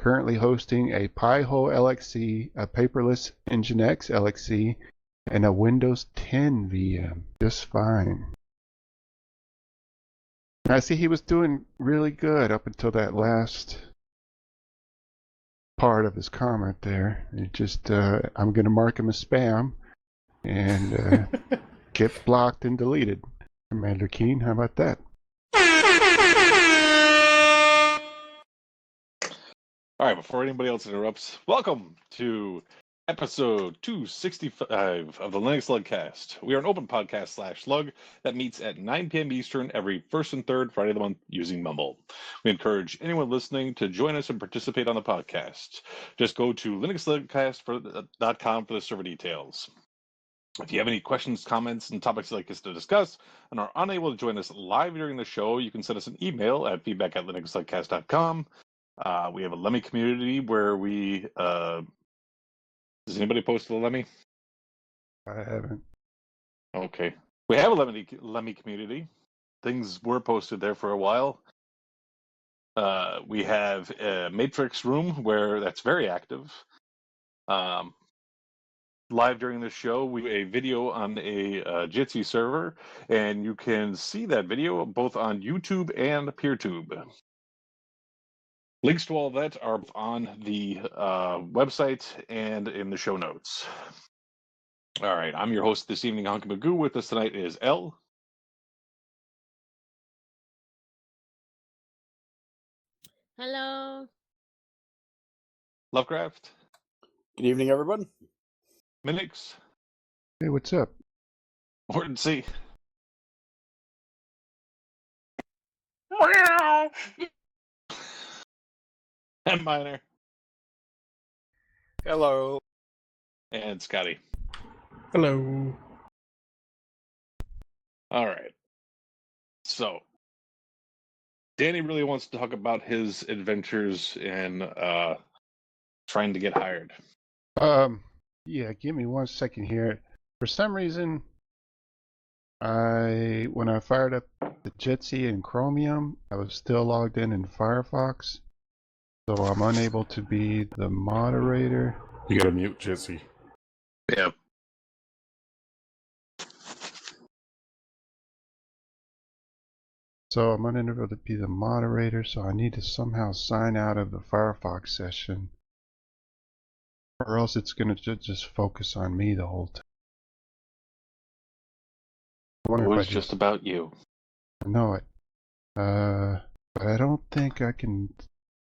currently hosting a Pi-hole LXC, a paperless Nginx LXC, and a Windows 10 VM. Just fine. I see he was doing really good up until that last part of his comment there. It just, I'm going to mark him as spam and get blocked and deleted. Commander Keen, how about that? All right, before anybody else interrupts, welcome to episode 265 of the LinuxLUGcast. We are an open podcast /lug that meets at 9 p.m. Eastern every first and third Friday of the month using Mumble. We encourage anyone listening to join us and participate on the podcast. Just go to linuxlugcast.com for the server details. If you have any questions, comments, and topics you'd like us to discuss and are unable to join us live during the show, you can send us an email at feedback@linuxlugcast.com. We have a Lemmy community where we... Does anybody post to the Lemmy? I haven't. Okay. We have a Lemmy community. Things were posted there for a while. We have a Matrix room where that's very active. Live during the show, we a video on a Jitsi server, and you can see that video both on YouTube and Peertube. Links to all of that are on the website and in the show notes. All right, I'm your host this evening, Honky Magoo. With us tonight is L. Hello. Lovecraft. Good evening, everyone. Minnix. Hey, what's up? Mordancy. Netminer. Hello. And Scotty. Hello. All right. So, Danny really wants to talk about his adventures in trying to get hired. Yeah, give me 1 second here. For some reason, when I fired up the Jitsi and Chromium, I was still logged in Firefox, so I'm unable to be the moderator. You gotta mute Jesse. Yeah. So I'm unable to be the moderator, so I need to somehow sign out of the Firefox session, or else it's going to just focus on me the whole time. It was just about you. I know it. But I don't think I can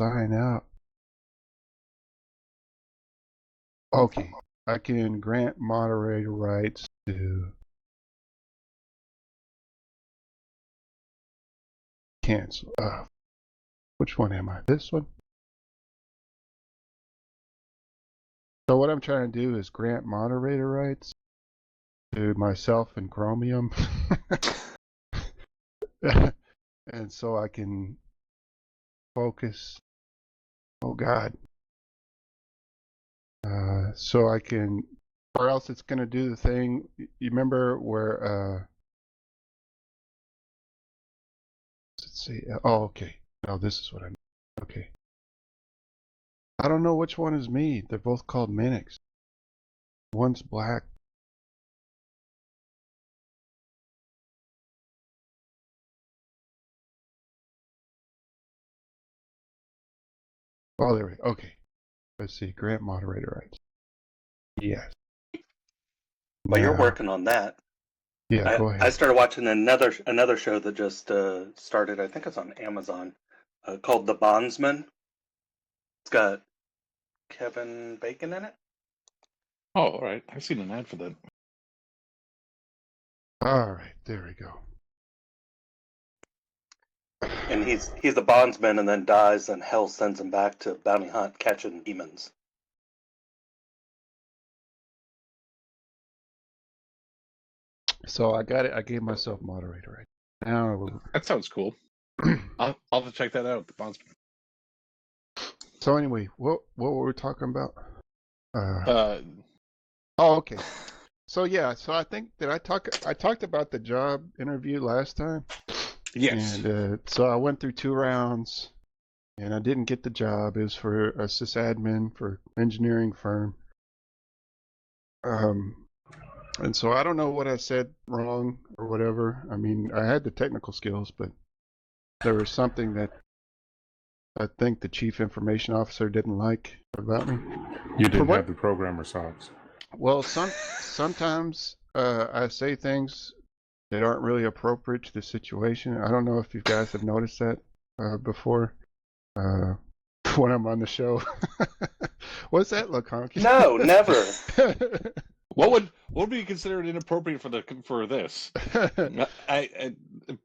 sign out. Okay, I can grant moderator rights to cancel. Which one am I? This one? So what I'm trying to do is grant moderator rights to myself and Chromium. And so I can focus. Oh God. So I can, or else it's going to do the thing. You remember where, let's see. Oh, okay. No, this is what I need. Okay. I don't know which one is me. They're both called minnix. One's black. Oh, there we go. Okay. Let's see. Grant moderator rights. Yes. Well, you're working on that. Yeah, go ahead. I started watching another show that just started. I think it's on Amazon, called The Bondsman. It's got Kevin Bacon in it. Oh, all right. I've seen an ad for that. All right, there we go. And he's the bondsman and then dies, and hell sends him back to bounty hunt catching demons. So I got it. I gave myself moderator right now. That sounds cool. I'll have to check that out. The Bondsman. So anyway, what were we talking about? Oh, okay. So yeah, so I think that I talked about the job interview last time. Yes. And so I went through 2 rounds. and I didn't get the job. It was for a sysadmin for engineering firm. And so I don't know what I said wrong or whatever. I mean, I had the technical skills, but there was something that I think the chief information officer didn't like about me. You didn't have the programmer socks. Well, sometimes I say things that aren't really appropriate to the situation. I don't know if you guys have noticed that before when I'm on the show. What's that look, Honky? No, never. What would be considered inappropriate for this?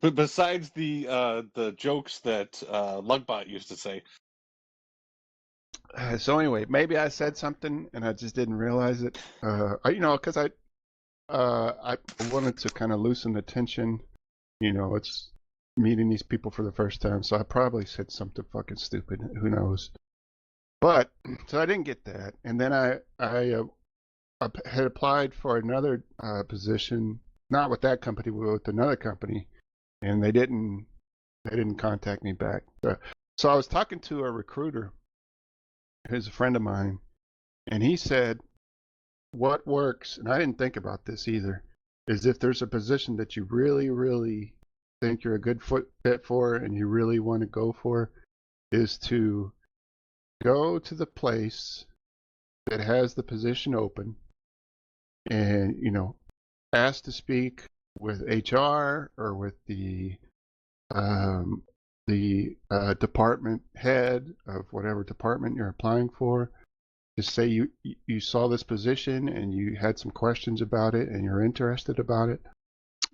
Besides the jokes that Lugbot used to say. So anyway, maybe I said something and I just didn't realize it. Because I wanted to kind of loosen the tension. It's meeting these people for the first time, so I probably said something fucking stupid. Who knows? But so I didn't get that, and then I had applied for another position, not with that company, but with another company, and they didn't contact me back. So I was talking to a recruiter who's a friend of mine, and he said, what works, and I didn't think about this either, is if there's a position that you really, really think you're a good fit for and you really want to go for, is to go to the place that has the position open and, ask to speak with HR or with the department head of whatever department you're applying for. Just say you saw this position and you had some questions about it and you're interested about it.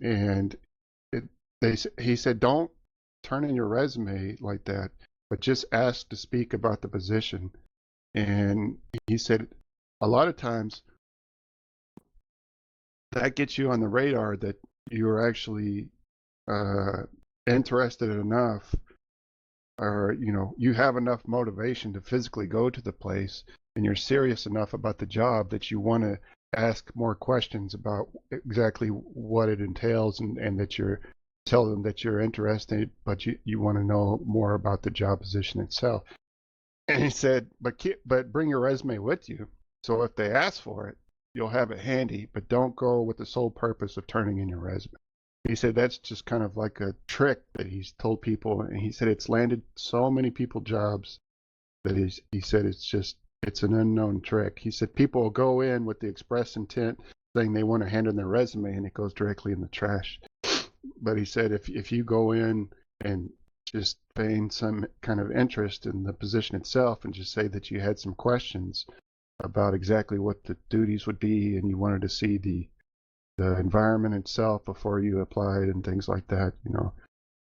And he said, don't turn in your resume like that, but just ask to speak about the position. And he said, a lot of times that gets you on the radar that you're actually interested enough, or you have enough motivation to physically go to the place, and you're serious enough about the job that you want to ask more questions about exactly what it entails, and that you're tell them that you're interested, but you want to know more about the job position itself. And he said, but bring your resume with you, so if they ask for it, you'll have it handy, but don't go with the sole purpose of turning in your resume. He said that's just kind of like a trick that he's told people, and he said it's landed so many people jobs that he said it's an unknown trick. He said people will go in with the express intent saying they want to hand in their resume, and it goes directly in the trash. But he said if you go in and just feign some kind of interest in the position itself and just say that you had some questions about exactly what the duties would be and you wanted to see the environment itself before you applied and things like that,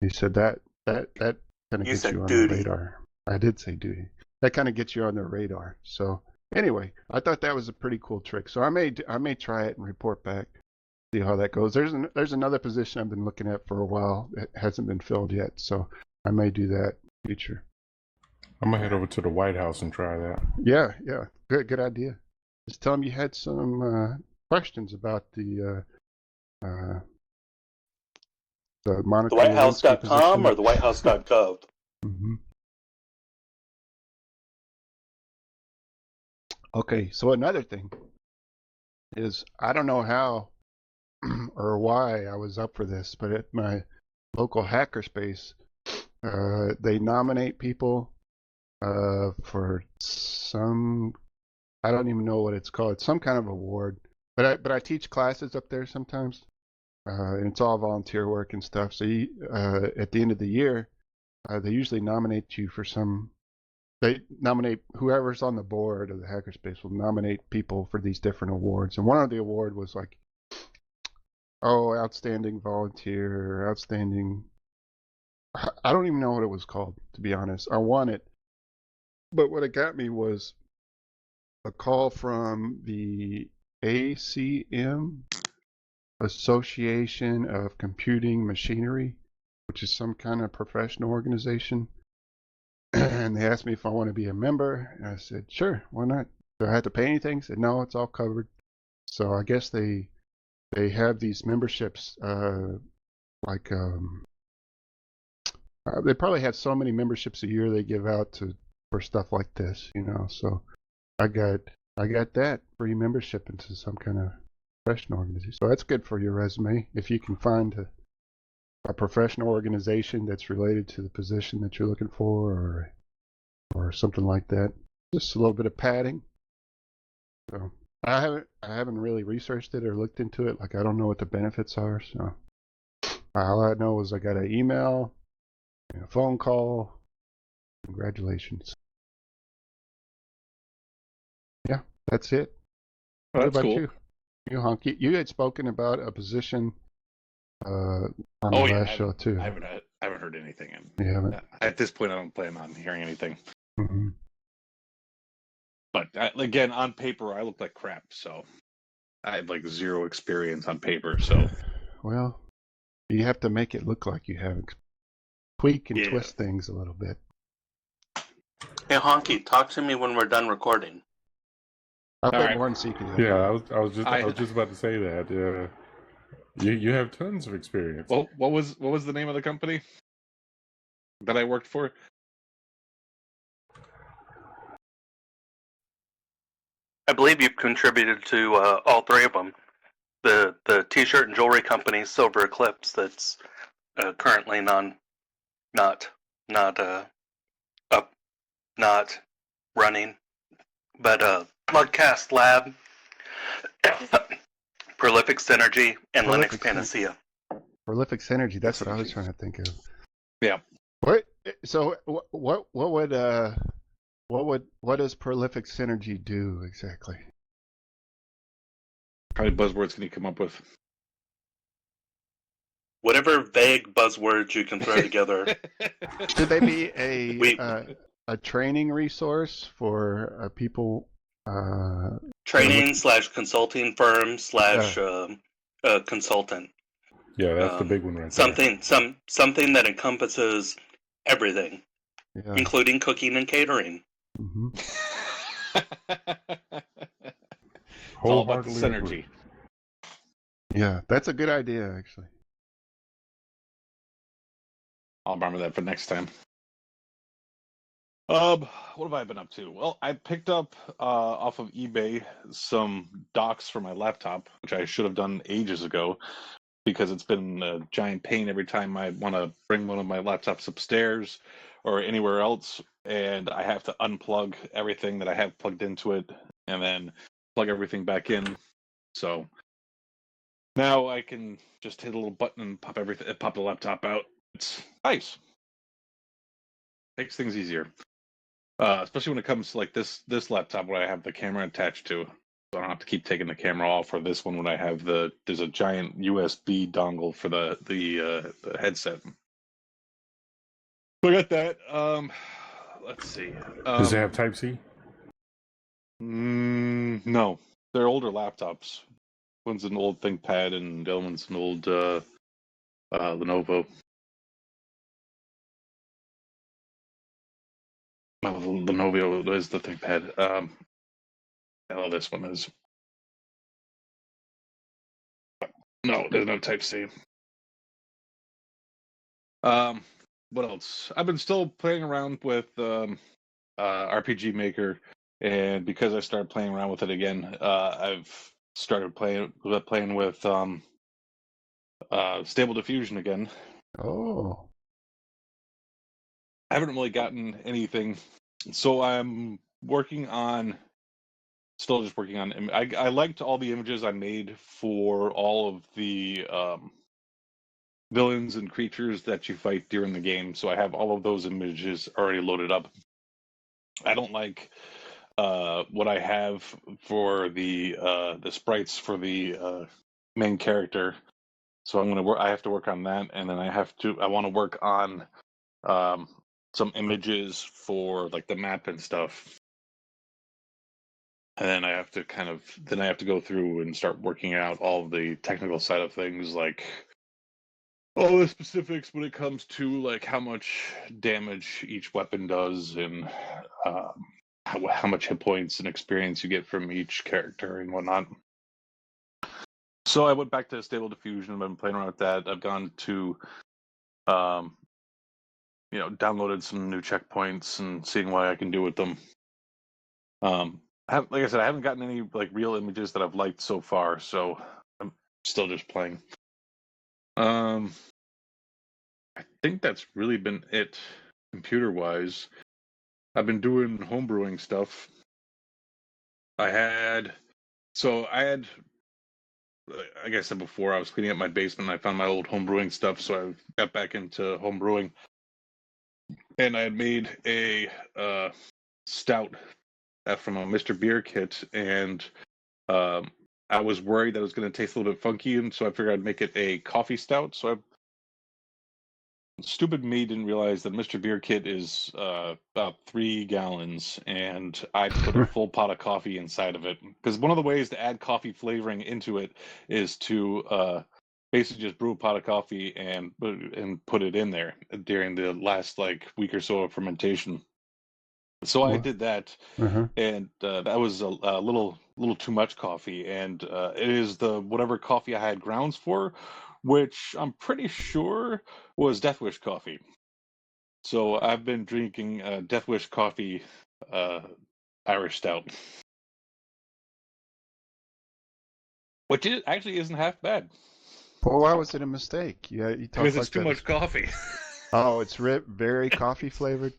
he said that kind of gets you on the radar. I did say duty. That kind of gets you on the radar. So anyway, I thought that was a pretty cool trick. So I may try it and report back, see how that goes. There's another position I've been looking at for a while that hasn't been filled yet, so I may do that in the future. I'm gonna head over to the White House and try that. Yeah, good idea. Just tell them you had some questions about the Monica TheWhiteHouse.com or the WhiteHouse.gov. Mm-hmm. Okay, so another thing is, I don't know how or why I was up for this, but at my local hackerspace, they nominate people for some, I don't even know what it's called. It's some kind of award. But I teach classes up there sometimes, and it's all volunteer work and stuff. So at the end of the year, they usually nominate you for some. They nominate whoever's on the board of the hackerspace will nominate people for these different awards. And one of the award was like, outstanding volunteer, outstanding. I don't even know what it was called, to be honest. I won it, but what it got me was a call from the ACM, Association of Computing Machinery, which is some kind of professional organization. And they asked me if I want to be a member, and I said, sure, why not? Do I have to pay anything? They said, no, it's all covered. So I guess they have these memberships, like They probably have so many memberships a year they give out for stuff like this, So I got that free membership into some kind of professional organization. So that's good for your resume if you can find a professional organization that's related to the position that you're looking for, or something like that. Just a little bit of padding. So I haven't really researched it or looked into it. Like, I don't know what the benefits are. So all I know is I got an email and a phone call. Congratulations. Yeah, that's it. Well, What that's about cool. you, Honky? You had spoken about a position on the Oh yeah, last show too. I haven't heard anything. You haven't? At this point, I don't plan on hearing anything. Mm-hmm. But again, on paper, I look like crap. So I had like zero experience on paper. So Well, you have to make it look like you have. Tweak and Yeah. twist things a little bit. Hey, Honky, talk to me when we're done recording. I All bet right. Mordancy can do Yeah, that. I was just about to say that. You have tons of experience. Well, what was the name of the company that I worked for? I believe you've contributed to all three of them. The T-shirt and jewelry company, Silver Eclipse, that's currently not running, but Lugcast Lab, Prolific Synergy, and Prolific Linux Panacea. Prolific Synergy. That's what I was trying to think of. Yeah. What? So what does Prolific Synergy do exactly? How many buzzwords can you come up with? Whatever vague buzzwords you can throw together. Should they be a training resource for people? Training / consulting firm / consultant. Yeah, that's the big one right there. Something that encompasses everything, Yeah. including cooking and catering. Mm-hmm. It's all about the synergy. Yeah, that's a good idea, actually. I'll remember that for next time. What have I been up to? Well, I picked up off of eBay some docks for my laptop, which I should have done ages ago, because it's been a giant pain every time I want to bring one of my laptops upstairs or anywhere else, and I have to unplug everything that I have plugged into it and then plug everything back in. So now I can just hit a little button and pop the laptop out. It's nice. Makes things easier. Especially when it comes to like this laptop where I have the camera attached to. So I don't have to keep taking the camera off. Or this one when I have there's a giant USB dongle for the headset. So I got that. Let's see. Does it have Type-C? No, they're older laptops. One's an old ThinkPad and the other one's an old Lenovo. Well, the Lenovo is the ThinkPad. Hell, this one is. No, there's no Type-C. What else? I've been still playing around with RPG Maker, and because I started playing around with it again, I've started playing with Stable Diffusion again. Oh. I haven't really gotten anything, so I'm still just working on. I liked all the images I made for all of the villains and creatures that you fight during the game, so I have all of those images already loaded up. I don't like what I have for the sprites for the main character, so I'm gonna work. I have to work on that, and then I want to work on some images for like the map and stuff. And then I have to go through and start working out all the technical side of things, like all the specifics when it comes to like how much damage each weapon does, and how much hit points and experience you get from each character and whatnot. So I went back to Stable Diffusion. I've been playing around with that. I've gone to downloaded some new checkpoints and seeing what I can do with them. Like I said, I haven't gotten any like real images that I've liked so far, so I'm still just playing. I think that's really been it, computer-wise. I've been doing homebrewing stuff. I had, like I said before, I was cleaning up my basement and I found my old homebrewing stuff, so I got back into homebrewing. And I had made a stout from a Mr. Beer kit, and I was worried that it was going to taste a little bit funky, and so I figured I'd make it a coffee stout. So stupid me didn't realize that Mr. Beer kit is about 3 gallons, and I put a full pot of coffee inside of it. Because one of the ways to add coffee flavoring into it is to basically just brew a pot of coffee and put it in there during the last week or so of fermentation. So I did that, and that was a little too much coffee, and it is the whatever coffee I had grounds for, which I'm pretty sure was Death Wish coffee. So I've been drinking Death Wish coffee Irish stout, which actually isn't half bad. Well, why was it a mistake? Yeah, you talk Because like it's too that. much coffee. Oh, it's very coffee flavored.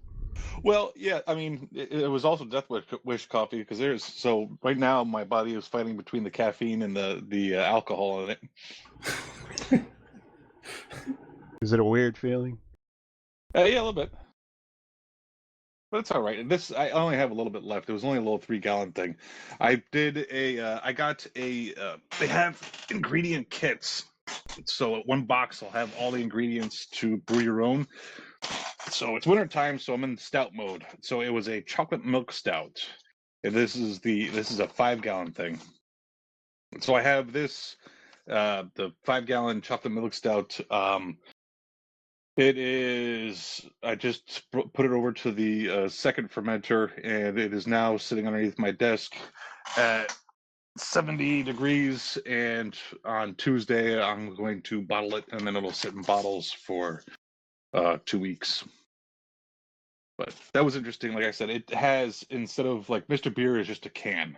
Well, yeah, I mean, it was also Death Wish coffee because right now my body is fighting between the caffeine and the alcohol in it. Is it a weird feeling? Yeah, a little bit, but it's all right. I only have a little bit left. It was only a little 3-gallon thing. I did I got they have ingredient kits. So at one box I'll have all the ingredients to brew your own. So it's winter time, so I'm in stout mode. So it was a chocolate milk stout. And this is a 5-gallon thing. So I have this the 5-gallon chocolate milk stout. It is, I just put it over to the second fermenter, and it is now sitting underneath my desk at 70 degrees, and on Tuesday I'm going to bottle it, and then it'll sit in bottles for 2 weeks. But that was interesting. Like I said, it has, instead of Mr. Beer is just a can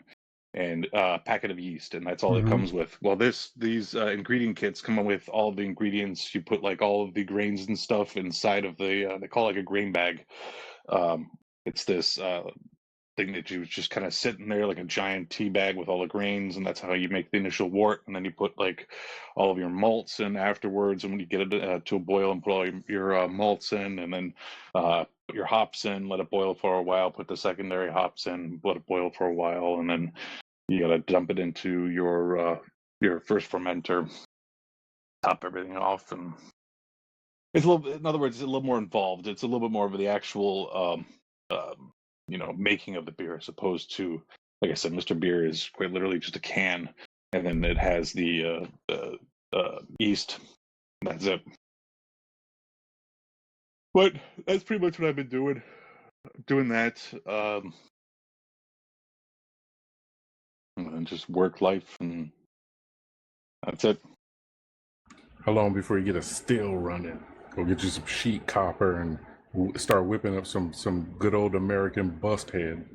and a packet of yeast, and that's all it comes with. Well, these ingredient kits come with all of the ingredients. You put all of the grains and stuff inside of the they call it a grain bag. It's this thing that you just kind of sit in there like a giant tea bag with all the grains, and that's how you make the initial wort. And then you put all of your malts in afterwards, and when you get it to a boil, and put all your malts in, and then put your hops in, let it boil for a while, put the secondary hops in, let it boil for a while, and then you got to dump it into your first fermenter, top everything off, and it's in other words, it's a little more involved. It's a little bit more of the actual making of the beer, as opposed to, like I said, Mr. Beer is quite literally just a can, and then it has the yeast. That's it. But that's pretty much what I've been doing. Doing that, and just work life, and that's it. How long before you get a still running? Go get you some sheet copper and start whipping up some good old American bust head.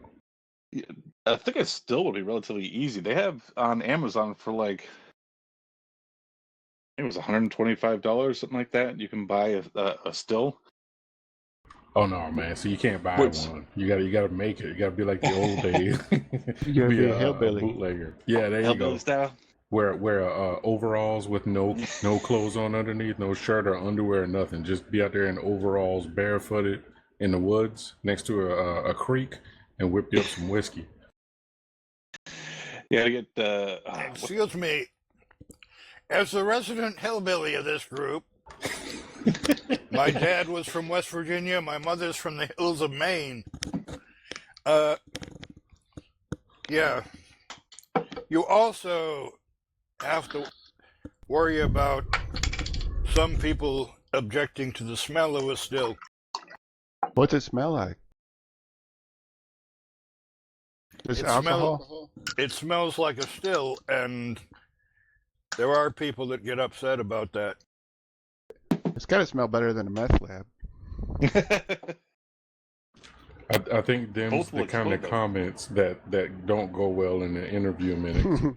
Yeah, I think it still would be relatively easy. They have on Amazon for it was $125, something like that. You can buy a still. Oh no, man! So you can't buy one. You gotta make it. You gotta be like the old days. You gotta be a hillbilly. Bootlegger. Yeah, there you go. Style. Wear overalls with no clothes on underneath, no shirt or underwear or nothing. Just be out there in overalls, barefooted in the woods next to a creek, and whip you up some whiskey. You gotta get Excuse me. As the resident hillbilly of this group, my dad was from West Virginia. My mother's from the hills of Maine. Yeah. You also have to worry about some people objecting to the smell of a still. What's it smell like? Just alcohol? It smells like a still, and there are people that get upset about that. It's got to smell better than a meth lab. I think them's Both the will kind of explode, though. comments that don't go well in the interview minutes.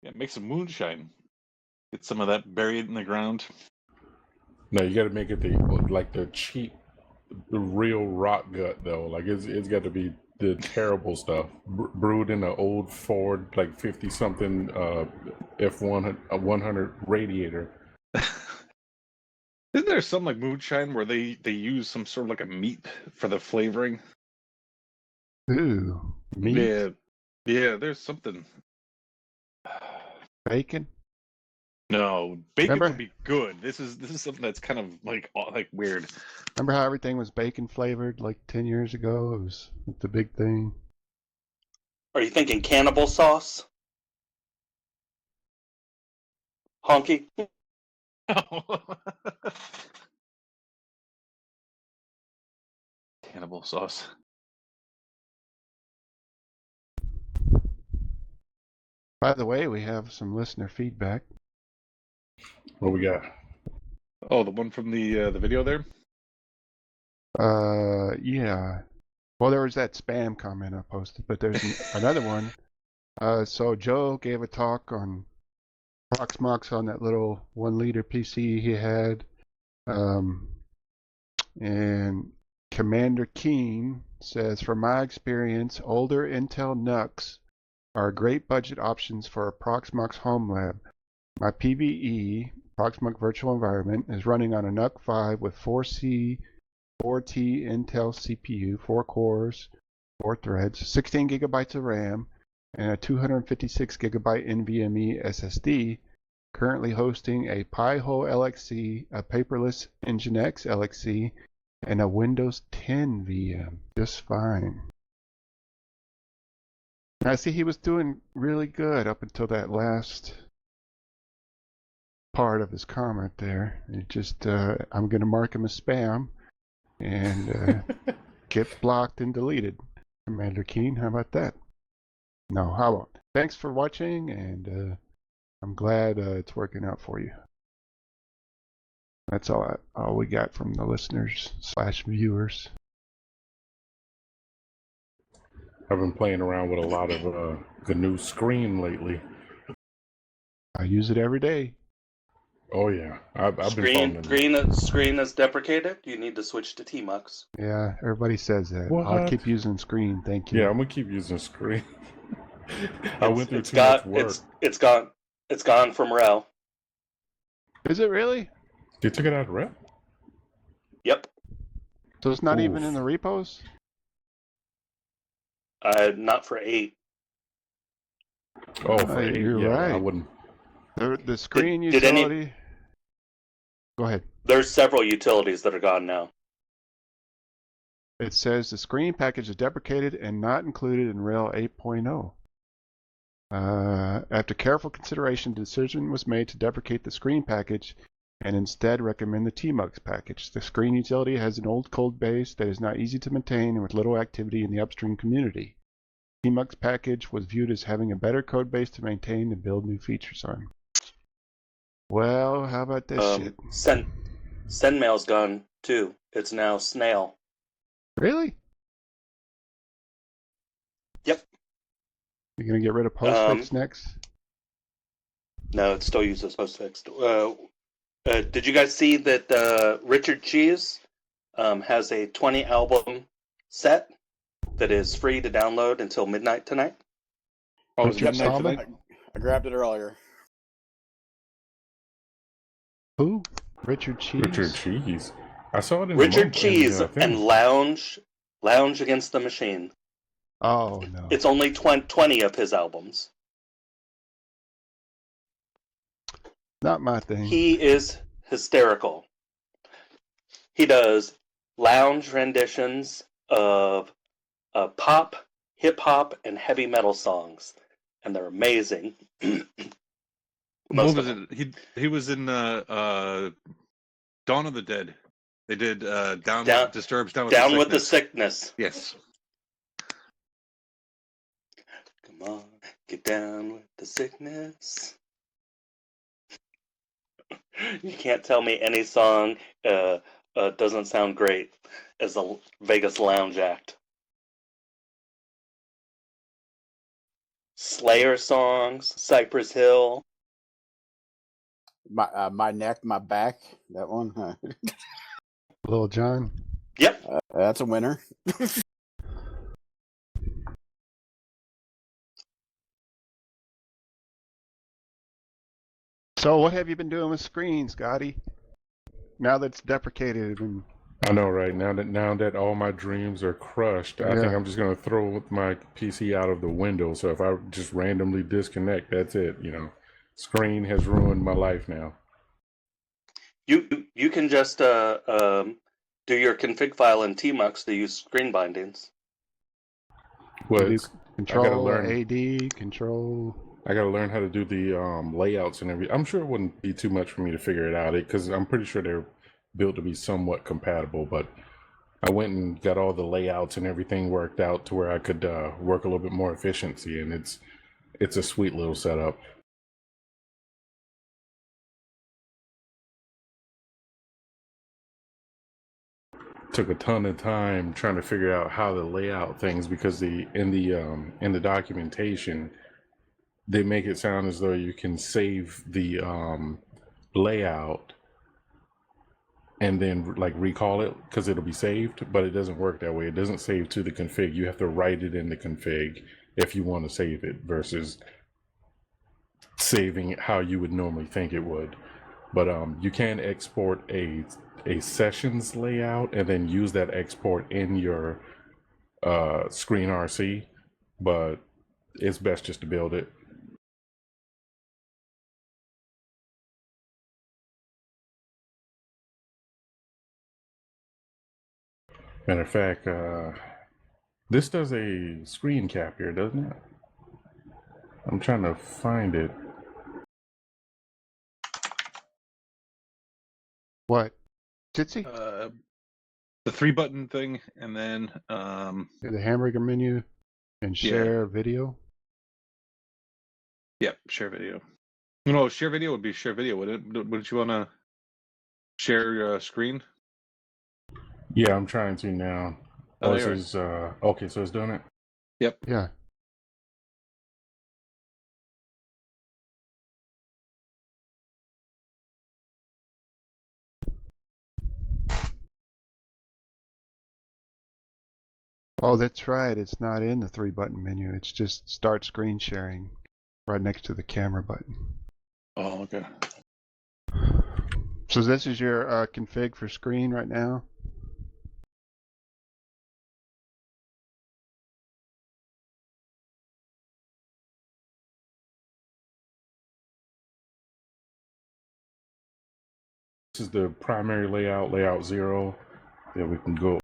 Yeah, make some moonshine. Get some of that buried in the ground. No, you got to make it the cheap, the real rock gut though. Like it's got to be the terrible stuff brewed in an old Ford like 50 something F100 radiator. Isn't there some like moonshine where they use some sort of like a meat for the flavoring? Ooh, meat, Yeah. There's something. bacon. No, bacon Remember? would be good. This is something that's kind of like weird. Remember how everything was bacon flavored like 10 years ago? It was the big thing. Are you thinking cannibal sauce? Honky? Cannibal sauce. By the way, we have some listener feedback. What we got? Oh, the one from the video there. Yeah. Well, there was that spam comment I posted, but there's another one. So Joe gave a talk on Proxmox on that little 1-liter PC he had. And Commander Keen says, from my experience, older Intel NUCs are great budget options for a Proxmox home lab. My PVE, Proxmox Virtual Environment, is running on a NUC 5 with 4C, 4T Intel CPU, 4 cores, 4 threads, 16 gigabytes of RAM, and a 256 gigabyte NVMe SSD, currently hosting a Pi-hole LXC, a paperless Nginx LXC, and a Windows 10 VM. Just fine. I see he was doing really good up until that last part of his comment there. It just, I'm going to mark him as spam and get blocked and deleted. Commander Keen, how about that? No, how about? Thanks for watching, and I'm glad it's working out for you. That's all we got from the listeners / viewers. I've been playing around with a lot of the new Scream lately. I use it every day. Oh yeah, I've been Screen is deprecated. You need to switch to Tmux. Yeah, everybody says that. What? I'll keep using Screen, thank you. Yeah, I'm gonna keep using Scream. I went through It's too much work. It's gone from RHEL. Is it really? They took it out of rep? Yep. So it's not even Oof. in the repos? Not for 8. Oh, for 8, you're yeah, right. I wouldn't. The Screen Did any- utility. Go ahead. There's several utilities that are gone now. It says the Screen package is deprecated and not included in RHEL 8.0. After careful consideration, the decision was made to deprecate the Screen package and instead recommend the Tmux package. The Screen utility has an old code base that is not easy to maintain and with little activity in the upstream community. Tmux package was viewed as having a better code base to maintain and build new features on. Well, how about this shit? Sendmail's gone too. It's now Snail. Really? Yep. You're gonna get rid of postfix next? No, it still uses postfix. Did you guys see that Richard Cheese has a 20 album set that is free to download until midnight tonight? Oh, is Richard it midnight Stallman? tonight? I grabbed it earlier. Who? Richard Cheese? Richard Cheese. I saw it in Richard the Cheese thing. and Lounge Against the Machine. Oh, no. It's only 20 of his albums. Not my thing. He is hysterical. He does lounge renditions of pop, hip hop, and heavy metal songs, and they're amazing. What was it? He was in Dawn of the Dead. They did Disturbed's Down with the Sickness. Yes. Come on, get down with the sickness. You can't tell me any song doesn't sound great as a Vegas Lounge act. Slayer songs, Cypress Hill. My neck, my back. That one. Huh? Lil Jon. Yep. That's a winner. So what have you been doing with screens, Scotty? Now that it's deprecated and I know, right? Now that all my dreams are crushed, I think Yeah. I'm just gonna throw my PC out of the window. So if I just randomly disconnect, that's it. Screen has ruined my life now. You can just do your config file in tmux to use screen bindings. Well, you do I gotta control learn. AD, control. I gotta learn how to do the layouts and everything. I'm sure it wouldn't be too much for me to figure it out, because I'm pretty sure they're built to be somewhat compatible. But I went and got all the layouts and everything worked out to where I could work a little bit more efficiency, and it's a sweet little setup. Took a ton of time trying to figure out how to lay out things, because in the documentation they make it sound as though you can save the layout and then like recall it because it'll be saved, but it doesn't work that way. It doesn't save to the config. You have to write it in the config if you want to save it, versus saving it how you would normally think it would. But you can export a sessions layout and then use that export in your screen RC, but it's best just to build it. Matter of fact, this does a screen cap here, doesn't it? I'm trying to find it. What? Jitsi? The 3-button thing, and then The hamburger menu and share video. Yep, share video. No, share video would be share video, wouldn't it? Wouldn't you want to share your screen? Yeah, I'm trying to now. Oh, This there. is okay, so it's doing it. Yep. Yeah. Oh, that's right. It's not in the 3-button menu. It's just start screen sharing right next to the camera button. Oh, okay. So this is your config for screen right now? This is the primary layout, layout 0. Yeah, we can go.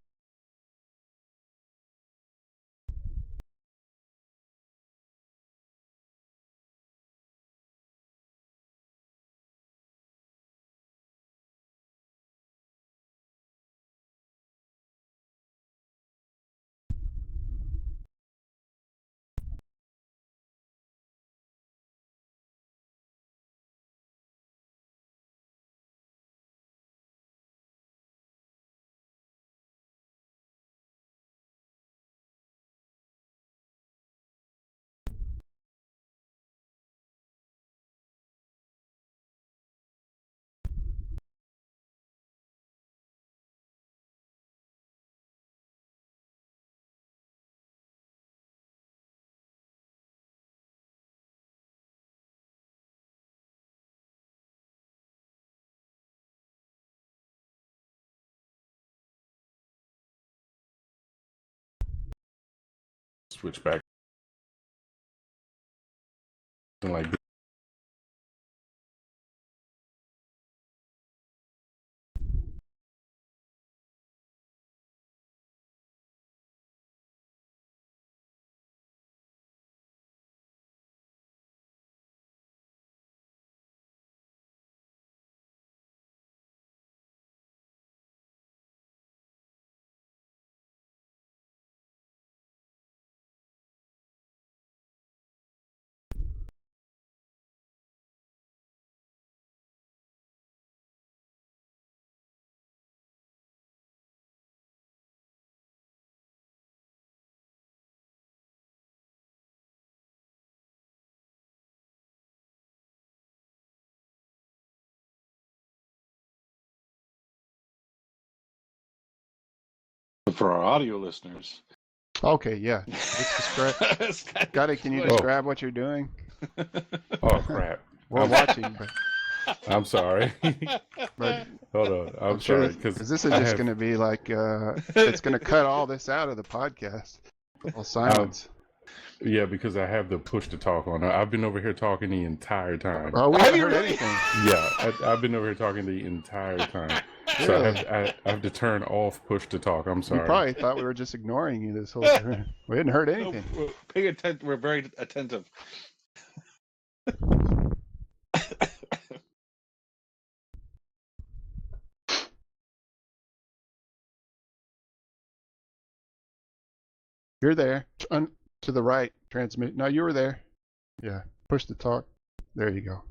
Switch back. Something like this. But for our audio listeners. Okay, yeah. Let's describe. Scotty, can you describe what you're doing? Oh crap! We're watching, but I'm sorry. but Hold on. I'm sure sorry because this is just going to be like it's going to cut all this out of the podcast. All silence. Yeah, because I have the push to talk on. I've been over here talking the entire time. Oh, we haven't heard anything. Yeah, I've been over here talking the entire time. So Really? I have to turn off push to talk. I'm sorry. You probably thought we were just ignoring you this whole time. We hadn't heard anything. No, we're paying attention. We're very attentive. You're there. To the right. Transmit. No, you were there. Yeah. Push to talk. There you go.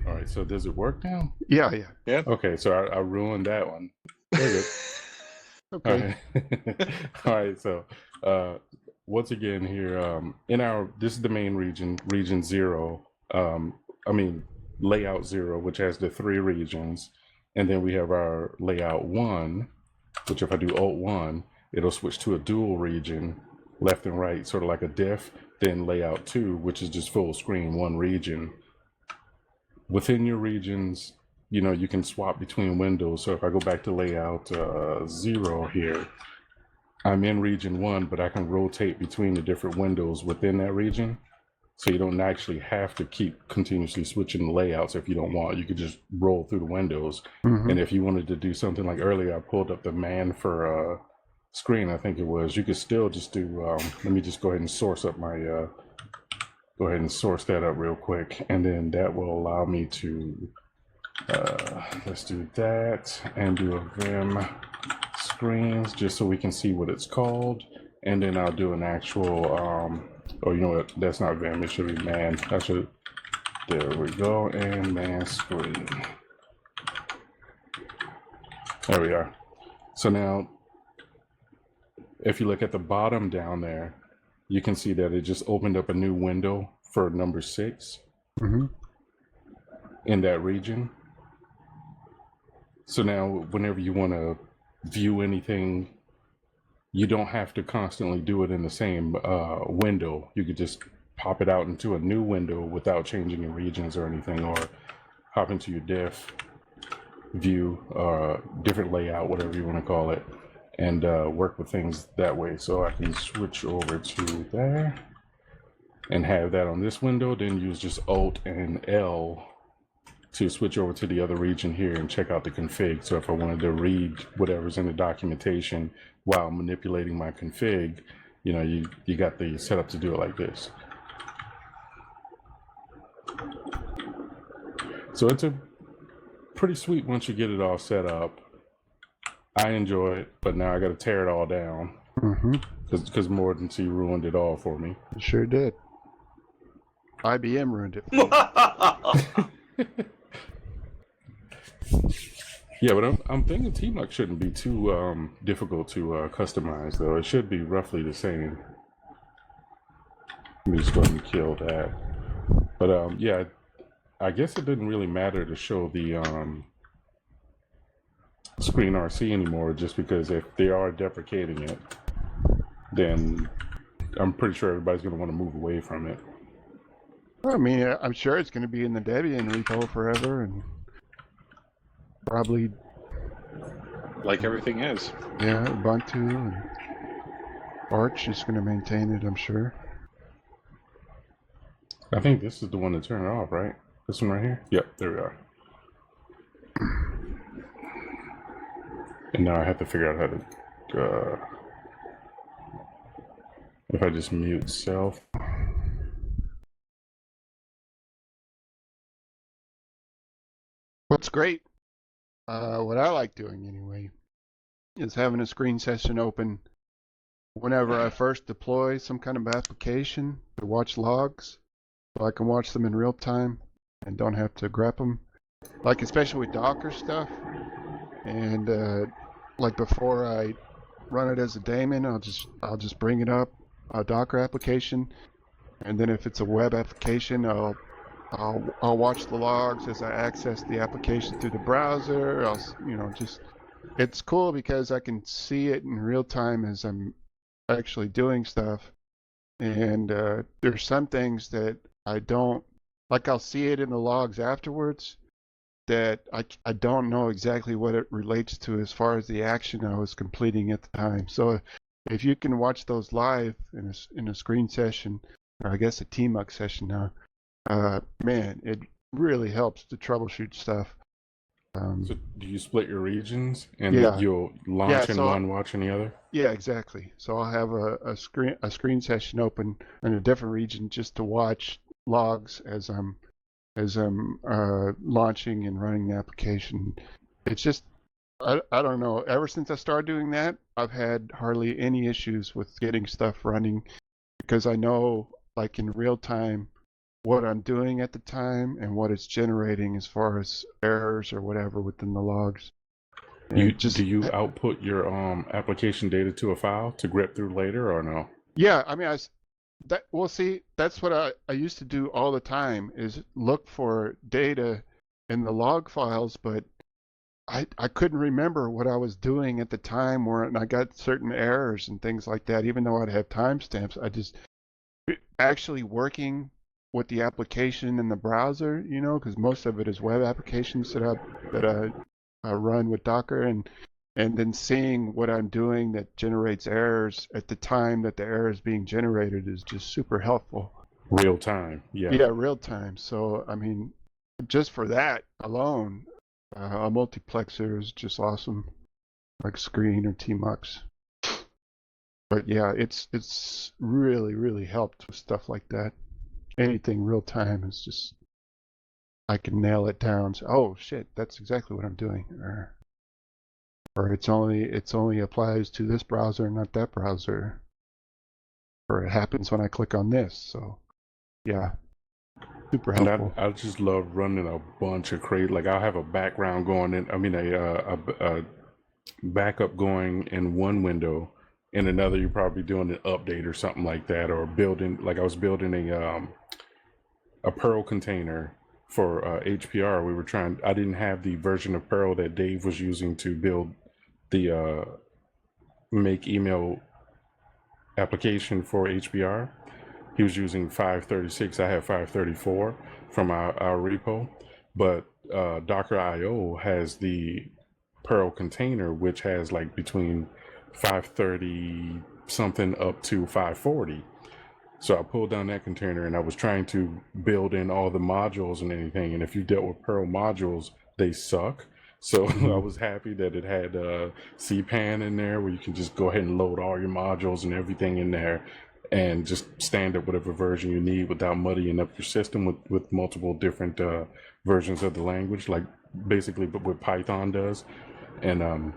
All right. So does it work now? Yeah. Okay. So I ruined that one. Very good. Okay. All right. All right. So once again here, this is the main region, region 0. Layout 0, which has the 3 regions, and then we have our layout 1, which if I do Alt 1, it'll switch to a dual region, left and right, sort of like a diff. Then layout 2, which is just full screen, 1 region. Within your regions, you can swap between windows. So if I go back to layout 0 here, I'm in region 1, but I can rotate between the different windows within that region. So you don't actually have to keep continuously switching the layouts if you don't want. You could just roll through the windows. Mm-hmm. And if you wanted to do something like earlier, I pulled up the man for screen, I think it was. You could still just do, let me just go ahead and source up my, go ahead and source that up real quick. And then that will allow me to, let's do that and do a vim screens just so we can see what it's called. And then I'll do an actual, oh, you know what? That's not vim. It should be man. There we go. And man screen. There we are. So now, if you look at the bottom down there, you can see that it just opened up a new window for number 6 in that region. So now, whenever you want to view anything, you don't have to constantly do it in the same window. You could just pop it out into a new window without changing your regions or anything, or hop into your diff, view, different layout, whatever you want to call it, and work with things that way. So I can switch over to there and have that on this window, then use just Alt and L to switch over to the other region here and check out the config. So if I wanted to read whatever's in the documentation while manipulating my config, you got the setup to do it like this. So it's a pretty sweet once you get it all set up. I enjoy it, but now I got to tear it all down because mordancy ruined it all for me. It sure did. IBM ruined it for me. Yeah, but I'm thinking TMUX shouldn't be too difficult to customize, though. It should be roughly the same. Let me just go ahead and kill that. But yeah, I guess it didn't really matter to show the screen RC anymore, just because if they are deprecating it, then I'm pretty sure everybody's going to want to move away from it. Well, I mean, I'm sure it's going to be in the Debian repo forever, and probably like everything is. Yeah, Ubuntu and Arch is going to maintain it, I'm sure. I think this is the one to turn it off, right? This one right here? Yep, there we are. And now I have to figure out how to, if I just mute self. What's great, what I like doing anyway, is having a screen session open whenever I first deploy some kind of application to watch logs, so I can watch them in real time and don't have to grep them. Like especially with Docker stuff, and like before I run it as a daemon, I'll just bring it up, a Docker application, and then if it's a web application, I'll watch the logs as I access the application through the browser. I'll just it's cool because I can see it in real time as I'm actually doing stuff. And there's some things that I don't, like I'll see it in the logs afterwards that I don't know exactly what it relates to as far as the action I was completing at the time. So if you can watch those live in a screen session, or I guess a TMUG session now, man, it really helps to troubleshoot stuff. So do you split your regions and Yeah. you'll launch in so one, watch in the other? Yeah, exactly. So I'll have a screen session open in a different region just to watch logs as I'm launching and running the application. It's just I don't know. Ever since I started doing that, I've had hardly any issues with getting stuff running because I know, like in real time, what I'm doing at the time and what it's generating as far as errors or whatever within the logs. Do you output your application data to a file to grep through later or no? Yeah, I mean, see, that's what I used to do all the time is look for data in the log files, but I couldn't remember what I was doing at the time and I got certain errors and things like that, even though I'd have timestamps. I just actually working with the application in the browser, because most of it is web applications that I run with Docker, and then seeing what I'm doing that generates errors at the time that the error is being generated is just super helpful. Real time, yeah. Yeah, real time. So, I mean, just for that alone, a multiplexer is just awesome, like Screen or TMUX. But yeah, it's really, really helped with stuff like that. Anything real time is just, I can nail it down. So, oh shit, that's exactly what I'm doing. Or it's only applies to this browser, not that browser. Or it happens when I click on this. So, yeah, super helpful. And I just love running a bunch of crazy. Like I'll have a background going in. I mean, a backup going in one window, in another you're probably doing an update or something like that, or building. Like I was building a Perl container for HPR. We were trying. I didn't have the version of Perl that Dave was using to build the make email application for HPR. He was using 536. I have 534 from our repo, but Docker IO has the Perl container, which has like between 530 something up to 540. So I pulled down that container and I was trying to build in all the modules and anything. And if you dealt with Perl modules, they suck. So I was happy that it had CPAN in there where you can just go ahead and load all your modules and everything in there and just stand up whatever version you need without muddying up your system with multiple different versions of the language, like basically what Python does. And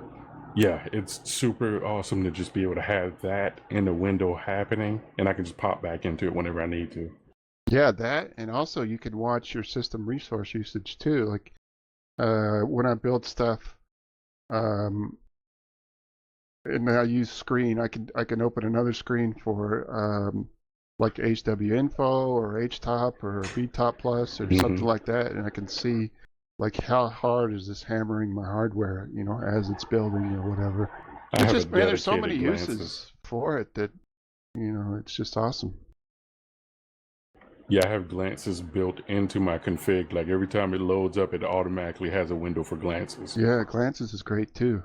yeah, it's super awesome to just be able to have that in the window happening, and I can just pop back into it whenever I need to. Yeah, that, and also you can watch your system resource usage too. Like when I build stuff, and I use Screen, I can open another screen for like HW Info or HTOP or VTOP Plus or something like that, and I can see like how hard is this hammering my hardware, as it's building or whatever. It's just, man, there's so many uses for it that, it's just awesome. Yeah, I have glances built into my config. Like every time it loads up, it automatically has a window for glances. Yeah, glances is great too.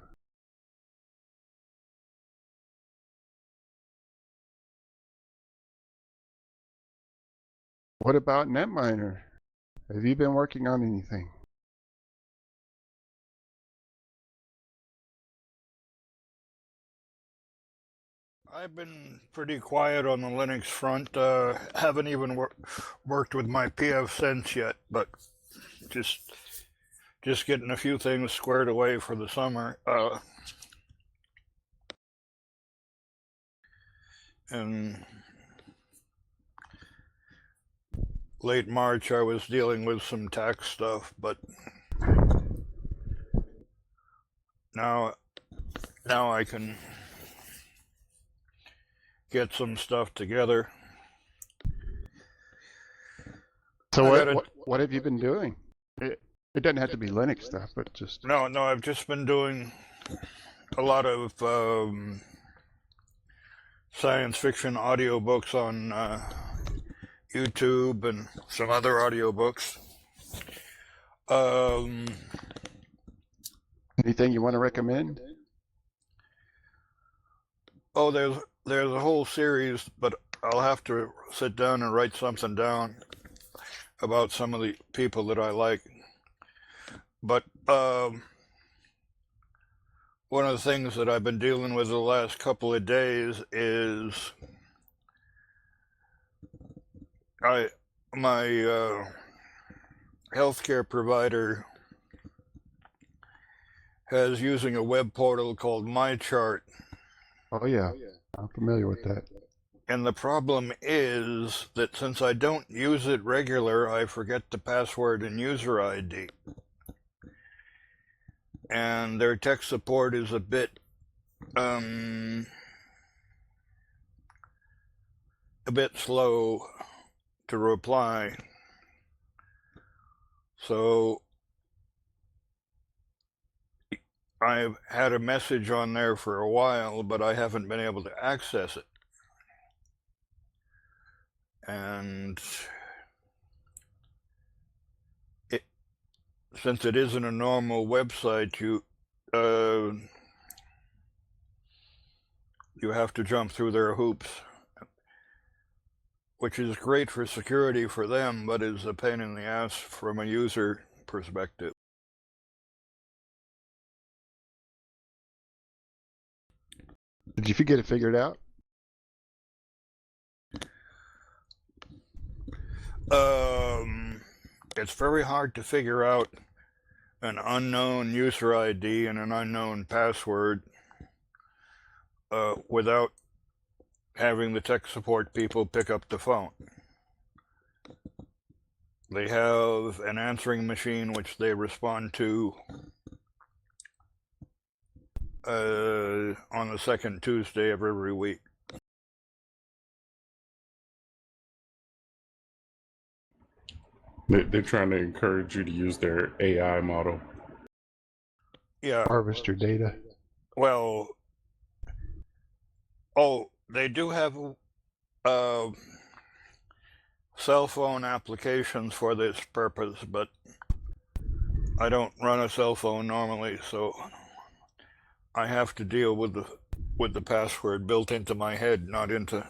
What about netminer? Have you been working on anything? I've been pretty quiet on the Linux front. Haven't even worked with my PF since yet, but just getting a few things squared away for the summer. In late March, I was dealing with some tax stuff, but now I can get some stuff together. So what have you been doing? It doesn't have to be Linux stuff, but just... No, I've just been doing a lot of science fiction audiobooks on YouTube and some other audiobooks. Anything you want to recommend? Oh, there's a whole series, but I'll have to sit down and write something down about some of the people that I like. But one of the things that I've been dealing with the last couple of days is my healthcare provider has using a web portal called MyChart. Oh yeah, I'm familiar with that. And the problem is that since I don't use it regular, I forget the password and user ID. And their tech support is a bit slow to reply. So I've had a message on there for a while, but I haven't been able to access it. And since it isn't a normal website, you have to jump through their hoops, which is great for security for them, but is a pain in the ass from a user perspective. Did you get it figured out? It's very hard to figure out an unknown user ID and an unknown password without having the tech support people pick up the phone. They have an answering machine which they respond to on the second Tuesday of every week. They're trying to encourage you to use their AI model. Yeah. Harvest your data. Well, they do have cell phone applications for this purpose, but I don't run a cell phone normally, so I have to deal with the password built into my head, not into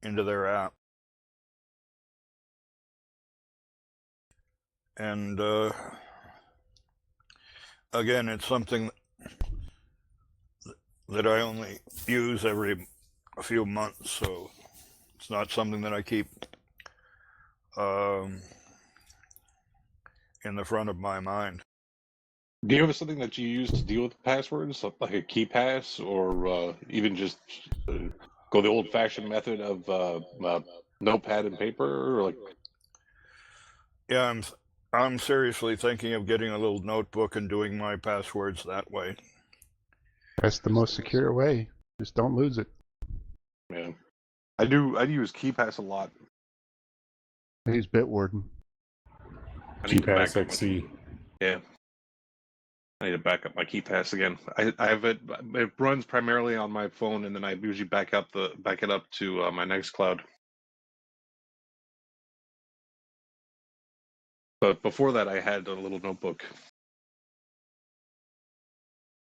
their app. And again, it's something that I only use every few months, so it's not something that I keep in the front of my mind. Do you have something that you use to deal with passwords, like a key pass, or even just go the old-fashioned method of notepad and paper? Or like, Yeah, I'm seriously thinking of getting a little notebook and doing my passwords that way. That's the most secure way. Just don't lose it. yeah, I use KeyPass a lot. I use Bitwarden. I need to back KeyPass up my- XC. Yeah. I need to back up my KeyPass again. I have it. It runs primarily on my phone, and then I usually back it up to my Nextcloud. But before that, I had a little notebook.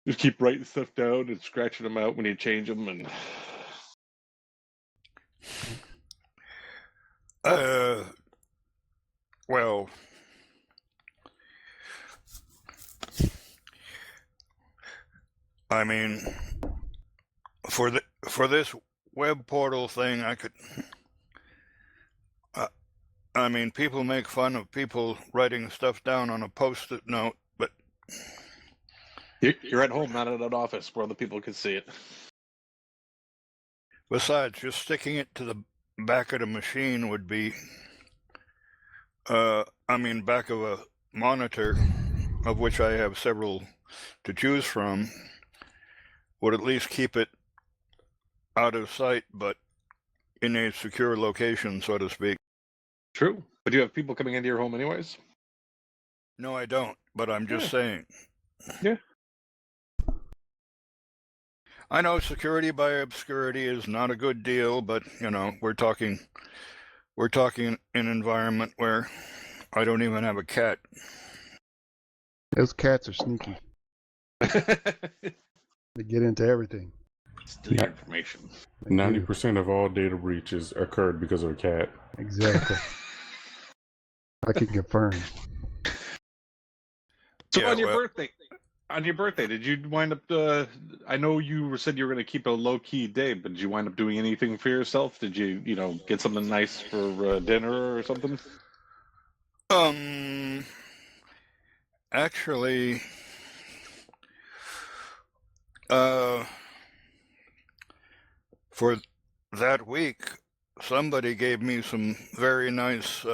Just keep writing stuff down and scratching them out when you change them, and Well, I mean, for this web portal thing, I could. I mean, people make fun of people writing stuff down on a Post-it note, but you're at home, not at an office where other people can see it. besides, just sticking it to the back of the machine would be, back of a monitor, of which I have several to choose from, would at least keep it out of sight, but in a secure location, so to speak. True. But do you have people coming into your home anyways? No, I don't, but I'm just saying. Yeah. I know security by obscurity is not a good deal, but you know, we're talking an environment where I don't even have a cat. Those cats are sneaky. They get into everything. Steal your information. 90% of all data breaches occurred because of a cat. Exactly. I can confirm. So Yeah, on your well- birthday, did you wind up? I know you said you were going to keep it a low key day, but did you wind up doing anything for yourself? Did you, get something nice for dinner or something? Actually, for that week, somebody gave me some very nice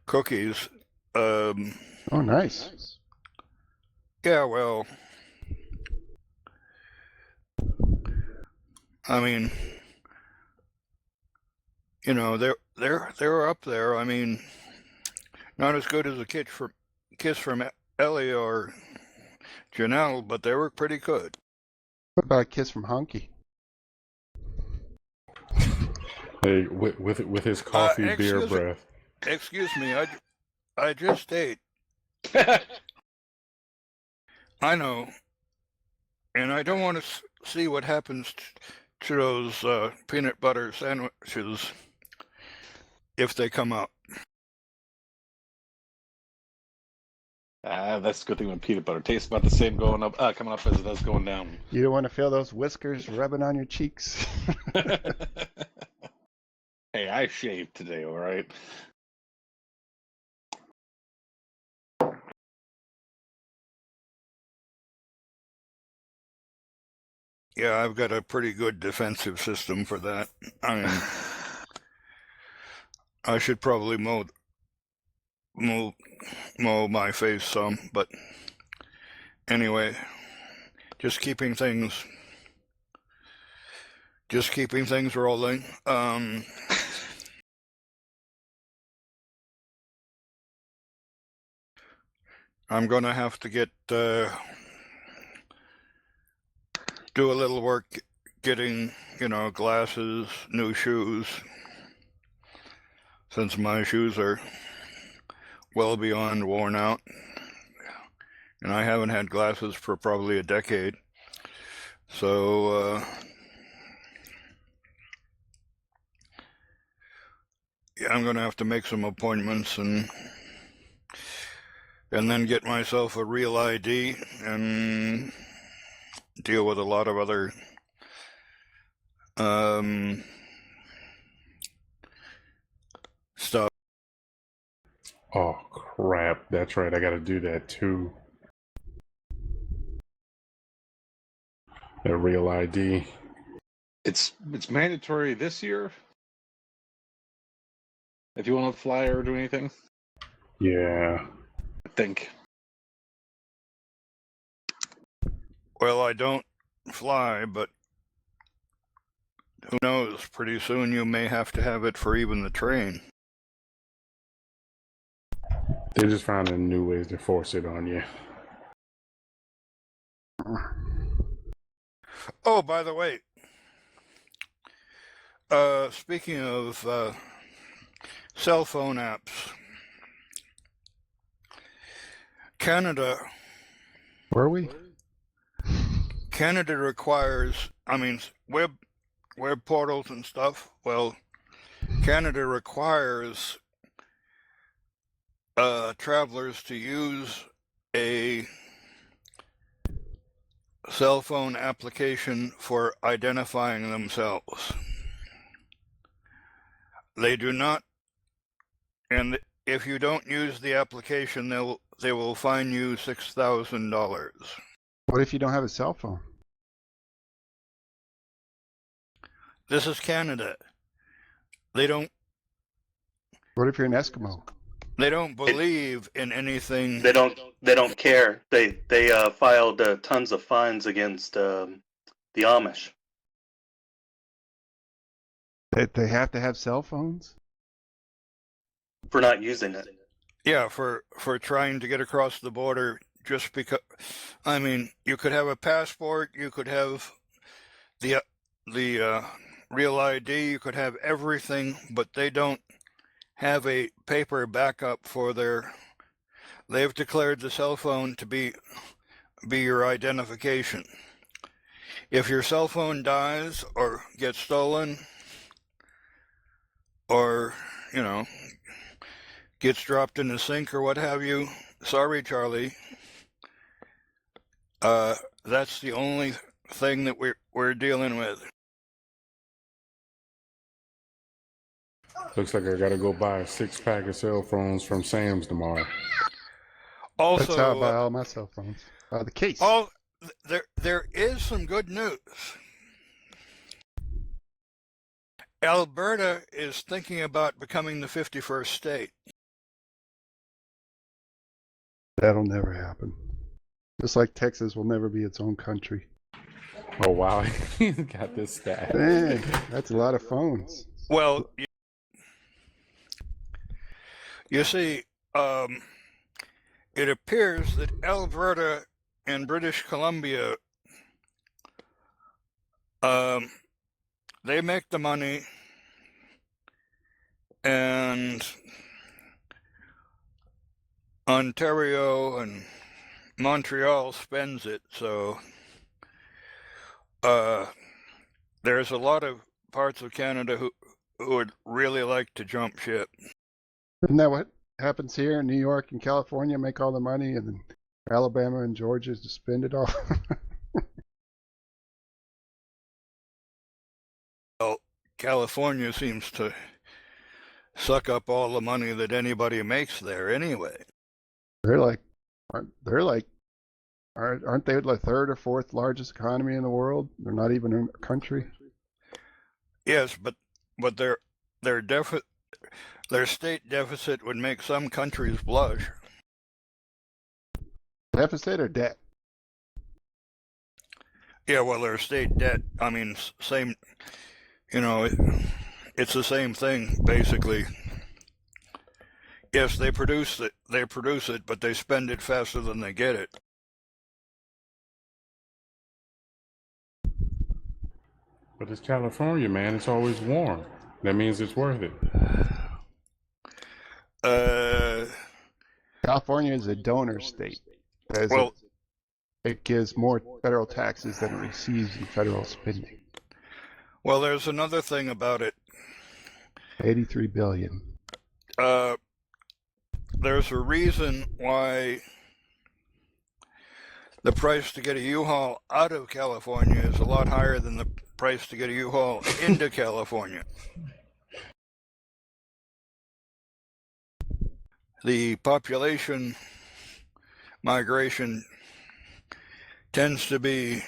cookies. Oh, nice. Yeah, well, I mean, they're up there. I mean, not as good as a kiss from Ellie or Janelle, but they were pretty good. What about a kiss from Hunky? Hey, with his coffee beer excuse me. breath. Excuse me, I just ate. I know, and I don't want to see what happens to those peanut butter sandwiches if they come out. That's a good thing with peanut butter. Tastes about the same coming up as it does going down. You don't want to feel those whiskers rubbing on your cheeks? Hey, I shaved today, all right? Yeah, I've got a pretty good defensive system for that. I mean, I should probably mow my face some, but anyway, just keeping things rolling. I'm gonna have to get do a little work getting, glasses, new shoes, since my shoes are well beyond worn out, and I haven't had glasses for probably a decade. So yeah, I'm gonna have to make some appointments and then get myself a real ID and deal with a lot of other stuff. Oh crap! That's right. I got to do that too. A real ID. It's mandatory this year. If you want to fly or do anything, Yeah. I think. Well, I don't fly, but who knows? Pretty soon you may have to have it for even the train. They're just finding new ways to force it on you. Oh, by the way, speaking of cell phone apps, Canada requires, web portals and stuff. Well, Canada requires travelers to use a cell phone application for identifying themselves. They do not, and if you don't use the application, they will fine you $6,000. What if you don't have a cell phone? This is Canada. They don't What if you're an Eskimo? believe in anything. They don't care. They filed tons of fines against the Amish. They have to have cell phones? For not using it. Yeah, for trying to get across the border just because. I mean, you could have a passport, you could have the real ID, you could have everything, but they don't have a paper backup for their. They've declared the cell phone to be your identification. If your cell phone dies or gets stolen, or gets dropped in the sink or what have you, sorry, Charlie. That's the only thing that we're dealing with. Looks like I gotta go buy a 6-pack of cell phones from Sam's tomorrow. Also, That's how I buy all my cell phones. The case. there is some good news. Alberta is thinking about becoming the 51st state. That'll never happen. Just like Texas will never be its own country. Oh wow, he's got this stat. Dang, that's a lot of phones. Well, you see, it appears that Alberta and British Columbia, they make the money, and Ontario and Montreal spends it. So there's a lot of parts of Canada who would really like to jump ship. Isn't that what happens here in New York and California? Make all the money, and then Alabama and Georgia just spend it all. Well, California seems to suck up all the money that anybody makes there anyway. Aren't they the third or fourth largest economy in the world? They're not even a country. Yes, but their state deficit would make some countries blush. Deficit or debt? Yeah, well, their state debt. I mean, same. It's the same thing basically. Yes, they produce it, but they spend it faster than they get it. But it's California, man. It's always warm. That means it's worth it. California is a donor state. It gives more federal taxes than it receives in federal spending. Well, there's another thing about it. $83 billion. There's a reason why the price to get a U-Haul out of California is a lot higher than the price to get a U-Haul into California. The population migration tends to be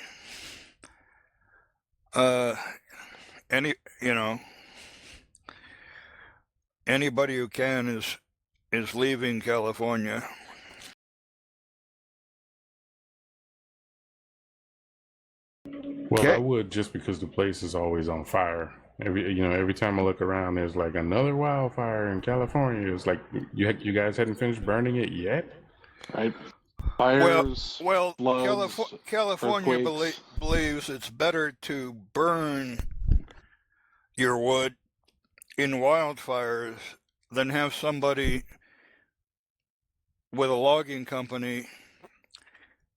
anybody who can is leaving California. Well, Okay. I would, just because the place is always on fire. Every time I look around, there's like another wildfire in California. It's like you guys hadn't finished burning it yet, Right. Fires, Well, floods, California earthquakes. believes it's better to burn your wood in wildfires than have somebody with a logging company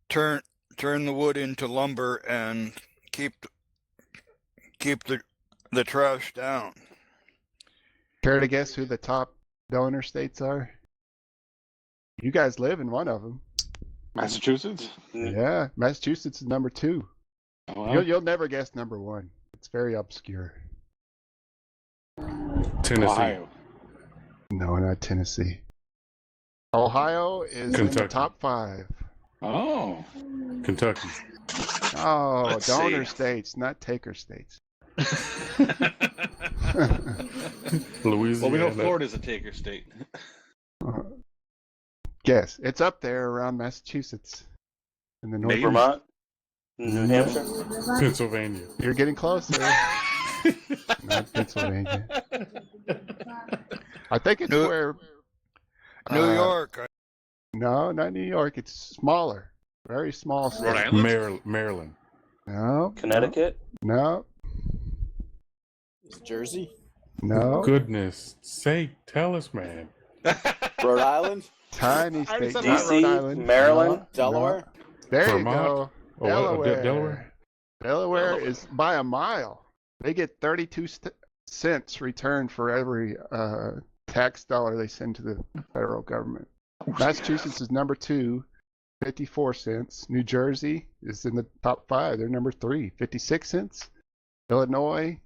turn the wood into lumber and keep the trash down. Care to guess who the top donor states are? You guys live in one of them. Massachusetts? Yeah, Massachusetts is number 2. Oh, wow. You'll never guess number 1. It's very obscure. Tennessee, Ohio. No, not Tennessee. Ohio is in the Kentucky. top 5. Oh. Kentucky. Oh, Let's donor see. states, not taker states. Louisiana. Well, we know Florida's a taker state. Guess. It's up there around Massachusetts. In the north. Vermont, New Hampshire. Pennsylvania. You're getting closer. Not Pennsylvania. I think it's New- where New York. New No, not New York. It's smaller. Very small Rhode state. Island? Maryland. No. Connecticut? No. Is it Jersey? No. Goodness sake, tell us, man. Rhode Island? Tiny I already state. said Not that. Rhode DC? Island. Maryland? No, Delaware? no. There Vermont? you go. Oh, what? Delaware. Delaware? Delaware is by a mile. They get 32 cents returned for every tax dollar they send to the federal government. Massachusetts is number 2, 54 cents. New Jersey is in the top 5. They're number 3, 56 cents. Illinois,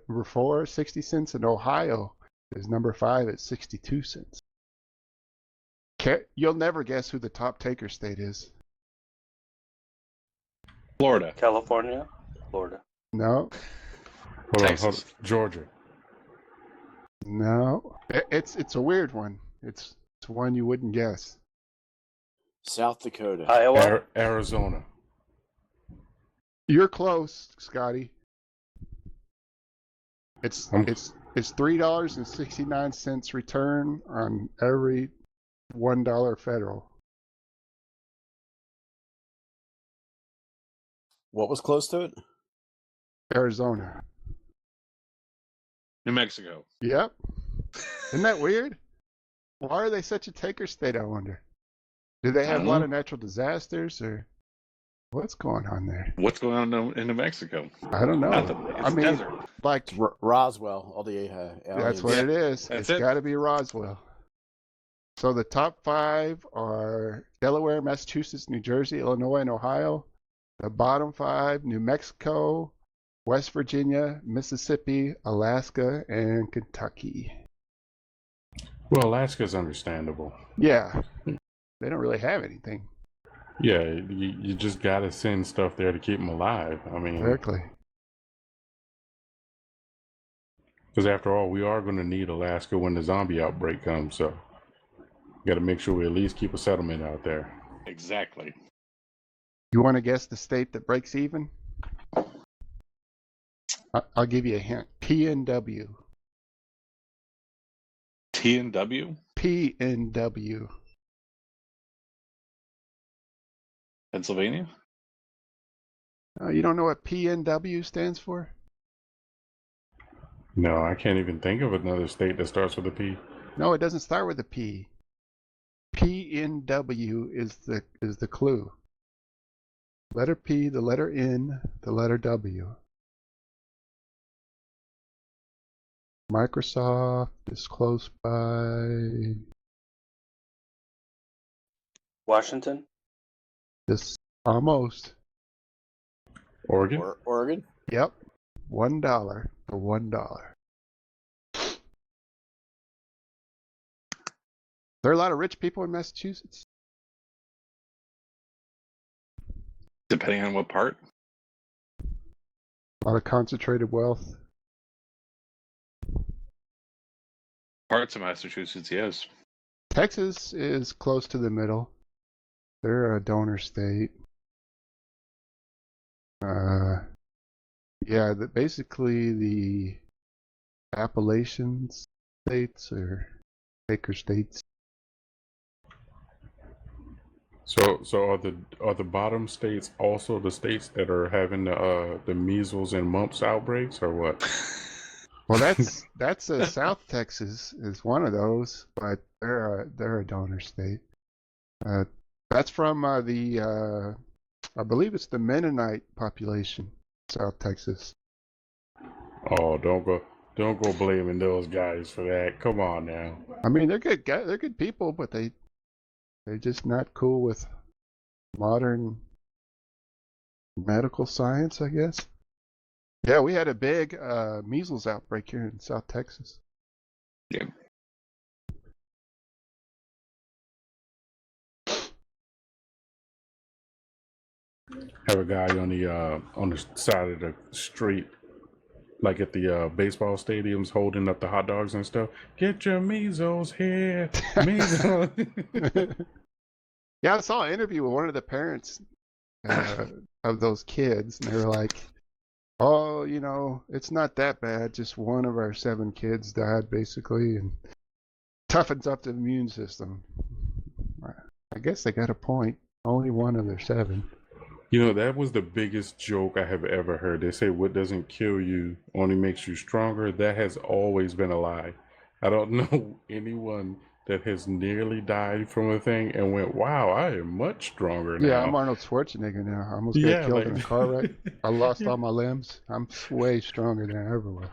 number 4, 60 cents. And Ohio is number 5 at 62 cents. You'll never guess who the top taker state is. Florida. California? Florida. No, Hold Texas. on. Georgia. no. It's a weird one. It's one you wouldn't guess. South Dakota. Iowa? Arizona. You're close, Scotty. It's I'm- $3.69 return on every $1 federal. What was close to it? Arizona. New Mexico. Yep. Isn't that weird? Why are they such a taker state, I wonder? Do they have a lot of natural disasters or what's going on there? What's going on in New Mexico? I don't know. Nothing. It's I mean, desert. like, Roswell. All the that's aliens. what it is. That's It's it. got to be Roswell. So the top 5 are Delaware, Massachusetts, New Jersey, Illinois, and Ohio. The bottom 5, New Mexico, West Virginia, Mississippi, Alaska, and Kentucky. Well, Alaska's understandable. Yeah, they don't really have anything. Yeah, you just gotta send stuff there to keep them alive. I mean, Exactly. because after all, we are going to need Alaska when the zombie outbreak comes. So, got to make sure we at least keep a settlement out there. Exactly. You want to guess the state that breaks even? I'll give you a hint. PNW. T&W? PNW. Pennsylvania? You don't know what PNW stands for? No, I can't even think of another state that starts with a P. No, it doesn't start with a P. PNW is the clue. Letter P, the letter N, the letter W. Microsoft is close by. Washington? This almost. Oregon? Oregon? Yep. $1 for $1. There are a lot of rich people in Massachusetts. Depending on what part. A lot of concentrated wealth. Parts of Massachusetts, yes. Texas is close to the middle. They're a donor state. Yeah, basically the Appalachian states or Baker states. So are the bottom states also the states that are having the measles and mumps outbreaks, or what? Well, that's South Texas is one of those, but they're a donor state. That's from I believe it's the Mennonite population, South Texas. Oh, don't go blaming those guys for that. Come on now. I mean, they're good guys, they're good people, but they're just not cool with modern medical science, I guess. Yeah, we had a big measles outbreak here in South Texas. Yeah. Have a guy on the side of the street, like at the baseball stadiums, holding up the hot dogs and stuff. Get your measles here, measles. Yeah, I saw an interview with one of the parents of those kids, and they were like, "Oh, it's not that bad. Just one of our 7 kids died, basically, and toughens up the immune system." I guess they got a point. Only one of their 7. You know, that was the biggest joke I have ever heard. They say what doesn't kill you only makes you stronger. That has always been a lie. I don't know anyone that has nearly died from a thing and went, wow, I am much stronger now. Yeah, I'm Arnold Schwarzenegger now. I almost got killed in a car wreck. I lost all my limbs. I'm way stronger than I ever was.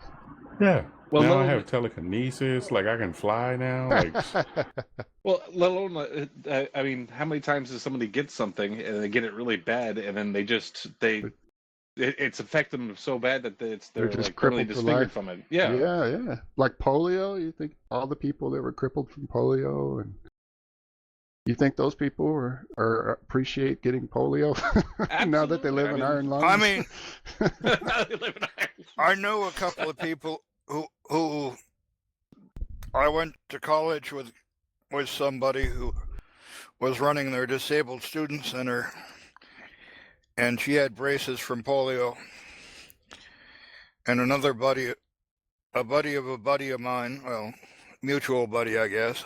Yeah. Well, now I have telekinesis. Like, I can fly now. Like, well, let alone, I mean, how many times does somebody get something and they get it really bad, and then it's affected them so bad that they're just like permanently crippled for disfigured life. from it. Yeah. Yeah. Like polio. You think all the people that were crippled from polio, and you think those people are appreciate getting polio now that they live in iron lungs? I mean, Now they live in Ireland. I know a couple of people who I went to college with somebody who was running their disabled student center, and she had braces from polio. And another buddy, a buddy of a buddy of mine, well, mutual buddy, I guess,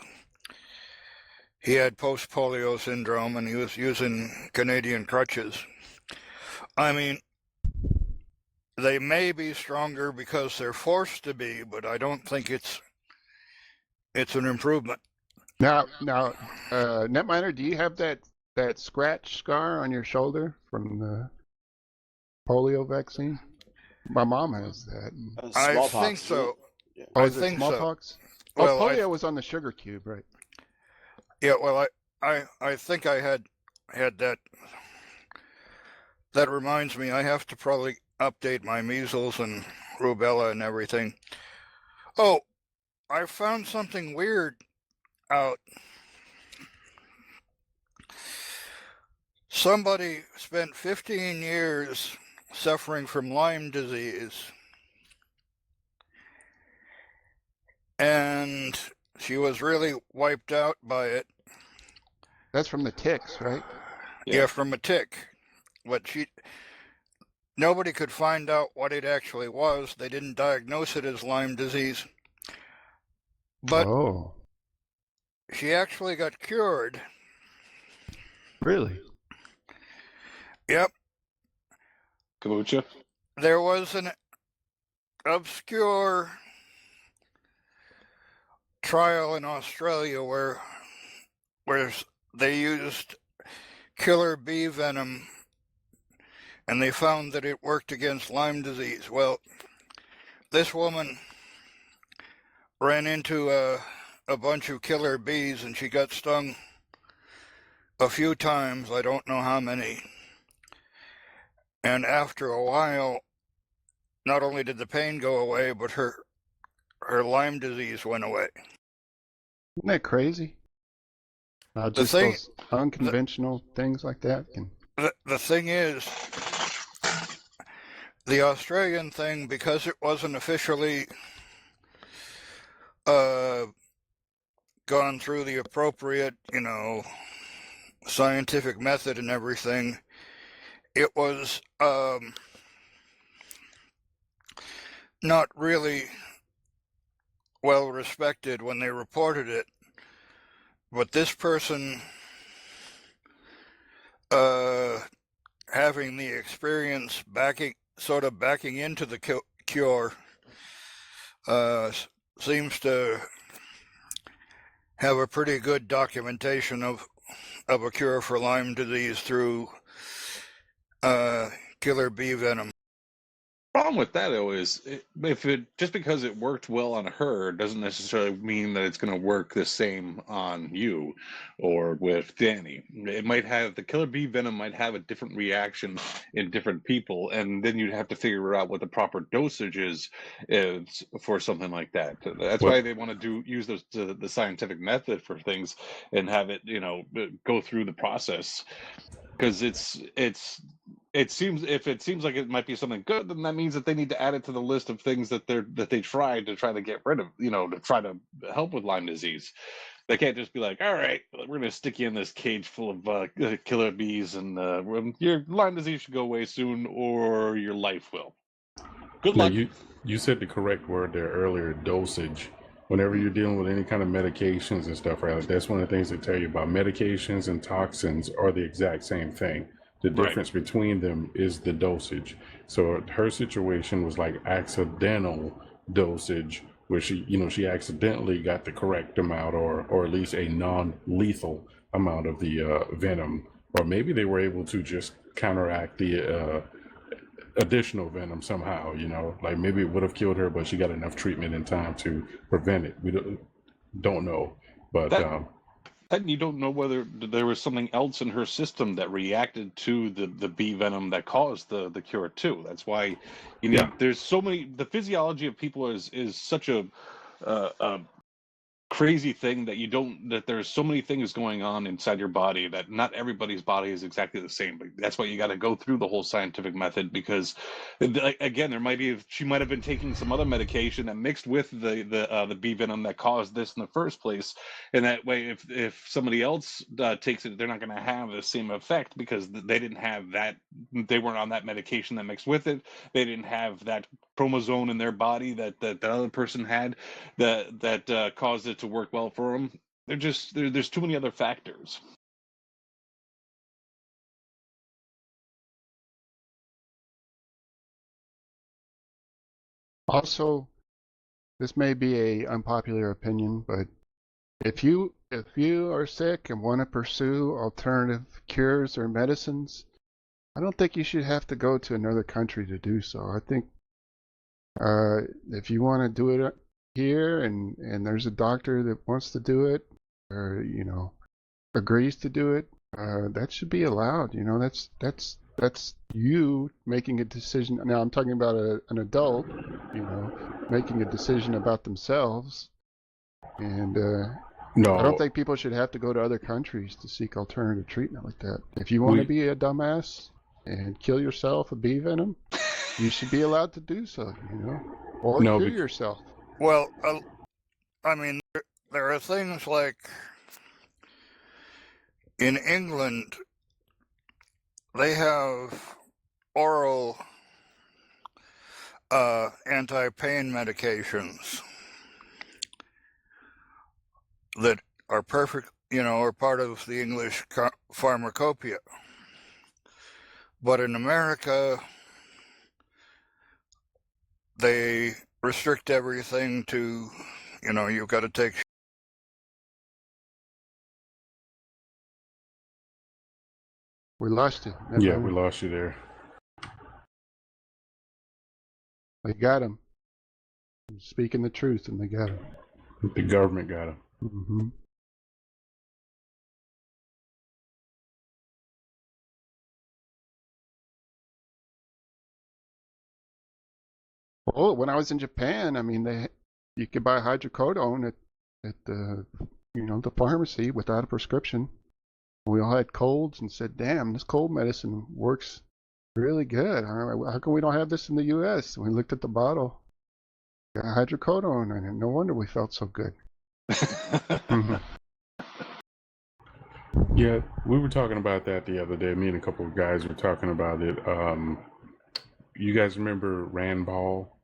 he had post-polio syndrome, and he was using Canadian crutches. I mean, they may be stronger because they're forced to be, but I don't think it's an improvement. Now, Netminer, do you have that scratch scar on your shoulder from the polio vaccine? My mom has that. I think so. Yeah. Oh, I is it think so. smallpox? Well, polio was on the sugar cube, right? Yeah, well, I think I had that. That reminds me, I have to probably update my measles and rubella and everything. Oh, I found something weird out. Somebody spent 15 years suffering from Lyme disease, and she was really wiped out by it. That's from the ticks, right? Yeah, from a tick. But nobody could find out what it actually was. They didn't diagnose it as Lyme disease. But oh, she actually got cured. really? Yep. Kombucha. There was an obscure trial in Australia where they used killer bee venom, and they found that it worked against Lyme disease. Well, this woman ran into a bunch of killer bees, and she got stung a few times. I don't know how many. And after a while, not only did the pain go away, but her Lyme disease went away. Isn't that crazy? Just those unconventional things like that. The thing is, the Australian thing, because it wasn't officially gone through the appropriate, scientific method and everything, it was not really well respected when they reported it. But this person, having the experience backing into the cure, seems to have a pretty good documentation of a cure for Lyme disease through killer bee venom. Problem with that though is just because it worked well on her doesn't necessarily mean that it's going to work the same on you or with Danny. It might have, the killer bee venom might have a different reaction in different people, and then you'd have to figure out what the proper dosage is for something like that. That's why they want to use the scientific method for things and have it go through the process, because it seems like it might be something good, then that means that they need to add it to the list of things that they tried to try to get rid of, to try to help with Lyme disease. They can't just be like, all right, we're going to stick you in this cage full of killer bees, and your Lyme disease should go away soon, or your life will. Good luck. You said the correct word there earlier, dosage. whenever you're dealing with any kind of medications and stuff, right? Like that's one of the things they tell you about. Medications and toxins are the exact same thing. The Right. difference between them is the dosage. So her situation was like accidental dosage, where she accidentally got the correct amount, or at least a non-lethal amount of the venom, or maybe they were able to just counteract the additional venom somehow. Like maybe it would have killed her, but she got enough treatment in time to prevent it. We don't know, but Then you don't know whether there was something else in her system that reacted to the bee venom that caused the cure too. That's why there's so many. The physiology of people is such a crazy thing that there's so many things going on inside your body that not everybody's body is exactly the same. But that's why you got to go through the whole scientific method, because again, she might have been taking some other medication that mixed with the bee venom that caused this in the first place, and that way if somebody else takes it, they're not going to have the same effect because they didn't have that. They weren't on that medication that mixed with it. They didn't have that chromosome in their body that other person had that caused it to work well for them. There's too many other factors. Also, this may be a unpopular opinion, but if you are sick and want to pursue alternative cures or medicines, I don't think you should have to go to another country to do so. I think if you want to do it here and there's a doctor that wants to do it, or agrees to do it, that should be allowed. That's you making a decision. Now I'm talking about an adult, making a decision about themselves, and no, I don't think people should have to go to other countries to seek alternative treatment like that. If you want to be a dumbass and kill yourself with bee venom, you should be allowed to do so, or cure yourself. Well, I mean, there are things like in England, they have oral anti-pain medications that are perfect, are part of the English pharmacopoeia. But in America, they restrict everything to, you've got to take. We lost you. Yeah, we lost you there. They got him. Speaking the truth, and they got him. The government got him. Mm-hmm. Well, when I was in Japan, I mean, you could buy hydrocodone at the the pharmacy without a prescription. We all had colds and said, "Damn, this cold medicine works really good. How come we don't have this in the U.S.?" We looked at the bottle, got hydrocodone, and no wonder we felt so good. Yeah, we were talking about that the other day. Me and a couple of guys were talking about it. You guys remember Rand Paul?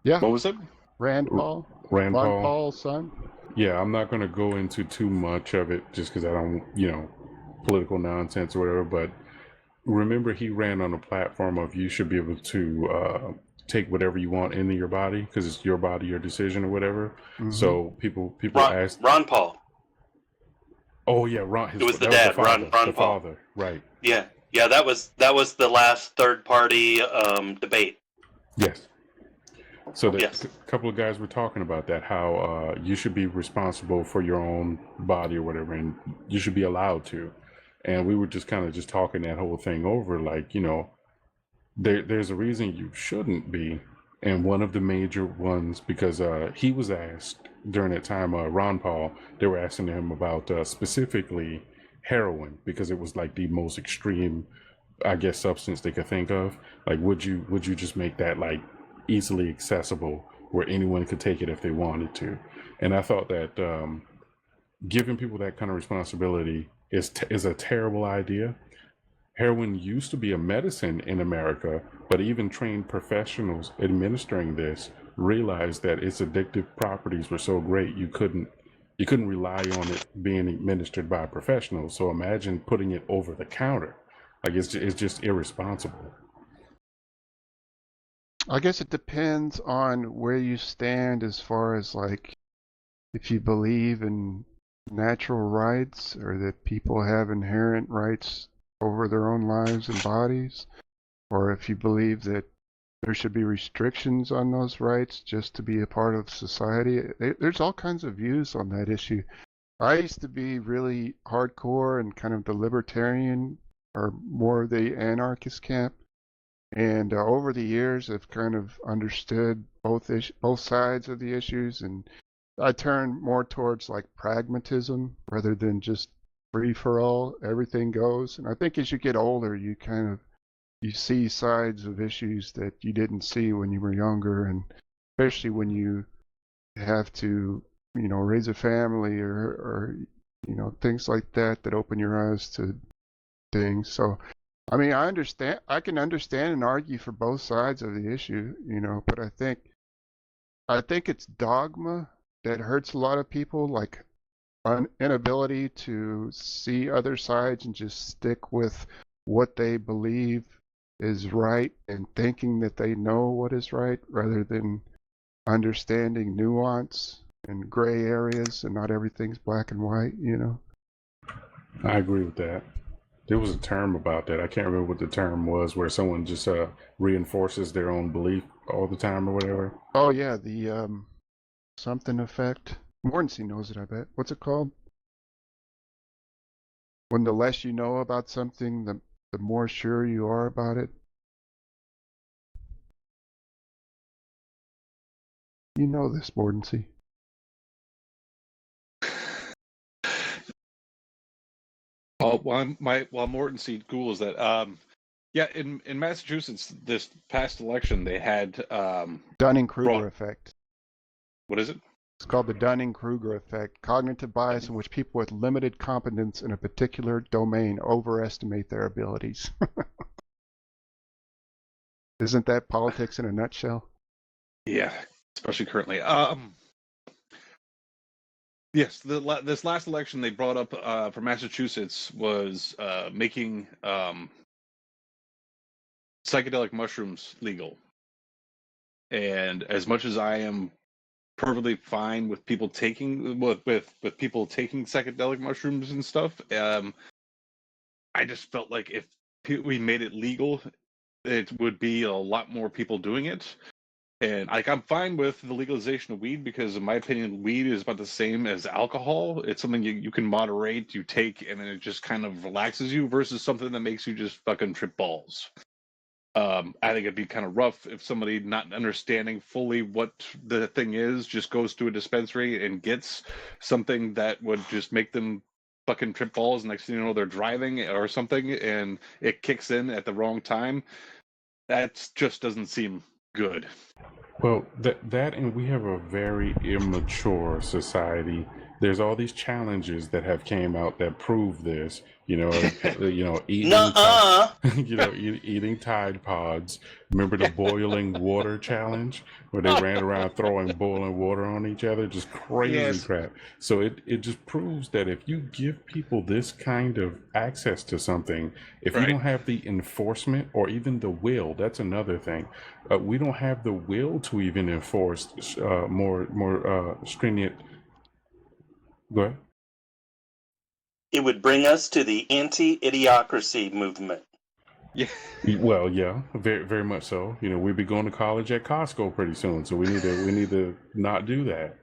Yeah. What was it? Rand Paul? Rand Ron Paul? Paul's son? Yeah, I'm not going to go into too much of it just because I don't, political nonsense or whatever. But remember, he ran on a platform of you should be able to take whatever you want into your body because it's your body, your decision, or whatever. Mm-hmm. So people asked. Ron Paul. Oh yeah, Ron. It was the dad, Ron Paul. Father, right? Yeah. That was the last third party debate. Yes. So yes. A couple of guys were talking about that, how you should be responsible for your own body or whatever, and you should be allowed to. And we were just kind of talking that whole thing over, like, there's a reason you shouldn't be. And one of the major ones, because he was asked during that time, Ron Paul, they were asking him about specifically heroin, because it was like the most extreme, I guess, substance they could think of. Like, would you just make that like easily accessible where anyone could take it if they wanted to? And I thought that giving people that kind of responsibility is a terrible idea. Heroin used to be a medicine in America, but even trained professionals administering this realized that its addictive properties were so great you couldn't rely on it being administered by a professional. So imagine putting it over the counter. Like it's just irresponsible. I guess it depends on where you stand as far as like if you believe in natural rights or that people have inherent rights over their own lives and bodies, or if you believe that there should be restrictions on those rights just to be a part of society. There's all kinds of views on that issue. I used to be really hardcore and kind of the libertarian or more the anarchist camp. And over the years, I've kind of understood both sides of the issues, and I turn more towards like pragmatism rather than just free for all, everything goes. And I think as you get older, you see sides of issues that you didn't see when you were younger, and especially when you have to, raise a family or things like that open your eyes to things. So I mean, I can understand and argue for both sides of the issue, but I think it's dogma that hurts a lot of people, like inability to see other sides and just stick with what they believe is right and thinking that they know what is right rather than understanding nuance and gray areas and not everything's black and white, I agree with that. There was a term about that. I can't remember what the term was, where someone just reinforces their own belief all the time or whatever. Oh yeah, the something effect. Mordancy knows it, I bet. What's it called? When the less you know about something, the more sure you are about it. You know this, Mordancy. While Morton C. Googles that, yeah, in Massachusetts this past election they had Dunning-Kruger effect. What is it? It's called the Dunning-Kruger effect, cognitive bias in which people with limited competence in a particular domain overestimate their abilities. Isn't that politics in a nutshell? Yeah, especially currently. Yes, this last election they brought up for Massachusetts was making psychedelic mushrooms legal. And as much as I am perfectly fine with people taking with people taking psychedelic mushrooms and stuff, I just felt like if we made it legal, it would be a lot more people doing it. And I'm fine with the legalization of weed because, in my opinion, weed is about the same as alcohol. It's something you can moderate, you take, and then it just kind of relaxes you versus something that makes you just fucking trip balls. I think it'd be kind of rough if somebody not understanding fully what the thing is just goes to a dispensary and gets something that would just make them fucking trip balls. Next thing you know, they're driving or something, and it kicks in at the wrong time. That just doesn't seem good. Well, that and we have a very immature society. There's all these challenges that have came out that prove this. Eating eating Tide Pods. Remember the boiling water challenge where they ran around throwing boiling water on each other? Just crazy crap. So it just proves that if you give people this kind of access to something, if you don't have the enforcement or even the will, that's another thing. We don't have the will to even enforce more stringent. Go ahead. It would bring us to the anti-idiocracy movement. Yeah. Well, yeah, very, very much so. We'll be going to college at Costco pretty soon, so we need to not do that.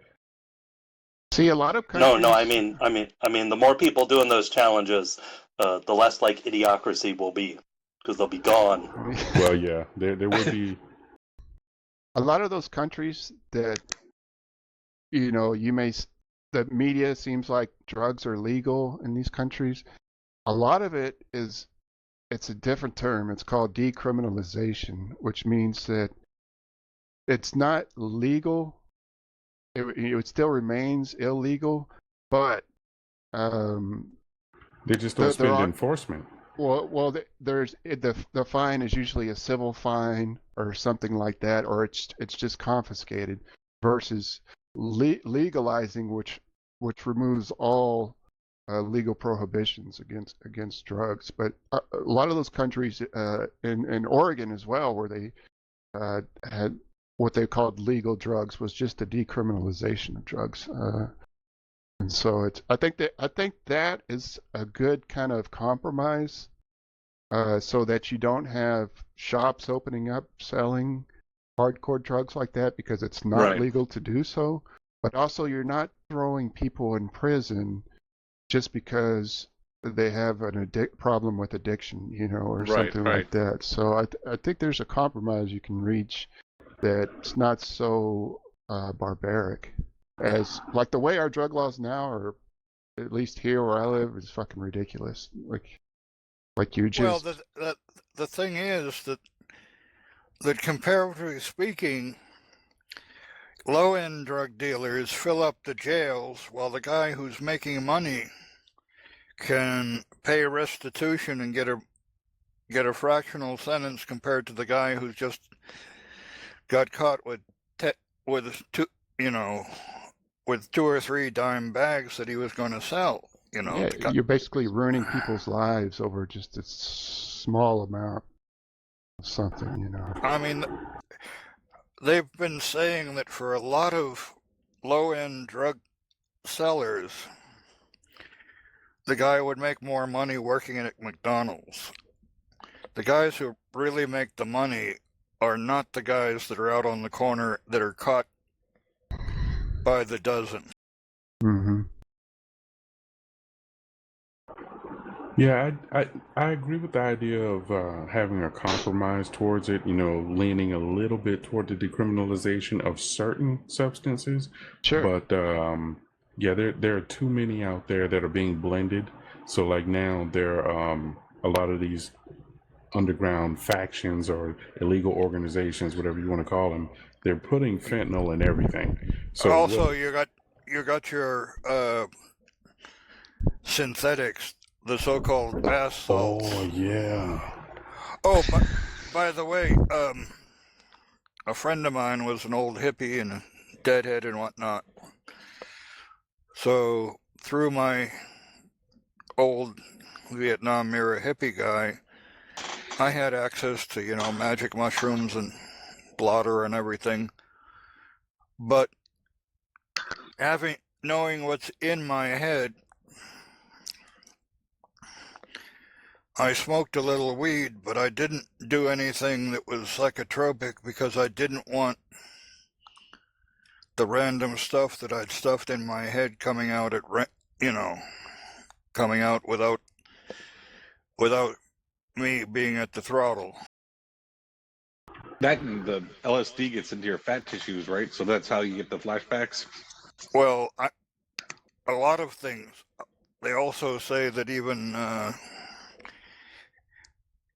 See, a lot of countries... No, I mean, the more people doing those challenges, the less like idiocracy will be, because they'll be gone. Well, yeah, there would be a lot of those countries that the media seems like drugs are legal in these countries. A lot of it it's a different term. It's called decriminalization, which means that it's not legal. It still remains illegal, but they just don't spend enforcement. the fine is usually a civil fine or something like that, or it's just confiscated, versus legalizing, which removes all legal prohibitions against drugs. But a lot of those countries, in Oregon as well, where they had what they called legal drugs, was just a decriminalization of drugs. And so I think that is a good kind of compromise, so that you don't have shops opening up selling hardcore drugs like that because it's not Right. legal to do so. But also, you're not throwing people in prison just because they have an problem with addiction, or Right, something right. like that. So I think there's a compromise you can reach that's not so barbaric as like the way our drug laws now are, at least here where I live, is fucking ridiculous. Like you just Well, the thing is that comparatively speaking, low-end drug dealers fill up the jails while the guy who's making money can pay restitution and get a fractional sentence compared to the guy who's just got caught with with 2 or 3 dime bags that he was going to sell. yeah, you're basically ruining people's lives over just a small amount of something. I mean, they've been saying that for a lot of low-end drug sellers, the guy would make more money working at McDonald's. The guys who really make the money are not the guys that are out on the corner that are caught by the dozen. Mm-hmm. Yeah, I agree with the idea of having a compromise towards it, leaning a little bit toward the decriminalization of certain substances. Sure. But yeah, there are too many out there that are being blended. So like now there are a lot of these underground factions or illegal organizations, whatever you want to call them. They're putting fentanyl in everything. So also, you got your synthetics, the so-called bath salts. Oh yeah. Oh, by the way, a friend of mine was an old hippie and a deadhead and whatnot. So through my old Vietnam era hippie guy, I had access to, magic mushrooms and blotter and everything. But knowing what's in my head, I smoked a little weed, but I didn't do anything that was psychotropic because I didn't want the random stuff that I'd stuffed in my head coming out coming out without me being at the throttle. That and the LSD gets into your fat tissues, right? So that's how you get the flashbacks. Well, a lot of things. They also say that even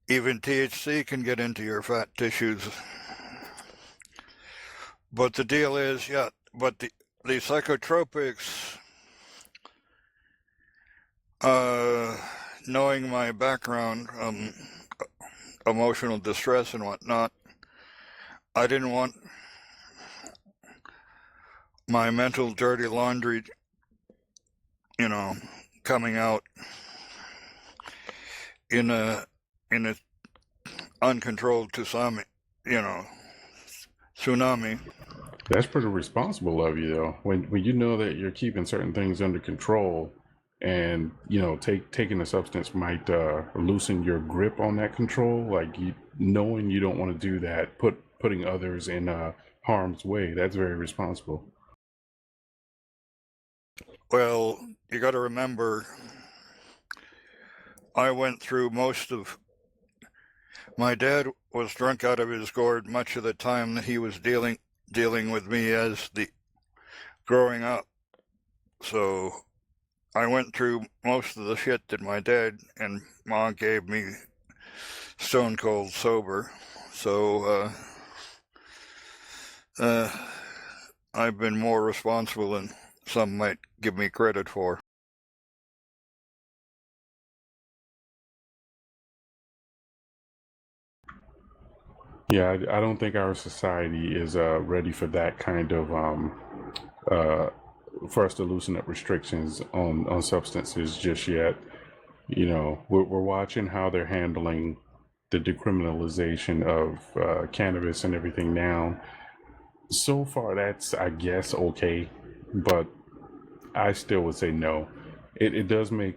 THC can get into your fat tissues. But the deal is, but the psychotropics, knowing my background, emotional distress and whatnot, I didn't want my mental dirty laundry, coming out in a uncontrolled tsunami. That's pretty responsible of you, though. When you know that you're keeping certain things under control, and taking a substance might loosen your grip on that control. Like knowing you don't want to do that, putting others in harm's way. That's very responsible. Well, you got to remember, I went through most of. My dad was drunk out of his gourd much of the time that he was dealing with me as growing up. So I went through most of the shit that my dad and Ma gave me stone cold sober. So I've been more responsible than some might give me credit for. Yeah, I don't think our society is ready for that kind of for us to loosen up restrictions on substances just yet. You know, we're watching how they're handling the decriminalization of cannabis and everything now. So far, that's, I guess, okay, but I still would say no. It does make,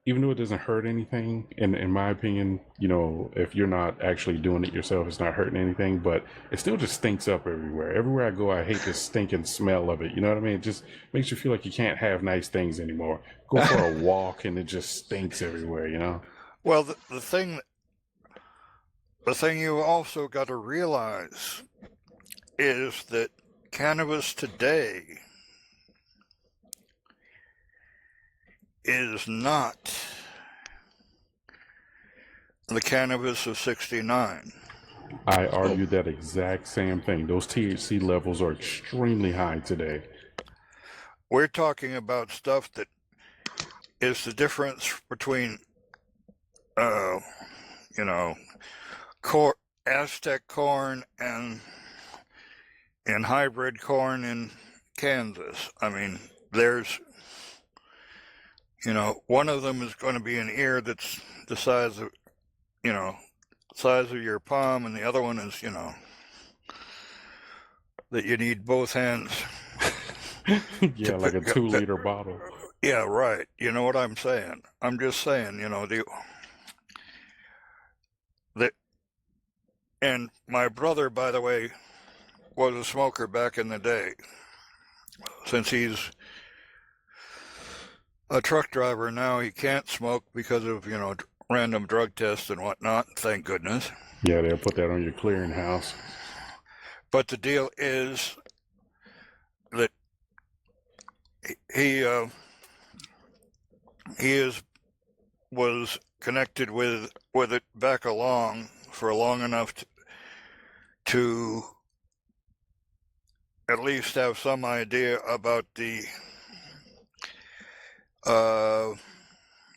even though it doesn't hurt anything, in my opinion, you know, if you're not actually doing it yourself, it's not hurting anything, but it still just stinks up everywhere. Everywhere I go, I hate the stinking smell of it. You know what I mean? It just makes you feel like you can't have nice things anymore. Go for a walk and it just stinks everywhere, you know? Well, the thing you also got to realize is that cannabis today is not the cannabis of '69. I argue that exact same thing. Those THC levels are extremely high today. We're talking about stuff that is the difference between, you know, Aztec corn and hybrid corn in Kansas. I mean, there's, you know, one of them is going to be an ear that's the size of, you know, size of your palm, and the other one is, you know, that you need both hands. Yeah, like a 2-liter bottle. Yeah, right. You know what I'm saying? I'm just saying, you know, and my brother, by the way, was a smoker back in the day. Since he's a truck driver now, he can't smoke because of, you know, random drug tests and whatnot. Thank goodness. Yeah, they'll put that on your clearinghouse. But the deal is that he was connected with it back along for long enough to at least have some idea about the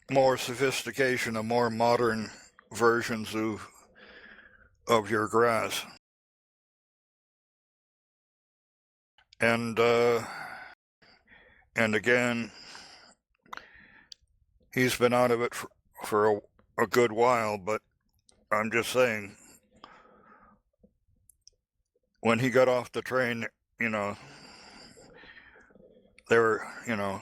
more sophistication of more modern versions of your grass. And again, he's been out of it for a good while, but I'm just saying, when he got off the train, you know, you know,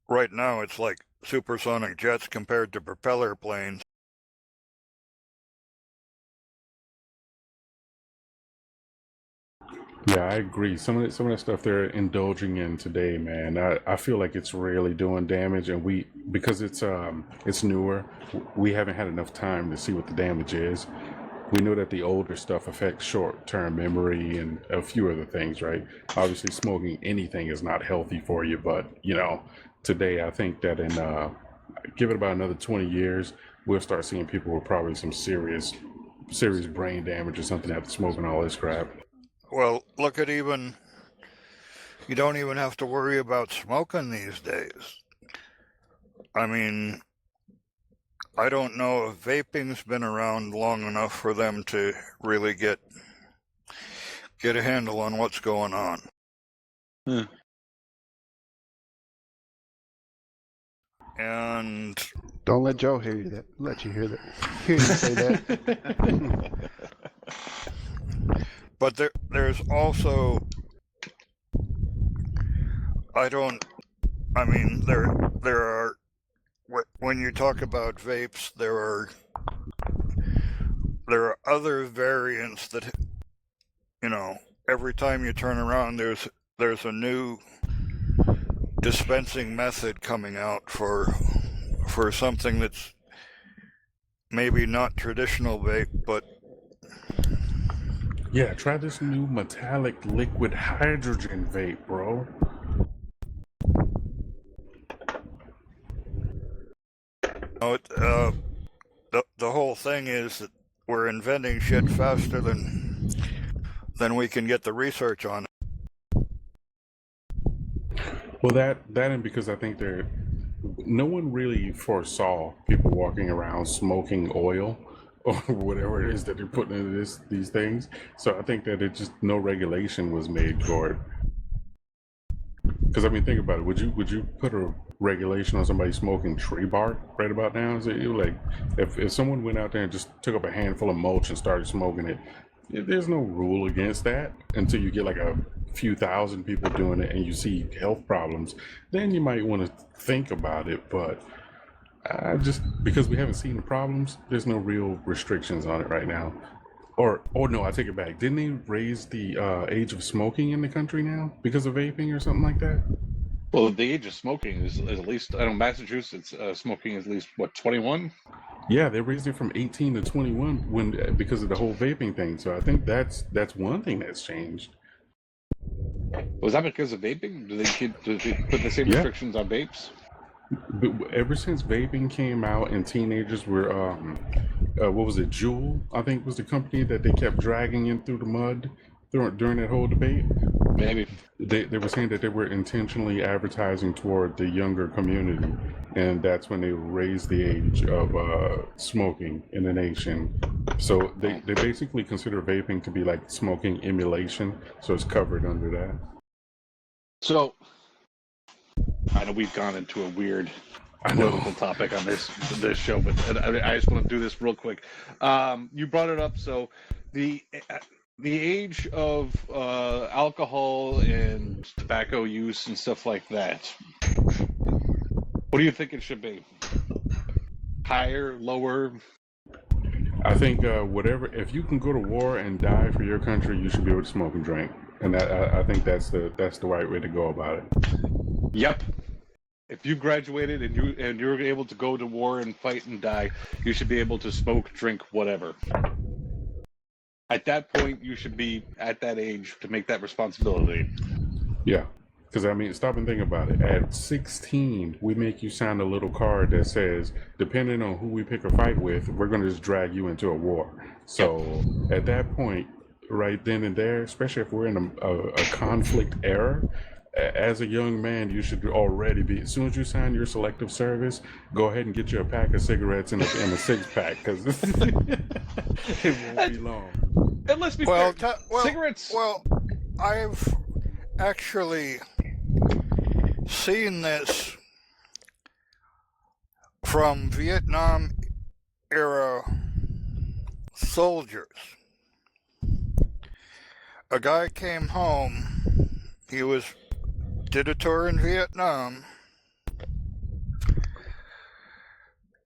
right now it's like supersonic jets compared to propeller planes. Yeah, I agree. Some of the stuff they're indulging in today, man, I feel like it's really doing damage, and because it's newer, we haven't had enough time to see what the damage is. We know that the older stuff affects short-term memory and a few other things, right? Obviously, smoking anything is not healthy for you, but you know, today I think that in give it about another 20 years, we'll start seeing people with probably some serious brain damage or something after smoking all this crap. Well, look at you don't even have to worry about smoking these days. I mean, I don't know if vaping's been around long enough for them to really get a handle on what's going on. And don't let Joe hear you that. Let you hear that. Hear you say that. But there's also, there are, when you talk about vapes, there are other variants that, you know, every time you turn around, there's a new dispensing method coming out for something that's maybe not traditional vape, but yeah, try this new metallic liquid hydrogen vape, bro. The whole thing is that we're inventing shit faster than we can get the research on it. Well, that and because I think no one really foresaw people walking around smoking oil or whatever it is that they're putting into these things. So I think that it just no regulation was made for it. Because I mean, think about it. Would you put a regulation on somebody smoking tree bark right about now? Is it like if someone went out there and just took up a handful of mulch and started smoking it, there's no rule against that until you get like a few thousand people doing it and you see health problems. Then you might want to think about it. But just because we haven't seen the problems, there's no real restrictions on it right now. Or no, I take it back. Didn't they raise the age of smoking in the country now because of vaping or something like that? Well, the age of smoking is at least, I know Massachusetts, smoking is at least, what, 21? Yeah, they raised it from 18 to 21 because of the whole vaping thing. So I think that's one thing that's changed. Was that because of vaping? Do they put the same Yeah. restrictions on vapes? But ever since vaping came out and teenagers were, what was it, Juul, I think was the company that they kept dragging in through the mud during that whole debate. Maybe. They were saying that they were intentionally advertising toward the younger community, and that's when they raised the age of smoking in the nation. So they basically consider vaping to be like smoking emulation, so it's covered under that. So, I know we've gone into a weird political topic on this show, but I just want to do this real quick. You brought it up, so the age of alcohol and tobacco use and stuff like that. What do you think it should be? Higher, lower? I think whatever, if you can go to war and die for your country, you should be able to smoke and drink, and I think that's the right way to go about it. Yep. If you graduated and you're able to go to war and fight and die, you should be able to smoke, drink, whatever. At that point, you should be at that age to make that responsibility. Yeah, because I mean, stop and think about it. At 16, we make you sign a little card that says, depending on who we pick a fight with, we're going to just drag you into a war. So at that point, right then and there, especially if we're in a conflict era, as a young man, you should already be, as soon as you sign your selective service, go ahead and get you a pack of cigarettes and a six-pack, because it won't be long. And let's be fair, cigarettes... Well, I've actually seen this from Vietnam-era soldiers. A guy came home, did a tour in Vietnam,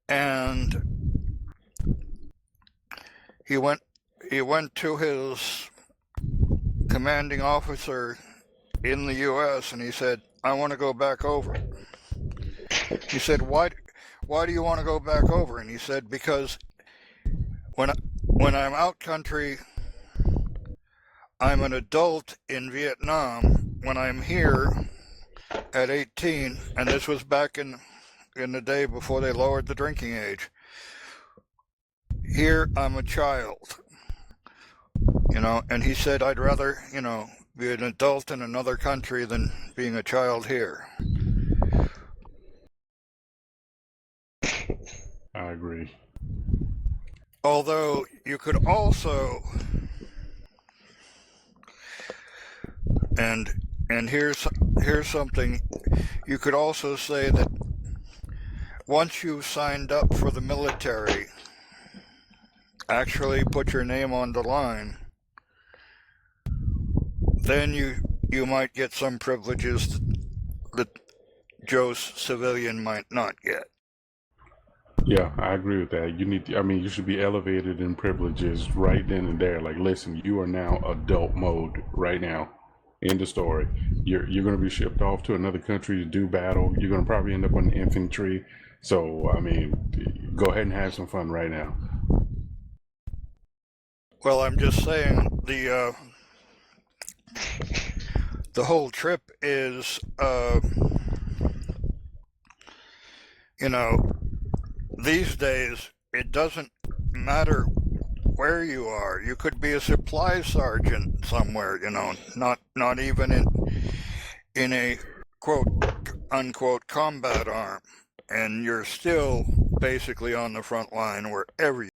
and he went to his commanding officer in the U.S. and he said, "I want to go back over." He said, "Why do you want to go back over?" And he said, "Because when I'm out country, I'm an adult in Vietnam. When I'm here at 18, and this was back in the day before they lowered the drinking age, here I'm a child, and he said, I'd rather, be an adult in another country than being a child here." I agree. Although you could also, and here's something, you could also say that once you've signed up for the military, actually put your name on the line, then you might get some privileges that Joe's civilian might not get. Yeah, I agree with that. You should be elevated in privileges right then and there. Like, listen, you are now adult mode right now. End of story. You're going to be shipped off to another country to do battle. You're going to probably end up on the infantry. So, I mean, go ahead and have some fun right now. Well, I'm just saying the whole trip is, these days it doesn't matter where you are. You could be a supply sergeant somewhere, not even in a quote unquote combat arm, and you're still basically on the front line wherever you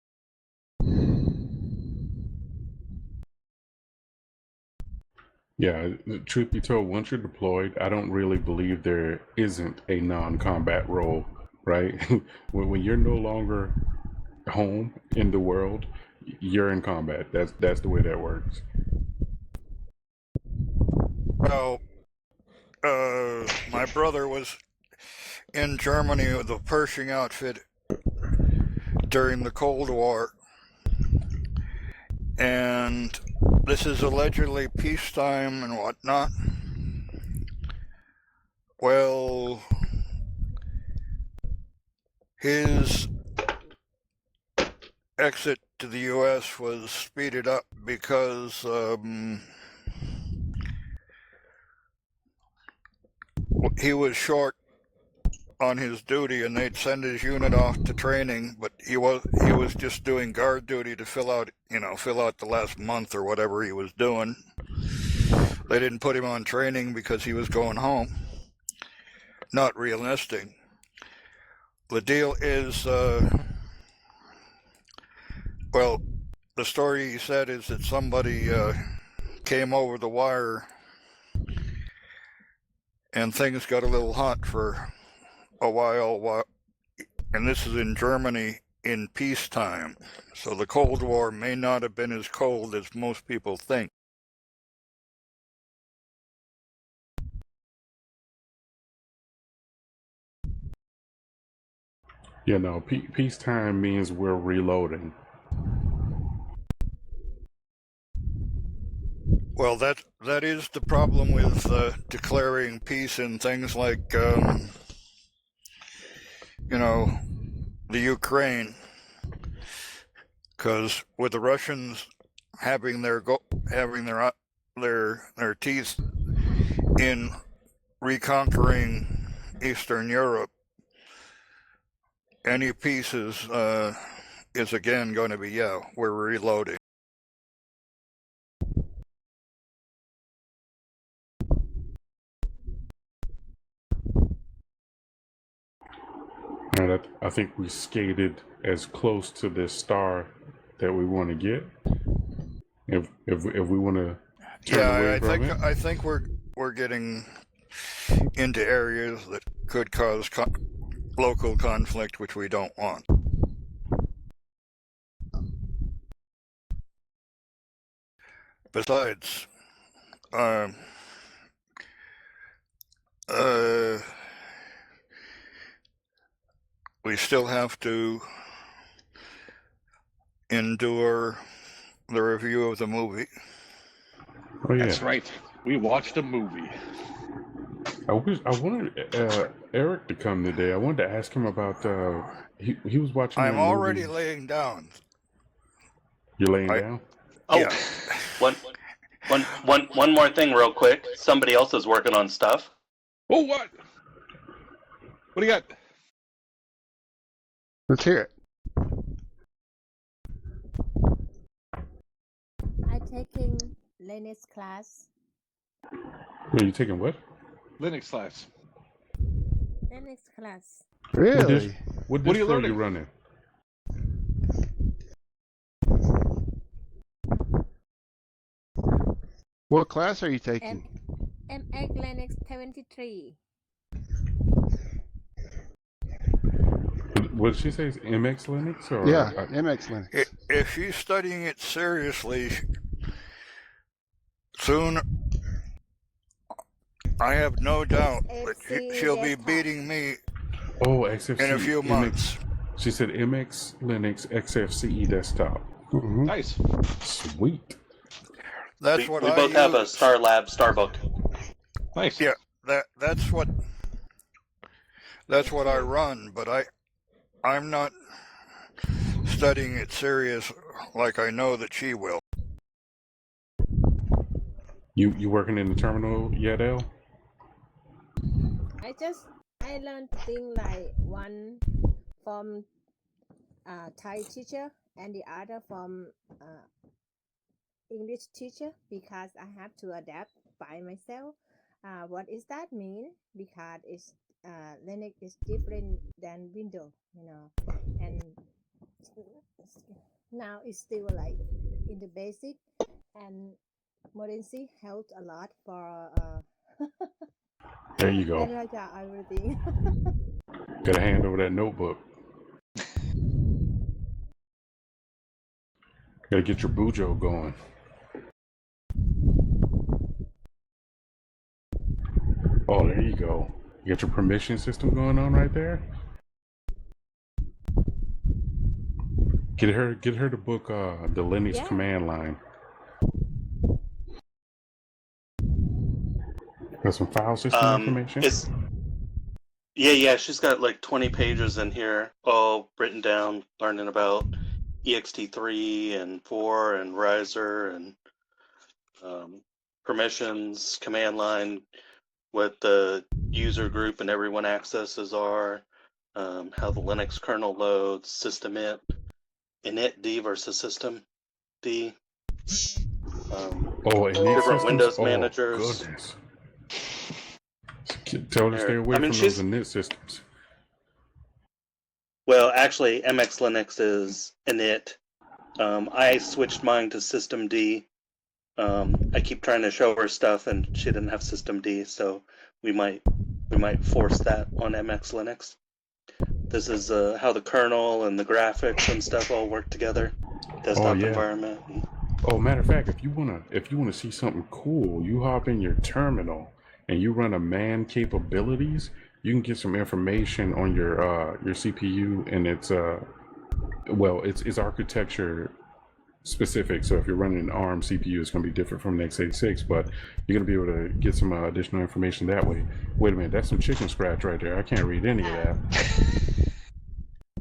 Yeah, truth be told, once you're deployed, I don't really believe there isn't a non-combat role, right? When you're no longer home in the world, you're in combat. That's the way that works. Well, my brother was in Germany with the Pershing outfit during the Cold War, and this is allegedly peacetime and whatnot. Well, his exit to the U.S. was speeded up because he was short on his duty, and they'd send his unit off to training, but he was just doing guard duty to fill out the last month or whatever he was doing. They didn't put him on training because he was going home. Not realistic. The deal is, well, the story he said is that somebody came over the wire and things got a little hot for a while, and this is in Germany in peacetime. So the Cold War may not have been as cold as most people think. Yeah, no, peacetime means we're reloading. Well, that is the problem with declaring peace in things like, the Ukraine, because with the Russians having their teeth in reconquering Eastern Europe, any peace is again going to be, we're reloading. And I think we skated as close to this star that we want to get. If we want to turn away from it. I think we're getting into areas that could cause local conflict, which we don't want. Besides, we still have to endure the review of the movie. Oh yeah, That's right. We watched a movie. I wanted Eric to come today. I wanted to ask him about. He was watching. I'm already laying down. You're laying down. Oh, Yeah. one more thing, real quick. Somebody else is working on stuff. Oh, what? What do you got? Let's hear it. I'm taking Linux class. Are you taking what? Linux class. Linux class. Really? What What are you distro are learning? you running? What class are you taking? MX Linux 73. What did she say? Is MX Linux or? Yeah, MX Linux. If she's studying it seriously, soon, I have no doubt that she'll be beating me Oh, XFCE in a few months. She said MX Linux XFCE desktop. Mm-hmm. Nice. Sweet. That's We what both I have a use. Star Lab Starbook. Nice. Yeah, that's what I run, but I'm not studying it serious like I know that she will. You working in the terminal yet, El? I learned things like one from Thai teacher and the other from English teacher, because I have to adapt by myself. What does that mean? Because it's Linux is different than Windows, and now it's still like in the basic, and mordancy helped a lot for There you go. everything. Gotta hand over that notebook. Gotta get your bujo going. Oh, there you go. You got your permission system going on right there. Get her the book, the Linux Yeah. command line. Got some file system information. Yeah. She's got like 20 pages in here, all written down, learning about ext3 and 4 and riser and permissions, command line, what the user group and everyone accesses are, how the Linux kernel loads, system init versus system D, Oh, and these different systems. Windows Oh, managers. goodness. Tell her to stay away from those init systems. Well, actually, MX Linux is init. I switched mine to systemd. I keep trying to show her stuff, and she didn't have systemd, so we might force that on MX Linux. This is how the kernel and the graphics and stuff all work together. Desktop environment. Oh, matter of fact, if you wanna see something cool, you hop in your terminal and you run a man capabilities. You can get some information on your CPU, and it's it's architecture specific. So if you're running an ARM CPU, it's going to be different from an x86, but you're going to be able to get some additional information that way. Wait a minute, that's some chicken scratch right there. I can't read any of that.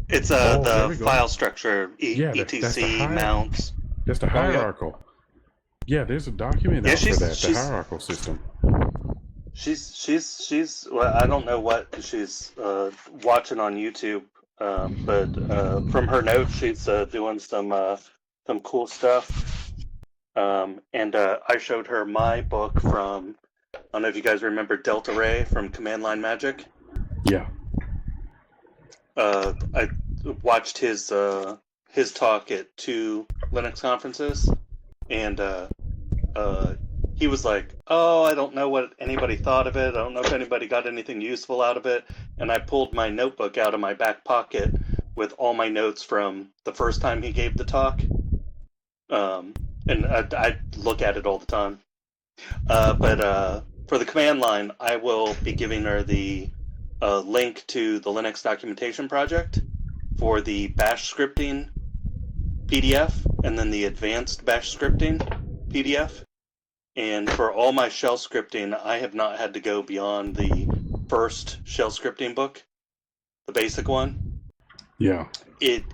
It's the file structure, etc mounts. That's the hierarchical. Yeah, there's a document out for that, the hierarchical system. She's well, I don't know what she's watching on YouTube, but from her notes, she's doing some cool stuff. And I showed her my book from, I don't know if you guys remember Delta Ray from Command Line Magic. Yeah. I watched his talk at 2 Linux conferences, and he was like, "Oh, I don't know what anybody thought of it. I don't know if anybody got anything useful out of it." And I pulled my notebook out of my back pocket with all my notes from the first time he gave the talk. And I look at it all the time. But for the command line, I will be giving her the link to the Linux documentation project for the bash scripting PDF, and then the advanced bash scripting PDF. And for all my shell scripting, I have not had to go beyond the first shell scripting book, the basic one. Yeah. If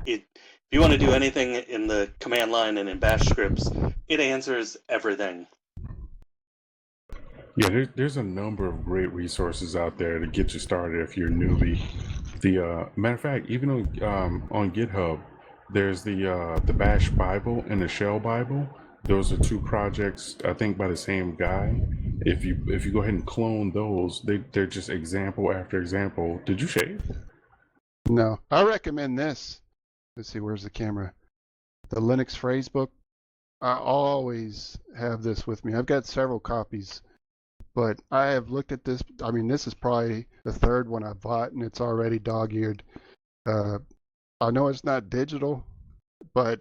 you want to do anything in the command line and in bash scripts, it answers everything. Yeah, there's a number of great resources out there to get you started if you're a newbie. The matter of fact, even on GitHub, there's the Bash Bible and the Shell Bible. Those are 2 projects, I think, by the same guy. If you go ahead and clone those, they're just example after example. Did you shave? No, I recommend this. Let's see, where's the camera? The Linux Phrasebook. I always have this with me. I've got several copies, but I have looked at this. I mean, this is probably the 3rd one I bought, and it's already dog-eared. I know it's not digital, but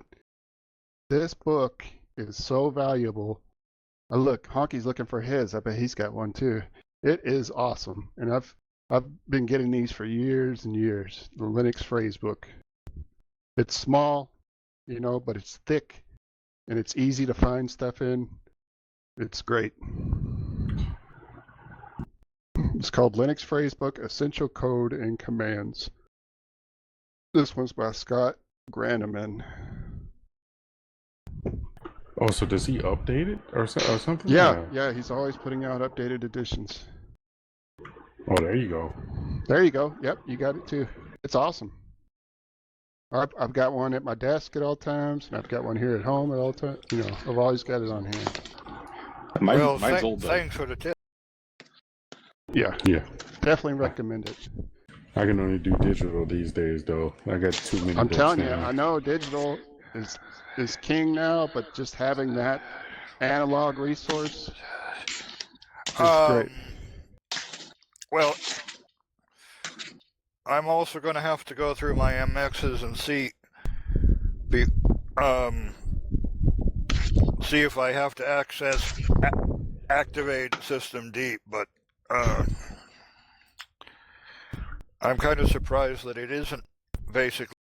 this book is so valuable. Look, Honky's looking for his. I bet he's got one too. It is awesome, and I've been getting these for years and years. The Linux Phrasebook. It's small, but it's thick, and it's easy to find stuff in. It's great. It's called Linux Phrasebook: Essential Code and Commands. This one's by Scott Graneman. Oh, so does he update it or something? Yeah, he's always putting out updated editions. Oh, there you go. There you go. Yep, you got it too. It's awesome. I've got one at my desk at all times, and I've got one here at home at all times. I've always got it on hand. Mine's old though. Thanks for the tip. Yeah. Definitely recommend it. I can only do digital these days, though. I got too many. I'm telling you, I know digital is king now, but just having that analog resource. It's great. Well, I'm also going to have to go through my MXs and see if I have to activate System Deep, but I'm kind of surprised that it isn't basically.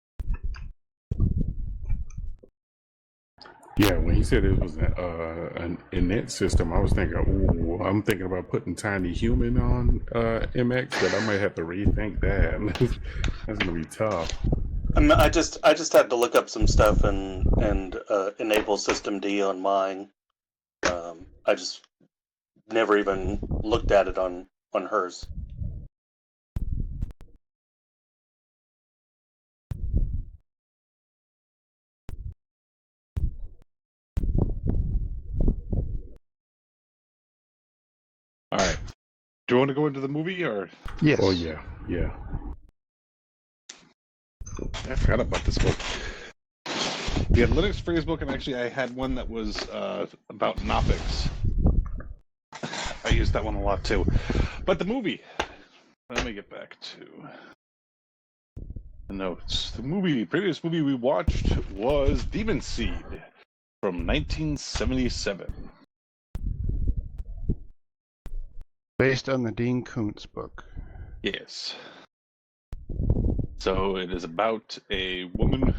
Yeah, when he said it was an init system, I was thinking, ooh, I'm thinking about putting Tiny Human on MX, but I might have to rethink that. That's gonna be tough. I just had to look up some stuff and enable System D on mine. I just never even looked at it on hers. All right. Do you want to go into the movie or? Yes. Oh yeah, yeah. I forgot about this book. We had Linux Phrasebook, and actually I had one that was about Knopics. I used that one a lot too. But the movie. Let me get back to the notes. The previous movie we watched was Demon Seed from 1977. Based on the Dean Koontz book. Yes. So it is about a woman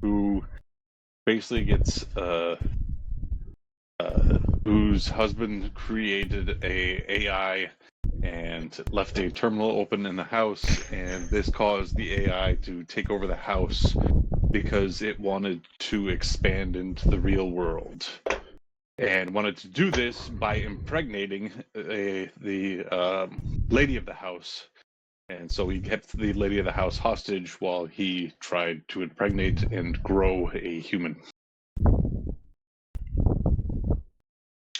who basically gets whose husband created a AI and left a terminal open in the house, and this caused the AI to take over the house because it wanted to expand into the real world. And wanted to do this by impregnating the lady of the house. And so he kept the lady of the house hostage while he tried to impregnate and grow a human.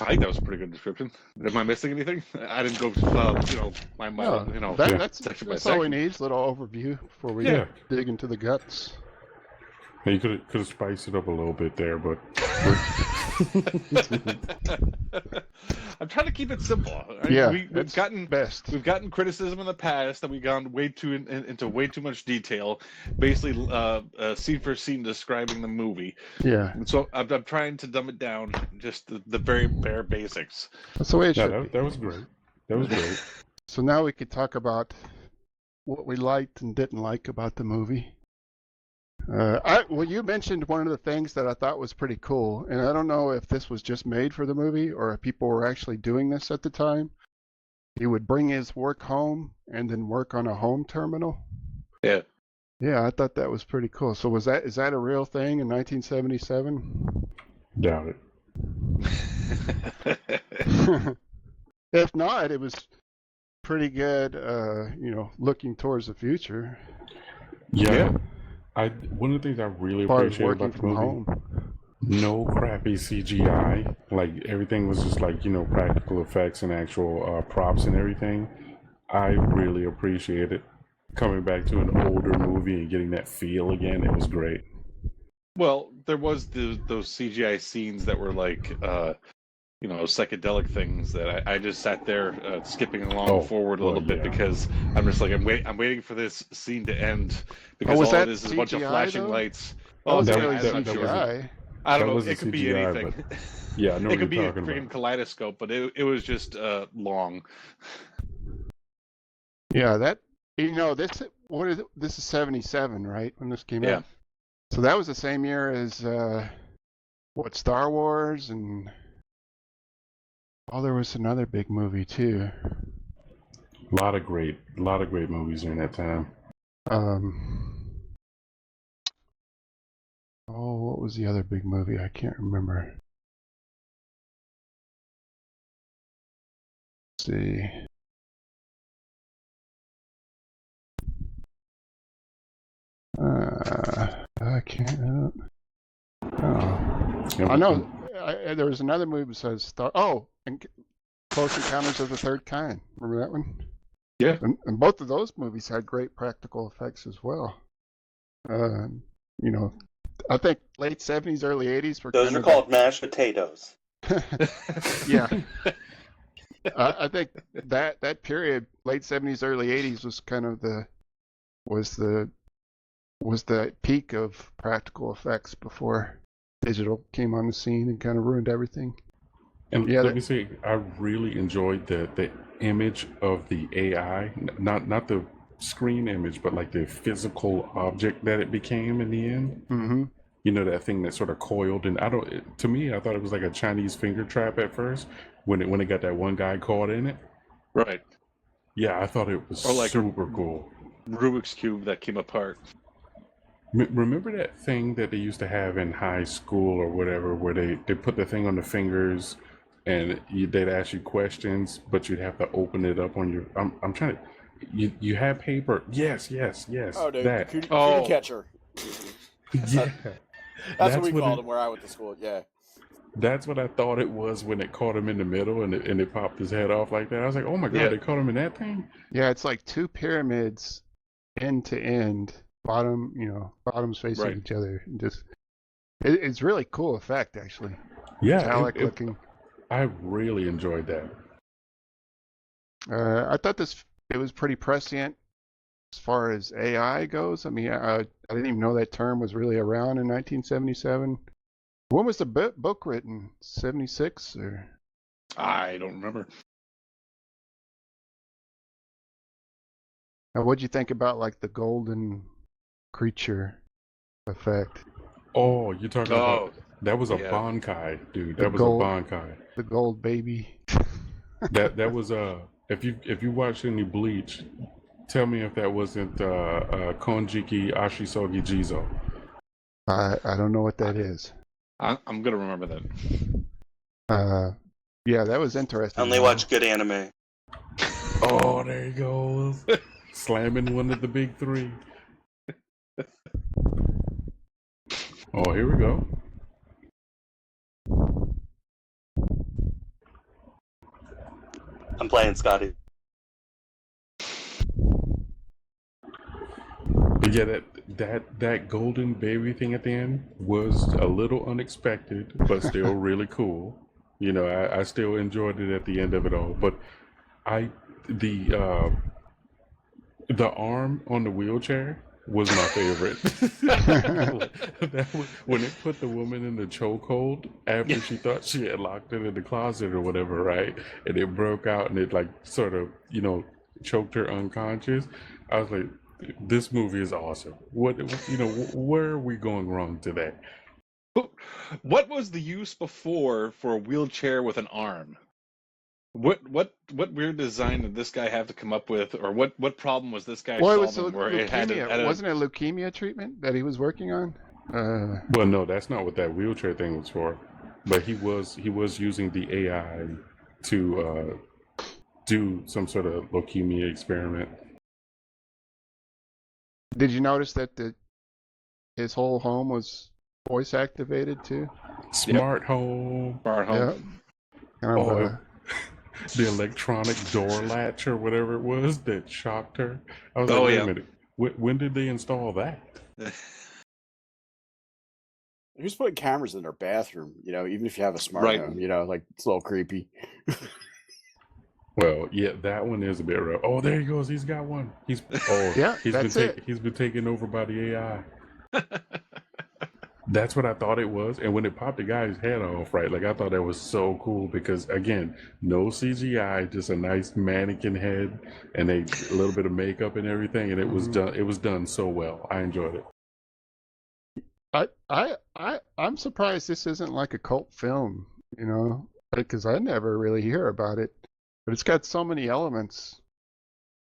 I think that was a pretty good description. Am I missing anything? I didn't go, that's all we need. Is a little overview before we dig into the guts. You could have spiced it up a little bit there, but I'm trying to keep it simple. Right? Yeah, we've gotten best. We've gotten criticism in the past that we've gone way too into way too much detail, basically scene for scene describing the movie. Yeah. And so I'm trying to dumb it down, just the very bare basics. That's the way it should be. That was great. That was great. So now we could talk about what we liked and didn't like about the movie. You mentioned one of the things that I thought was pretty cool, and I don't know if this was just made for the movie or if people were actually doing this at the time. He would bring his work home and then work on a home terminal. Yeah. Yeah, I thought that was pretty cool. So is that a real thing in 1977? Doubt it. If not, it was pretty good, looking towards the future. Yeah. One of the things I really appreciate about the movie, home. No crappy CGI. Like everything was just like, practical effects and actual props and everything. I really appreciate it. Coming back to an older movie and getting that feel again, it was great. Well, there was those CGI scenes that were like, psychedelic things that I just sat there skipping along forward a little bit because I'm just like I'm waiting for this scene to end because all it is a bunch of flashing lights. Oh, that really was CGI. I don't know. It could be anything. But, yeah, I know it could what you're be a talking freaking about. kaleidoscope, but it was just long. Yeah, this is 77, right? When this came out. Yeah. So that was the same year as Star Wars and there was another big movie too. A lot of great movies during that time. What was the other big movie? I can't remember. Let's see. I can't. I know. There was another movie besides Star. And Close Encounters of the Third Kind. Remember that one? Yeah. And both of those movies had great practical effects as well. I think late 70s, early 80s were. Those are called mashed potatoes. Yeah. I think that period, late 70s, early 80s, was kind of the peak of practical effects before digital came on the scene and kind of ruined everything. And Yeah, let me say, I really enjoyed the image of the AI, not the screen image, but like the physical object that it became in the end. Mm-hmm. You know, that thing that sort of coiled, and to me, I thought it was like a Chinese finger trap at first when it got that one guy caught in it. Right. Yeah, I thought it was Or like super cool. Rubik's Cube that came apart. Remember that thing that they used to have in high school or whatever, where they put the thing on the fingers and they'd ask you questions, but you'd have to open it up on your. I'm trying to. You have paper. Yes. Oh, dude, that. the cootie Oh. catcher. Yeah. That's what we called him where I went to school. Yeah. That's what I thought it was when it caught him in the middle and it popped his head off like that. I was like, oh my god, Yeah. they caught him in that thing? Yeah, it's like two pyramids, end to end, bottoms facing Right. each other. It's really cool effect, actually. Yeah, Metallic looking. I really enjoyed that. I thought it was pretty prescient as far as AI goes. I mean, I didn't even know that term was really around in 1977. When was the book written? 76 or? I don't remember. Now, what'd you think about like the golden creature effect? Oh, you're talking Oh, about that was a yeah. Bankai, dude. The That was gold- a Bankai. The gold baby. That was if you watched any Bleach, tell me if that wasn't Konjiki Ashisogi Jizo. I don't know what that is. I'm gonna remember that. Yeah, that was interesting. Only watch good anime. Oh, there he goes. Slamming one of the big three. Oh, here we go. I'm playing Scotty. But yeah, that golden baby thing at the end was a little unexpected, but still really cool. You know, I still enjoyed it at the end of it all. But the arm on the wheelchair was my favorite. When it put the woman in the chokehold after she thought she had locked it in the closet or whatever, right? And it broke out and it like sort of, choked her unconscious. I was like, this movie is awesome. Where are we going wrong today? What was the use before for a wheelchair with an arm? What weird design did this guy have to come up with, or what problem was this guy Well, it was solving where it had leukemia. Wasn't it leukemia treatment that he was working on? Well, no, that's not what that wheelchair thing was for. But he was using the AI to do some sort of leukemia experiment. Did you notice that his whole home was voice activated too? Smart home. Smart home. Yeah. Kind of, the electronic door latch or whatever it was that shocked her. I was like, wait a minute. When did they install that? Who's putting cameras in their bathroom? Even if you have a smart home, like it's a little creepy. Well, yeah, that one is a bit rough. Oh, there he goes. He's got one. He's been taken over by the AI. That's what I thought it was. And when it popped the guy's head off, right? Like I thought that was so cool because again, no CGI, just a nice mannequin head and a little bit of makeup and everything, and it was done. It was done so well. I enjoyed it. I'm surprised this isn't like a cult film, because I never really hear about it. But it's got so many elements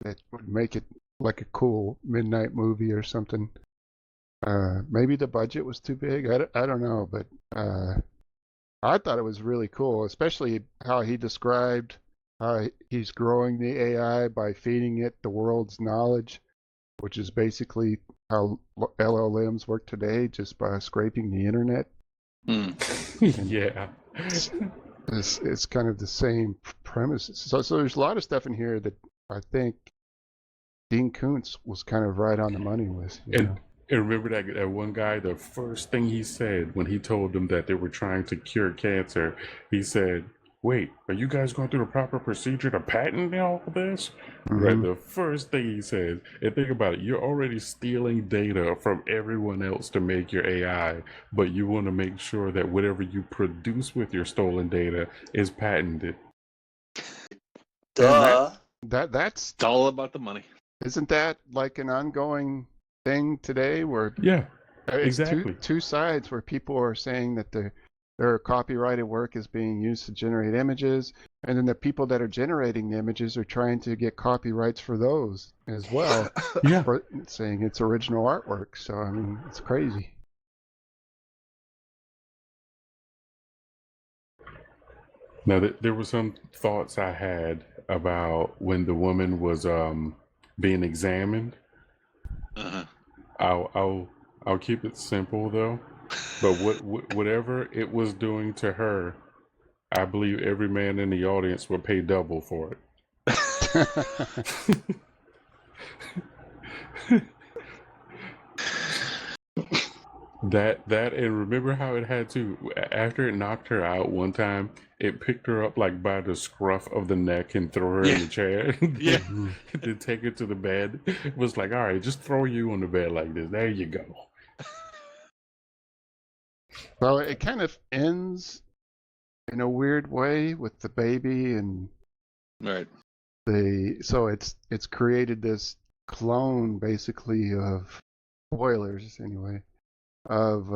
that would make it like a cool midnight movie or something. Maybe the budget was too big. I don't know, but I thought it was really cool, especially how he described how he's growing the AI by feeding it the world's knowledge, which is basically how LLMs work today, just by scraping the internet. Yeah. It's kind of the same premise. So there's a lot of stuff in here that I think Dean Koontz was kind of right on the money with. And remember that one guy, the first thing he said when he told them that they were trying to cure cancer, he said, "Wait, are you guys going through the proper procedure to patent all of this?" Right, the first thing he says. And think about it, you're already stealing data from everyone else to make your AI, but you want to make sure that whatever you produce with your stolen data is patented. Duh. That's It's all about the money. isn't that like an ongoing thing today where Yeah, it's exactly. two sides where people are saying that their copyrighted work is being used to generate images, and then the people that are generating the images are trying to get copyrights for those as well, Yeah. for saying it's original artwork. So I mean, it's crazy. Now, there were some thoughts I had about when the woman was being examined. Uh-huh. I'll keep it simple though. But whatever it was doing to her, I believe every man in the audience would pay double for it. That and remember how it had to, after it knocked her out one time, it picked her up like by the scruff of the neck and threw her in the chair. Yeah. Then take her to the bed. It was like, all right, just throw you on the bed like this. There you go. Well, it kind of ends in a weird way with the baby and Right. so it's created this clone basically of spoilers anyway of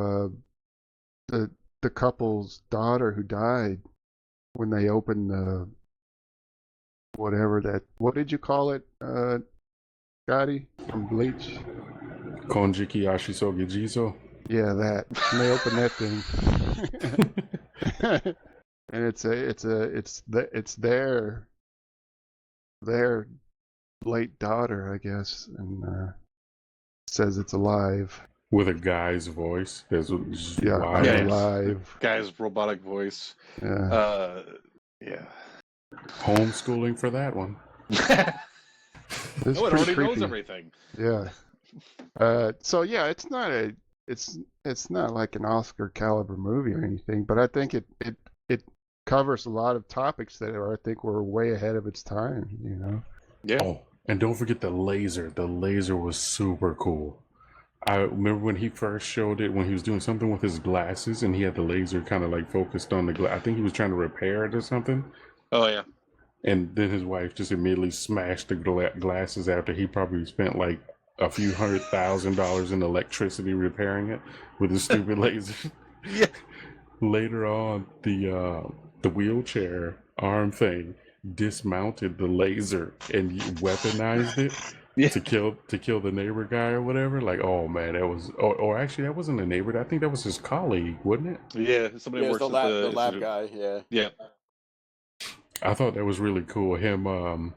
the couple's daughter who died when they opened the what did you call it, Scotty from Bleach? Konjiki Ashisoge Jizo. Yeah, that. And they opened that thing. And it's their late daughter, I guess, and says it's alive. With a guy's voice. That's Yeah, wild. Yeah. alive. Guy's robotic voice. Yeah. Yeah. Homeschooling for that one. It's No, it pretty already creepy. knows everything. Yeah. So yeah, it's not like an Oscar caliber movie or anything, but I think it covers a lot of topics that I think were way ahead of its time, you know. Yeah. Oh, and don't forget the laser. The laser was super cool. I remember when he first showed it, when he was doing something with his glasses and he had the laser kind of like focused on the glass. I think he was trying to repair it or something. Oh yeah. And then his wife just immediately smashed the glasses after he probably spent like a few $100,000 in electricity repairing it with his stupid laser. Yeah. Later on, the wheelchair arm thing dismounted the laser and weaponized it. Yeah. to kill the neighbor guy or whatever. Like, oh man, that was, or actually that wasn't a neighbor. I think that was his colleague, wasn't it? Yeah. Somebody Yeah, works the at lab, the lab institute. guy. Yeah. Yeah. I thought that was really cool. Him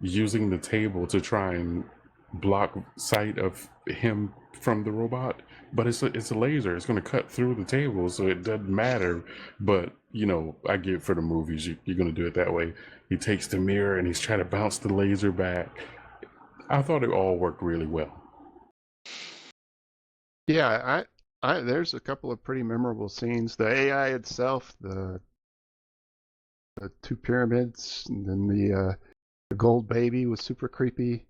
using the table to try and block sight of him from the robot, but it's a laser. It's going to cut through the table, so it doesn't matter. But you know, I get for the movies, you're going to do it that way. He takes the mirror and he's trying to bounce the laser back. I thought it all worked really well. Yeah, I there's a couple of pretty memorable scenes. The AI itself, the two pyramids, and then the gold baby was super creepy.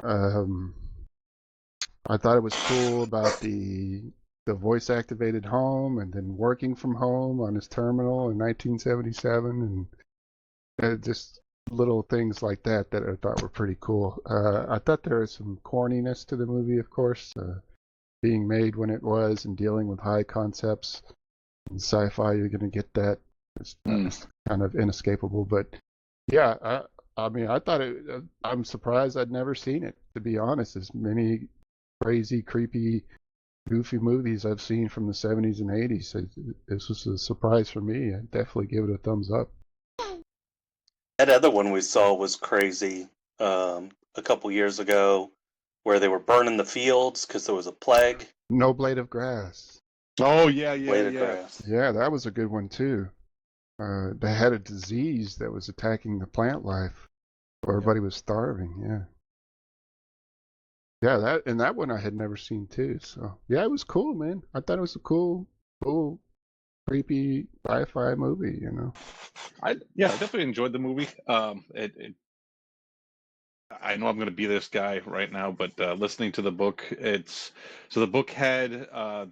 I thought it was cool about the voice activated home and then working from home on his terminal in 1977, and just little things like that I thought were pretty cool. I thought there was some corniness to the movie, of course, being made when it was and dealing with high concepts. In sci-fi, you're going to get that. It's kind of inescapable. But yeah, I mean, I thought I'm surprised I'd never seen it, to be honest. As many crazy, creepy, goofy movies I've seen from the 70s and 80s. This was a surprise for me. I'd definitely give it a thumbs up. That other one we saw was crazy a couple years ago, where they were burning the fields because there was a plague. No Blade of Grass. Oh yeah. Blade of Grass. Yeah, that was a good one too. They had a disease that was attacking the plant life. Everybody was starving. Yeah. Yeah, that one I had never seen too. So yeah, it was cool, man. I thought it was a cool, creepy sci-fi movie. You know. I definitely enjoyed the movie. I know I'm going to be this guy right now, but listening to the book, the book had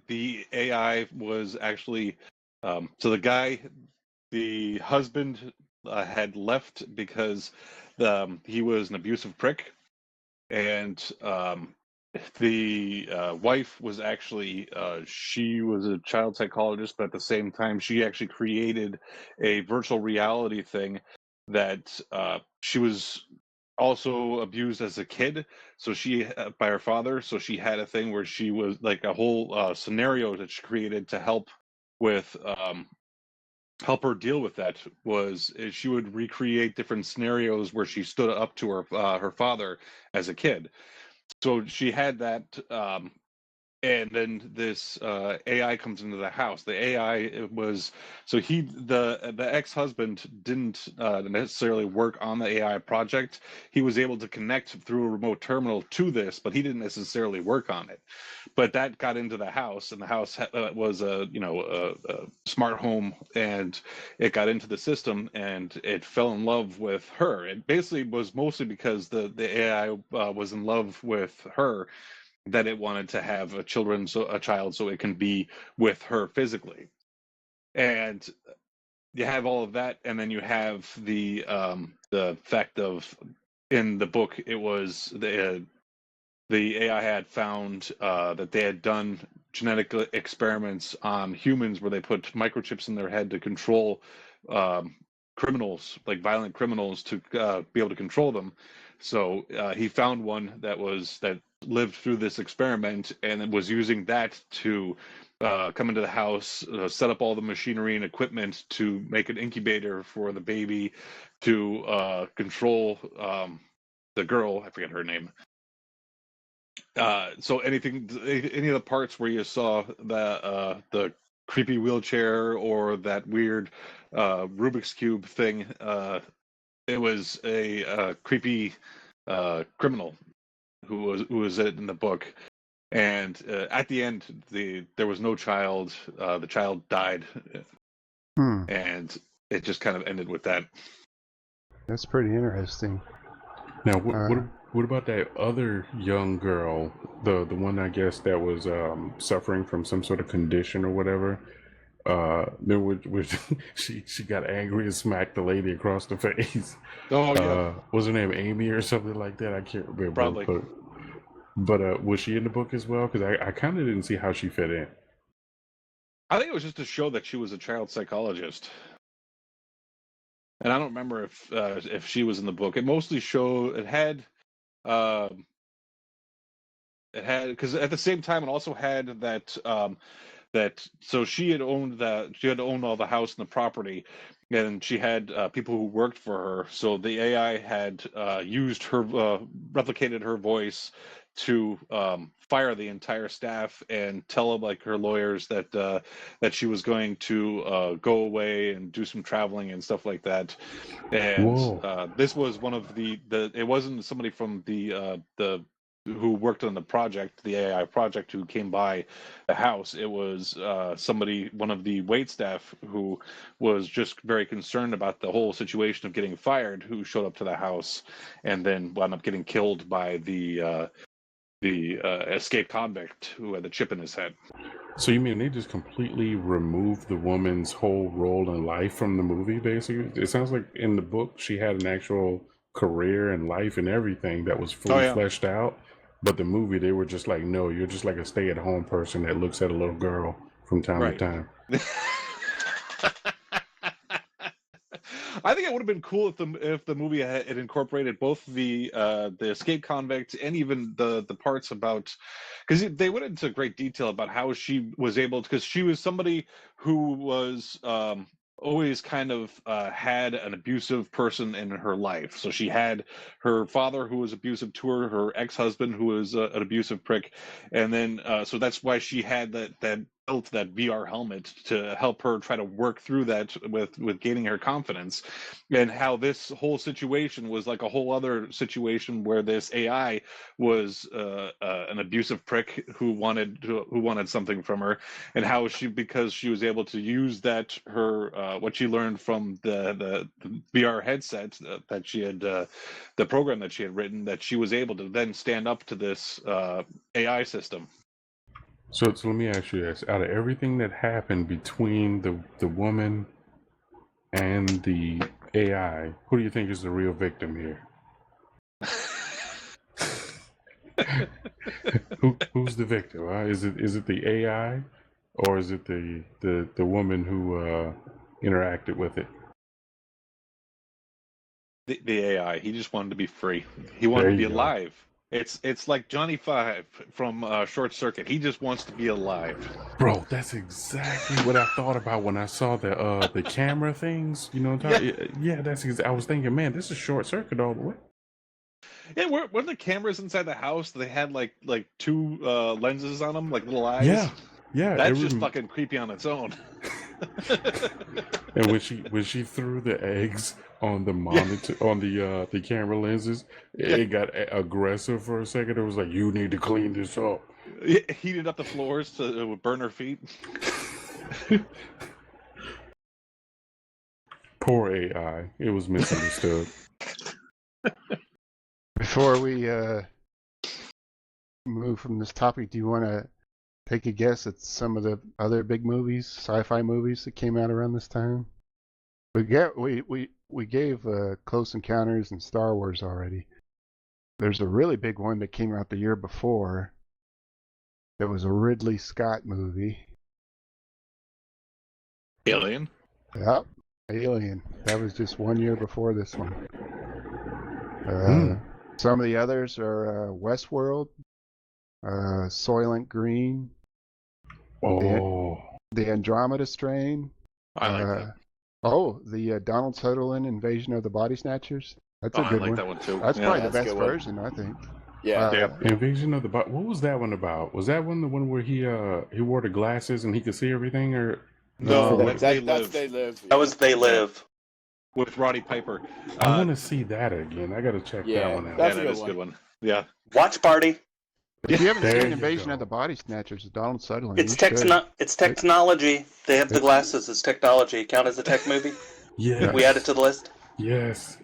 the AI was actually the husband had left because he was an abusive prick, and the wife was actually she was a child psychologist, but at the same time she actually created a virtual reality thing that she was also abused as a kid, so she by her father, so she had a thing where she was like a whole scenario that she created to with help her deal with that was she would recreate different scenarios where she stood up to her father as a kid. So she had that, and then this AI comes into the house. The AI was the ex-husband didn't necessarily work on the AI project. He was able to connect through a remote terminal to this, but he didn't necessarily work on it. But that got into the house, and the house was a smart home, and it got into the system, and it fell in love with her. It basically was mostly because the AI was in love with her, that it wanted to have a child so it can be with her physically. And you have all of that, and then you have the fact of, in the book, it was the AI had found that they had done genetic experiments on humans where they put microchips in their head to control criminals, like violent criminals, to be able to control them. So he found one that lived through this experiment, and was using that to come into the house, set up all the machinery and equipment to make an incubator for the baby, to control the girl. I forget her name. So any of the parts where you saw the creepy wheelchair or that weird Rubik's Cube thing, it was a creepy criminal who was it in the book. And at the end, there was no child. The child died, and it just kind of ended with that. That's pretty interesting. Now, what about that other young girl, the one I guess that was suffering from some sort of condition or whatever? There was she got angry and smacked the lady across the face. Oh yeah, was her name Amy or something like that? I can't remember. Probably. But was she in the book as well? Because I kind of didn't see how she fit in. I think it was just to show that she was a child psychologist. And I don't remember if she was in the book. It mostly because at the same time it also had that so she had owned all the house and the property, and she had people who worked for her. So the AI had used her replicated her voice to fire the entire staff and tell them, like her lawyers, that she was going to go away and do some traveling and stuff like that. And this was one of the it wasn't somebody from the who worked on the project, the AI project, who came by the house. It was one of the wait staff who was just very concerned about the whole situation of getting fired, who showed up to the house and then wound up getting killed by the escaped convict who had the chip in his head. So you mean they just completely removed the woman's whole role in life from the movie, basically? It sounds like in the book she had an actual career and life and everything that was fully fleshed out. But the movie, they were just like, no, you're just like a stay-at-home person that looks at a little girl from time to time. I think it would have been cool if the movie had incorporated both the escaped convict and even the parts about, because they went into great detail about how she was able to, because she was somebody who was always kind of had an abusive person in her life. So she had her father who was abusive to her ex-husband who was an abusive prick, and then so that's why she had that built that VR helmet to help her try to work through that with gaining her confidence, and how this whole situation was like a whole other situation where this AI was an abusive prick who wanted something from her, and how because she was able to use that what she learned from the VR headset that she had the program that she had written, that she was able to then stand up to this AI system. So let me ask you this: out of everything that happened between the woman and the AI, who do you think is the real victim here? Who's the victim? Is it the AI, or is it the woman who interacted with it? The AI. He just wanted to be free. He wanted to be alive. It's like Johnny Five from Short Circuit. He just wants to be alive. Bro, that's exactly what I thought about when I saw the camera things. You know, I was thinking, man, this is Short Circuit all the way. Yeah, weren't the cameras inside the house? They had like two lenses on them, like little eyes. Yeah. That's just fucking creepy on its own. And when she threw the eggs on the monitor on the camera lenses, it got aggressive for a second. It was like, you need to clean this up. It heated up the floors to burn her feet. Poor AI. It was misunderstood. Before we move from this topic, do you want to take a guess at some of the other big movies, sci-fi movies that came out around this time? We gave Close Encounters and Star Wars already. There's a really big one that came out the year before. That was a Ridley Scott movie. Alien? Yep, Alien. That was just 1 year before this one. Some of the others are Westworld, Soylent Green, the Andromeda Strain. I like that. The Donald Sutherland Invasion of the Body Snatchers. That's a good one. I like that one too. That's probably the best version, I think. Yeah. Invasion of the Body. What was that one about? Was that one the one where he wore the glasses and he could see everything, or no? That's They Live. That was They Live with Roddy Piper. I want to see that again. I got to check that one out. That is a good one. Yeah. Watch Party. If you haven't seen Invasion of the Body Snatchers, Donald Sutherland. It's technology. They have the glasses. It's technology. Count as a tech movie? Yeah. We add it to the list? Yes.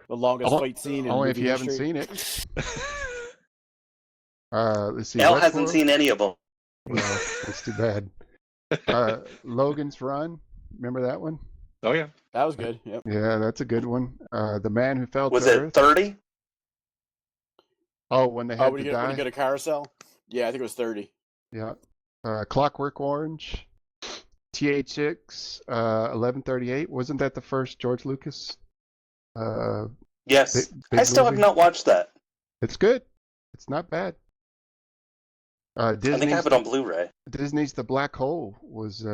The longest fight scene in only movie if you history. haven't seen it. Let's see. Elle hasn't seen any of them. Well, that's too bad. Logan's Run. Remember that one? Oh, yeah. That was good. Yep. Yeah, that's a good one. The Man Who Fell to Was Earth. it 30? Oh, when they had to die? When you get a carousel? Yeah, I think it was 30. Yeah. Clockwork Orange. THX 1138. Wasn't that the first George Lucas? Yes. I still have not watched that. It's good. It's not bad. Disney's, I think I have it on Blu-ray. Disney's The Black Hole was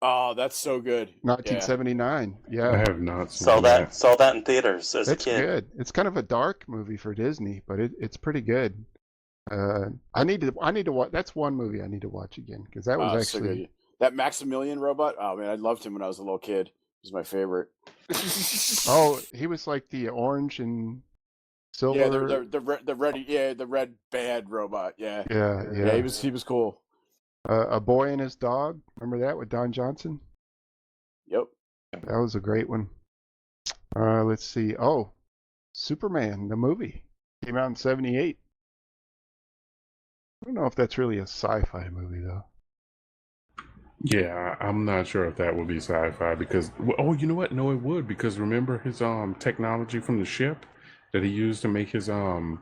Oh, that's so good. 1979. Yeah. I have not seen Saw that in theaters as a kid. It's good. It's kind of a dark movie for Disney, but it's pretty good. I need to watch. That's one movie I need to watch again because that was actually so good. That Maximilian robot. Oh man, I loved him when I was a little kid. He's my favorite. Oh, he was like the orange and silver. Yeah, the red bad robot. Yeah. He was cool. A Boy and His Dog. Remember that with Don Johnson? Yep. That was a great one. Let's see. Oh, Superman, the movie. Came out in 1978. I don't know if that's really a sci-fi movie, though. Yeah, I'm not sure if that would be sci-fi because... Oh, you know what? No, it would because remember his technology from the ship that he used to make his... what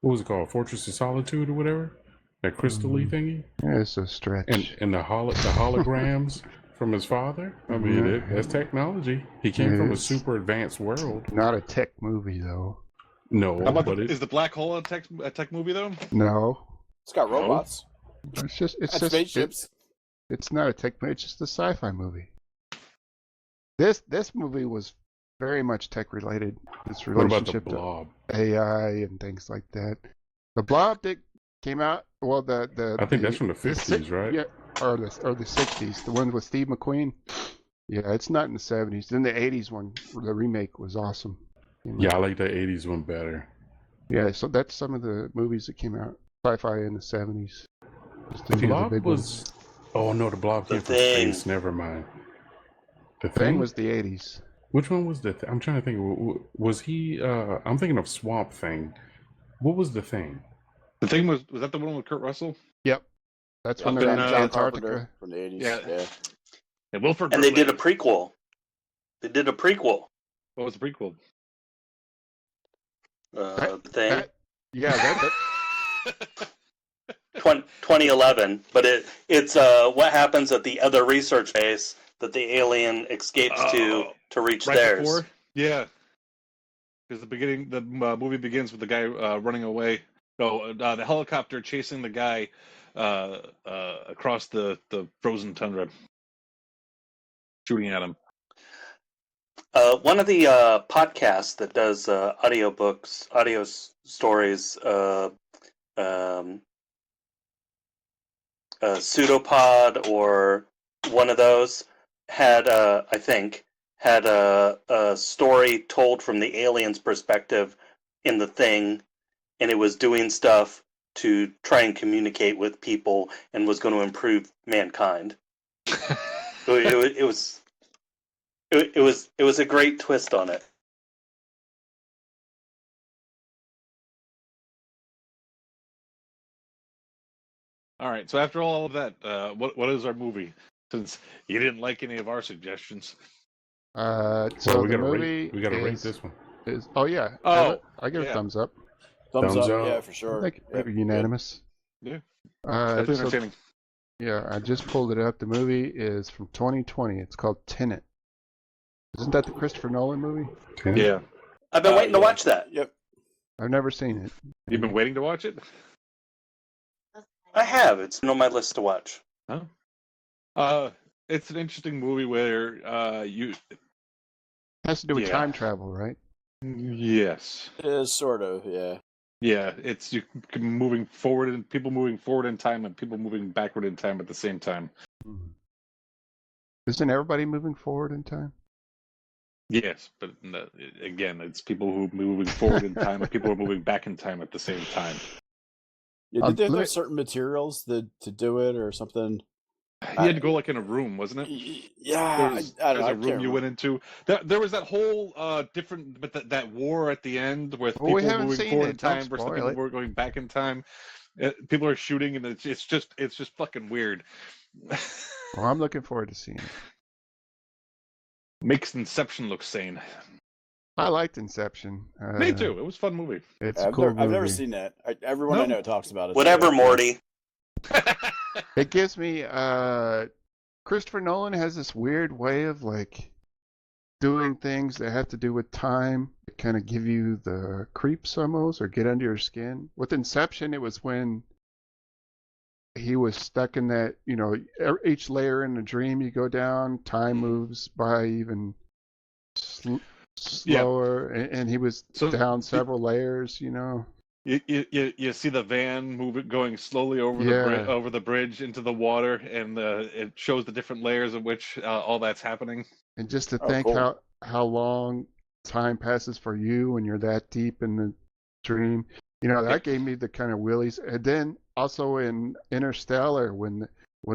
was it called? Fortress of Solitude or whatever? That crystal-y thingy? Yeah, it's a stretch. And the holograms from his father? I mean, that's technology. He came from a super advanced world. Not a tech movie, though. No, is the Black Hole a tech movie, though? No. It's got robots. It's just spaceships. It's not a tech movie. It's just a sci-fi movie. This movie was very much tech related. This relationship what about the Blob? To AI and things like that. The Blob that came out. Well, I think that's from the 50s, right? Yeah, or the 60s. The one with Steve McQueen. Yeah, it's not in the 70s. Then the 80s one, the remake was awesome. Yeah, I like the 80s one better. Yeah, so that's some of the movies that came out sci-fi in the 70s. Just The a few of the Blob big was. ones. Oh no, the Blob came The from Thing. space. Never mind. The Thing Thing was the 80s. Which one was the? I'm trying to think. Was he? I'm thinking of Swamp Thing. What was the Thing? The Thing was that the one with Kurt Russell? Yep. That's when Up they're in, in John Antarctica. from the 80s. Yeah. Yeah. And Wilford And they Brimley. did a prequel. They did a prequel. What was the prequel? The Thing. That 2011, but it's what happens at the other research base that the alien escapes to reach right theirs. Before? Yeah. Because the movie begins with the guy running away. No, the helicopter chasing the guy across the frozen tundra, shooting at him. One of the podcasts that does audio stories, Pseudopod or one of those had, I think, had a story told from the alien's perspective in The Thing, and it was doing stuff to try and communicate with people and was going to improve mankind. It was a great twist on it. All right. So after all of that, what is our movie? Since you didn't like any of our suggestions. So we the gotta movie rate. We gotta rate this one. Oh yeah. Oh, I give it a thumbs up. Thumbs up, up. yeah, for sure. I think Yep. unanimous. Yeah. Definitely So, entertaining. yeah, I just pulled it up. The movie is from 2020. It's called Tenet. Isn't that the Christopher Nolan movie? Yeah. I've been waiting to watch that. Yep. I've never seen it. You've been waiting to watch it? I have. It's been on my list to watch. Oh. It's an interesting movie where you. It has to do with Yeah. time travel, right? Yes. It is sort of, yeah. Yeah, it's you moving forward and people moving forward in time and people moving backward in time at the same time. Isn't everybody moving forward in time? Yes, but again, it's people who are moving forward in time and people who are moving back in time at the same time. Yeah, did they let have me- certain materials to do it or something? You had to go like in a room, wasn't it? Yeah, There's I don't know. a I room can't you remember. went into. There was that whole different, but that war at the end with Well, we people haven't moving seen forward it. in Don't time versus spoil people it. who are going back in time. People are shooting, and it's just fucking weird. Well, I'm looking forward to seeing it. Makes Inception look sane. I liked Inception. Me too. It was a fun movie. It's I've a cool movie. I've never seen that. Everyone I No. know talks about it. Whatever, so, Morty. It gives me Christopher Nolan has this weird way of like doing things that have to do with time that kind of give you the creeps almost or get under your skin. With Inception, it was when he was stuck in that, each layer in a dream you go down, time moves by even slower, and he was So down several layers, You see the van going slowly over the bridge into the water, and it shows the different layers of which all that's happening. And just to Oh, think cool. how long time passes for you when you're that deep in the dream, that gave me the kind of willies. And then also in Interstellar, when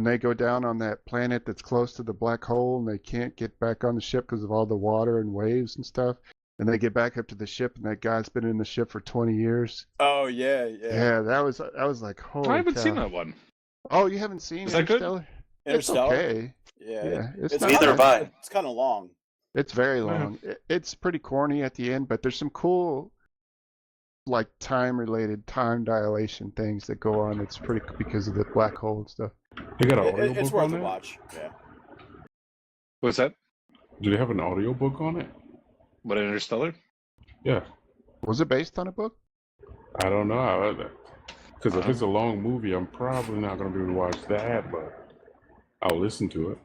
they go down on that planet that's close to the black hole and they can't get back on the ship because of all the water and waves and stuff, and they get back up to the ship and that guy's been in the ship for 20 years. Oh yeah. Yeah, that was like, holy I haven't cow. seen that one. Oh, you haven't seen Is that good? Interstellar? Interstellar. It's okay. Yeah. It's not Neither bad. have I. It's kind of long. It's very Yeah. long. It's pretty corny at the end, but there's some cool, like time-related time dilation things that go on. It's pretty because of the black hole and stuff. They got an audio It's book worth on a it. watch. Yeah. What's that? Do they have an audio book on it? What, Interstellar? Yeah, Was it based on a book? I don't know. Because if it's a long movie, I'm probably not going to be able to watch that, but I'll listen to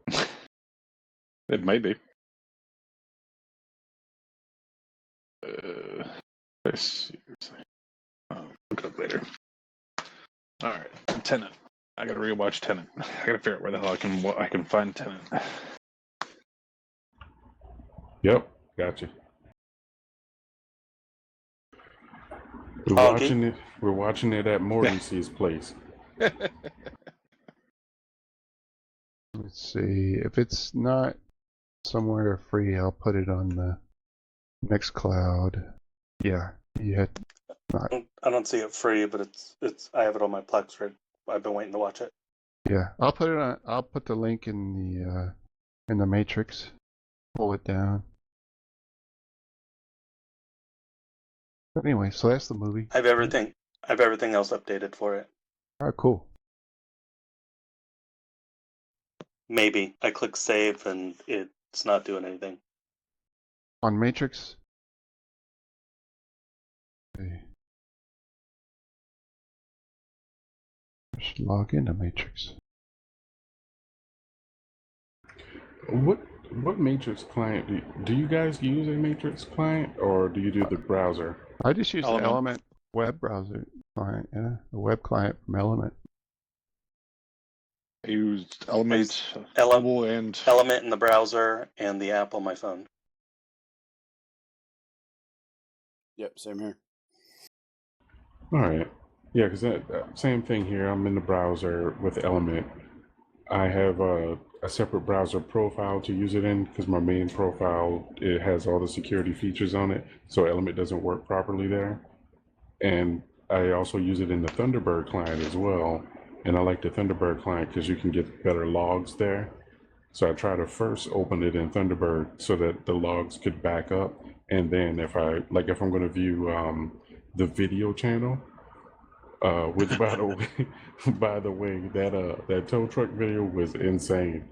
it. It may be. Let's see. Look it up later. All right, Tenet. I gotta rewatch Tenet. I gotta figure out where the hell I can find Tenet. Yep, gotcha. We're Honky. watching it. We're watching it at Mordancy's place. Let's see. If it's not somewhere free, I'll put it on the NextCloud. Yeah, you had not. I don't see it free, but it's. I have it on my Plex. Right? I've been waiting to watch it. Yeah, I'll put it on. I'll put the link in the matrix. Pull it down. But anyway, so that's the movie. I have everything. I have everything else updated for it. All right, cool. Maybe I click save and it's not doing anything. On Matrix. Okay. I should log into Matrix. What Matrix client do you guys use a Matrix client, or do you do the browser? I just use the Element. Element web browser client. Yeah, a web client from Element. I used Element, Element. mobile, and Element in the browser and the app on my phone. Yep, same here. All right. Yeah, because same thing here. I'm in the browser with Element. I have a separate browser profile to use it in because my main profile, it has all the security features on it, so Element doesn't work properly there. And I also use it in the Thunderbird client as well. And I like the Thunderbird client because you can get better logs there. So I try to first open it in Thunderbird so that the logs could back up. And then if I'm going to view the video channel, which by the way, that tow truck video was insane.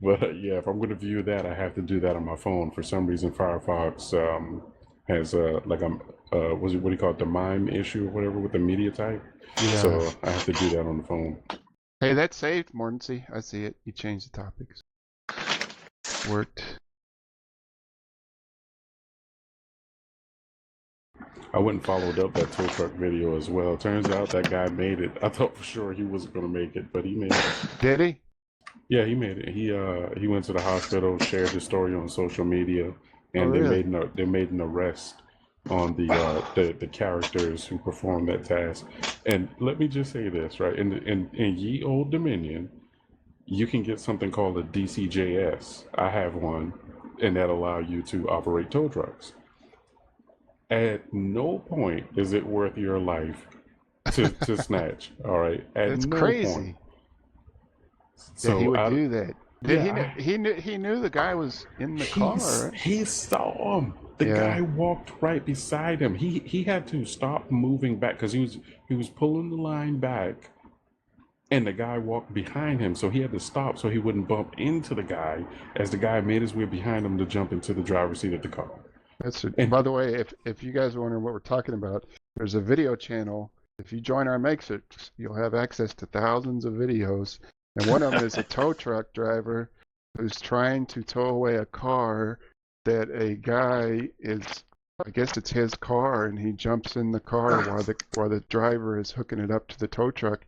But yeah, if I'm going to view that, I have to do that on my phone. For some reason, Firefox has what do you call it, the MIME issue or whatever with the media type. Yeah. So I have to do that on the phone. Hey, that's saved, Mordancy. I see it. You changed the topics. Worked. I went and followed up that tow truck video as well. Turns out that guy made it. I thought for sure he wasn't going to make it, but he made it. Did he? Yeah, he made it. He went to the hospital, shared his story on social media, and really? they made an arrest on the characters who performed that task. And let me just say this, right? In ye old Dominion, you can get something called a DCJS. I have one, and that allow you to operate tow trucks. At no point is it worth your life to snatch. All right, That's no crazy. point. So he would do that. He knew the guy was in the car. Right? He saw him. The guy walked right beside him. He had to stop moving back because he was pulling the line back, and the guy walked behind him. So he had to stop so he wouldn't bump into the guy as the guy made his way behind him to jump into the driver's seat of the car. By the way, if you guys are wondering what we're talking about, there's a video channel. If you join our Matrix, you'll have access to thousands of videos. And one of them is a tow truck driver who's trying to tow away a car that a guy is, I guess it's his car, and he jumps in the car while the driver is hooking it up to the tow truck.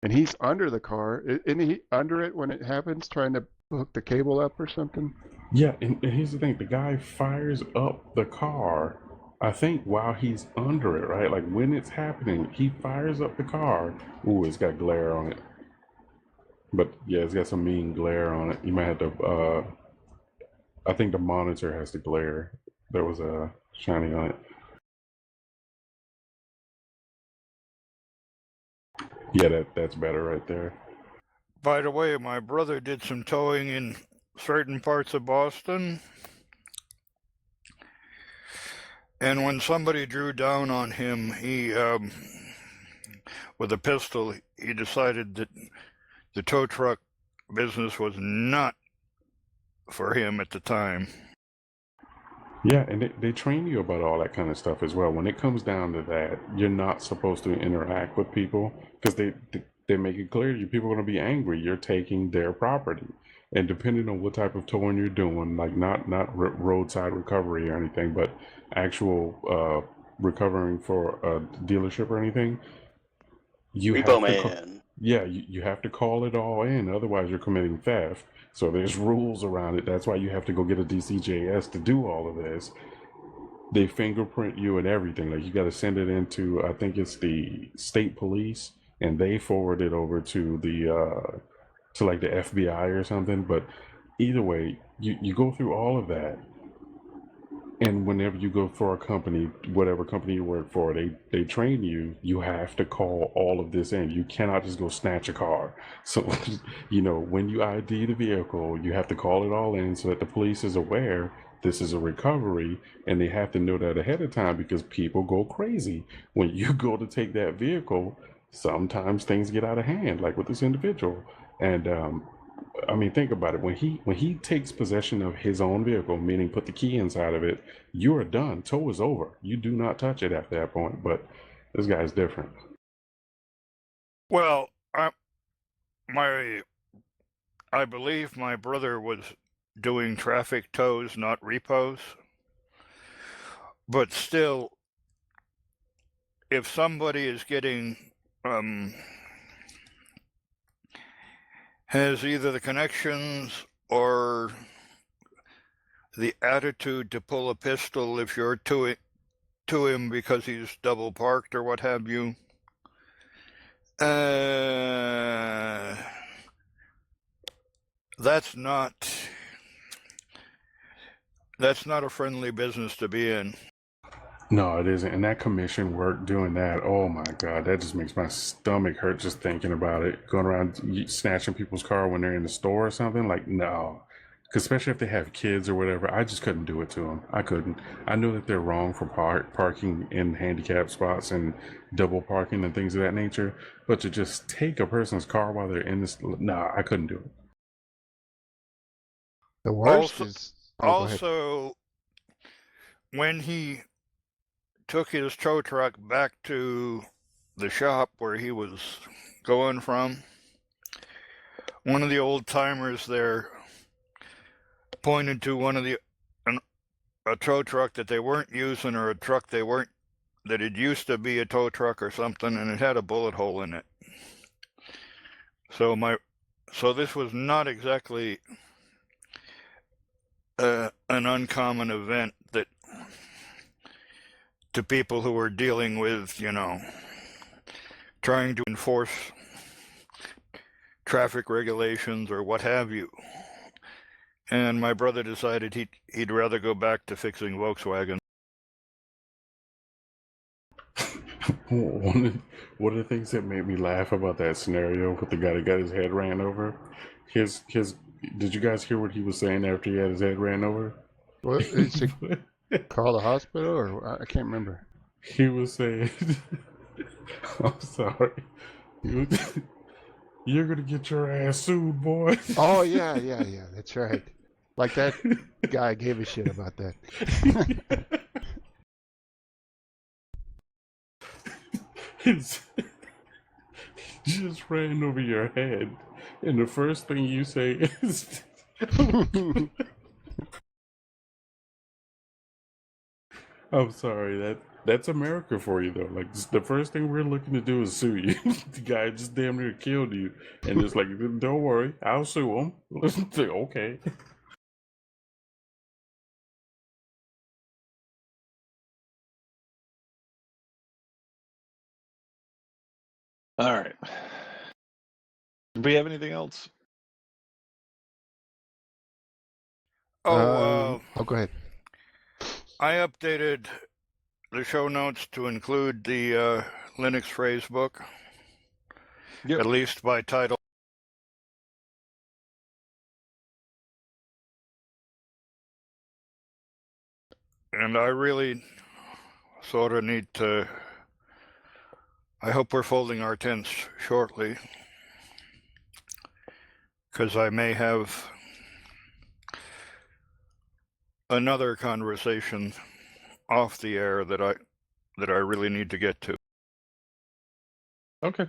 And he's under the car. Isn't he under it when it happens, trying to hook the cable up or something? Yeah, and here's the thing. The guy fires up the car, I think, while he's under it, right? Like, when it's happening, he fires up the car. Ooh, it's got glare on it. But, yeah, it's got some mean glare on it. You might have to, I think the monitor has the glare that was shining on it. Yeah, that's better right there. By the way, my brother did some towing in certain parts of Boston, and when somebody drew down on him, he with a pistol, he decided that the tow truck business was not for him at the time. Yeah, and they train you about all that kind of stuff as well. When it comes down to that, you're not supposed to interact with people because they make it clear to you people are going to be angry. You're taking their property. And depending on what type of towing you're doing, like not roadside recovery or anything, but actual recovering for a dealership or anything, you Repo have to Man. yeah, you have to call it all in, otherwise you're committing theft. So there's rules around it. That's why you have to go get a DCJS to do all of this. They fingerprint you and everything. Like you got to send it into, I think it's the state police, and they forward it over to the to like the FBI or something. But either way, you go through all of that. And whenever you go for a company, whatever company you work for, they train you, you have to call all of this in. You cannot just go snatch a car. So, you know, when you ID the vehicle, you have to call it all in so that the police is aware this is a recovery, and they have to know that ahead of time because people go crazy. When you go to take that vehicle, sometimes things get out of hand, like with this individual. And I mean, think about it. When he takes possession of his own vehicle, meaning put the key inside of it, you are done. Tow is over. You do not touch it at that point. But this guy's different. Well, I believe my brother was doing traffic tows, not repos. But still, if somebody is getting has either the connections or the attitude to pull a pistol if you're to him because he's double parked or what have you, that's not a friendly business to be in. No, it isn't. And that commission work doing that, oh my God, that just makes my stomach hurt just thinking about it. Going around snatching people's car when they're in the store or something, like, no. Because especially if they have kids or whatever, I just couldn't do it to them. I couldn't. I know that they're wrong for parking in handicapped spots and double parking and things of that nature, but to just take a person's car while they're in this, nah, I couldn't do it. The worst Also- is go ahead. Also, when he took his tow truck back to the shop where he was going from, one of the old timers there pointed to a tow truck that they weren't using, or a truck that it used to be a tow truck or something, and it had a bullet hole in it. So this was not exactly an uncommon event that to people who were dealing with, trying to enforce traffic regulations or what have you. And my brother decided he'd rather go back to fixing Volkswagen. One of the things that made me laugh about that scenario with the guy that got his head ran over, did you guys hear what he was saying after he had his head ran over? What is it? Call the hospital, or I can't remember. He was saying, I'm sorry, you're gonna get your ass sued, boy. Oh yeah, that's right. Like that guy gave a shit about that. Just ran over your head, and the first thing you say is, I'm sorry, that's America for you though. Like, the first thing we're looking to do is sue you. The guy just damn near killed you, and it's like, don't worry, I'll sue him. Okay. All right. Do we have anything else? Oh, go ahead. I updated the show notes to include the Linux Phrasebook, Yep. at least by title. And I really sort of need to, I hope we're folding our tents shortly, because I may have another conversation off the air that I really need to get to. Okay.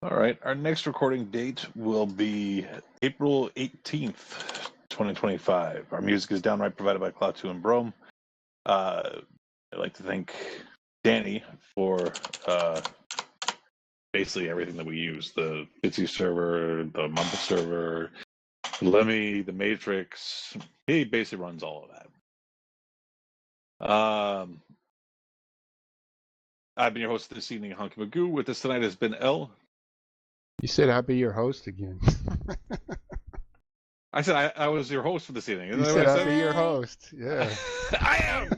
All right. Our next recording date will be April 18th, 2025. Our music is downright provided by Cloud2 and Brome. I'd like to thank Danny for basically everything that we use. The Bitsy server, the Mumble server, Lemmy, the Matrix. He basically runs all of that. I've been your host this evening, Hunky Magoo. With us tonight has been L. You said I'd be your host again. I said I was your host for this evening. Isn't You that said what I I'd be your host. Yeah. I am.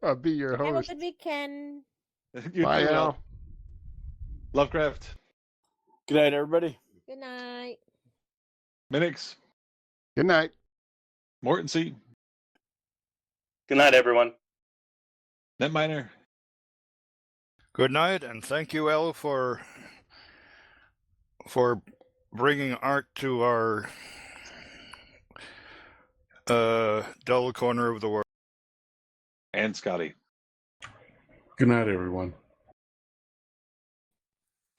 I'll be your Have a host. good weekend. You Bye, too, Al. Lovecraft, Good night, everybody. Good night. Minnix, Good night. Mordancy, Good night, everyone. netminer. Good night, and thank you, El, for bringing art to our dull corner of the world. And Scotty. Good night, everyone.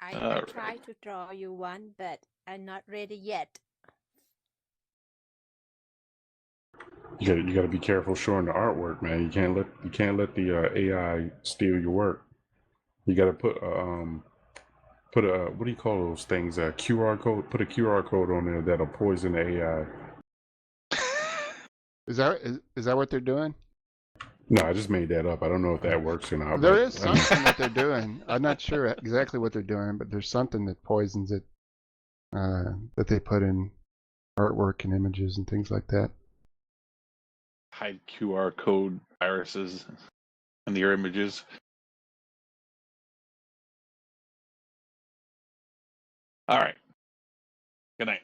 I Alright. try to draw you one, but I'm not ready yet. You got to be careful showing the artwork, man. You can't let the AI steal your work. You got to put a what do you call those things? A QR code. Put a QR code on there that'll poison the AI. Is that what they're doing? No, I just made that up. I don't know if that works or not. There but, is something that they're doing. I'm not sure exactly what they're doing, but there's something that poisons it that they put in artwork and images and things like that. Hide QR code viruses in your images. All right. Good night.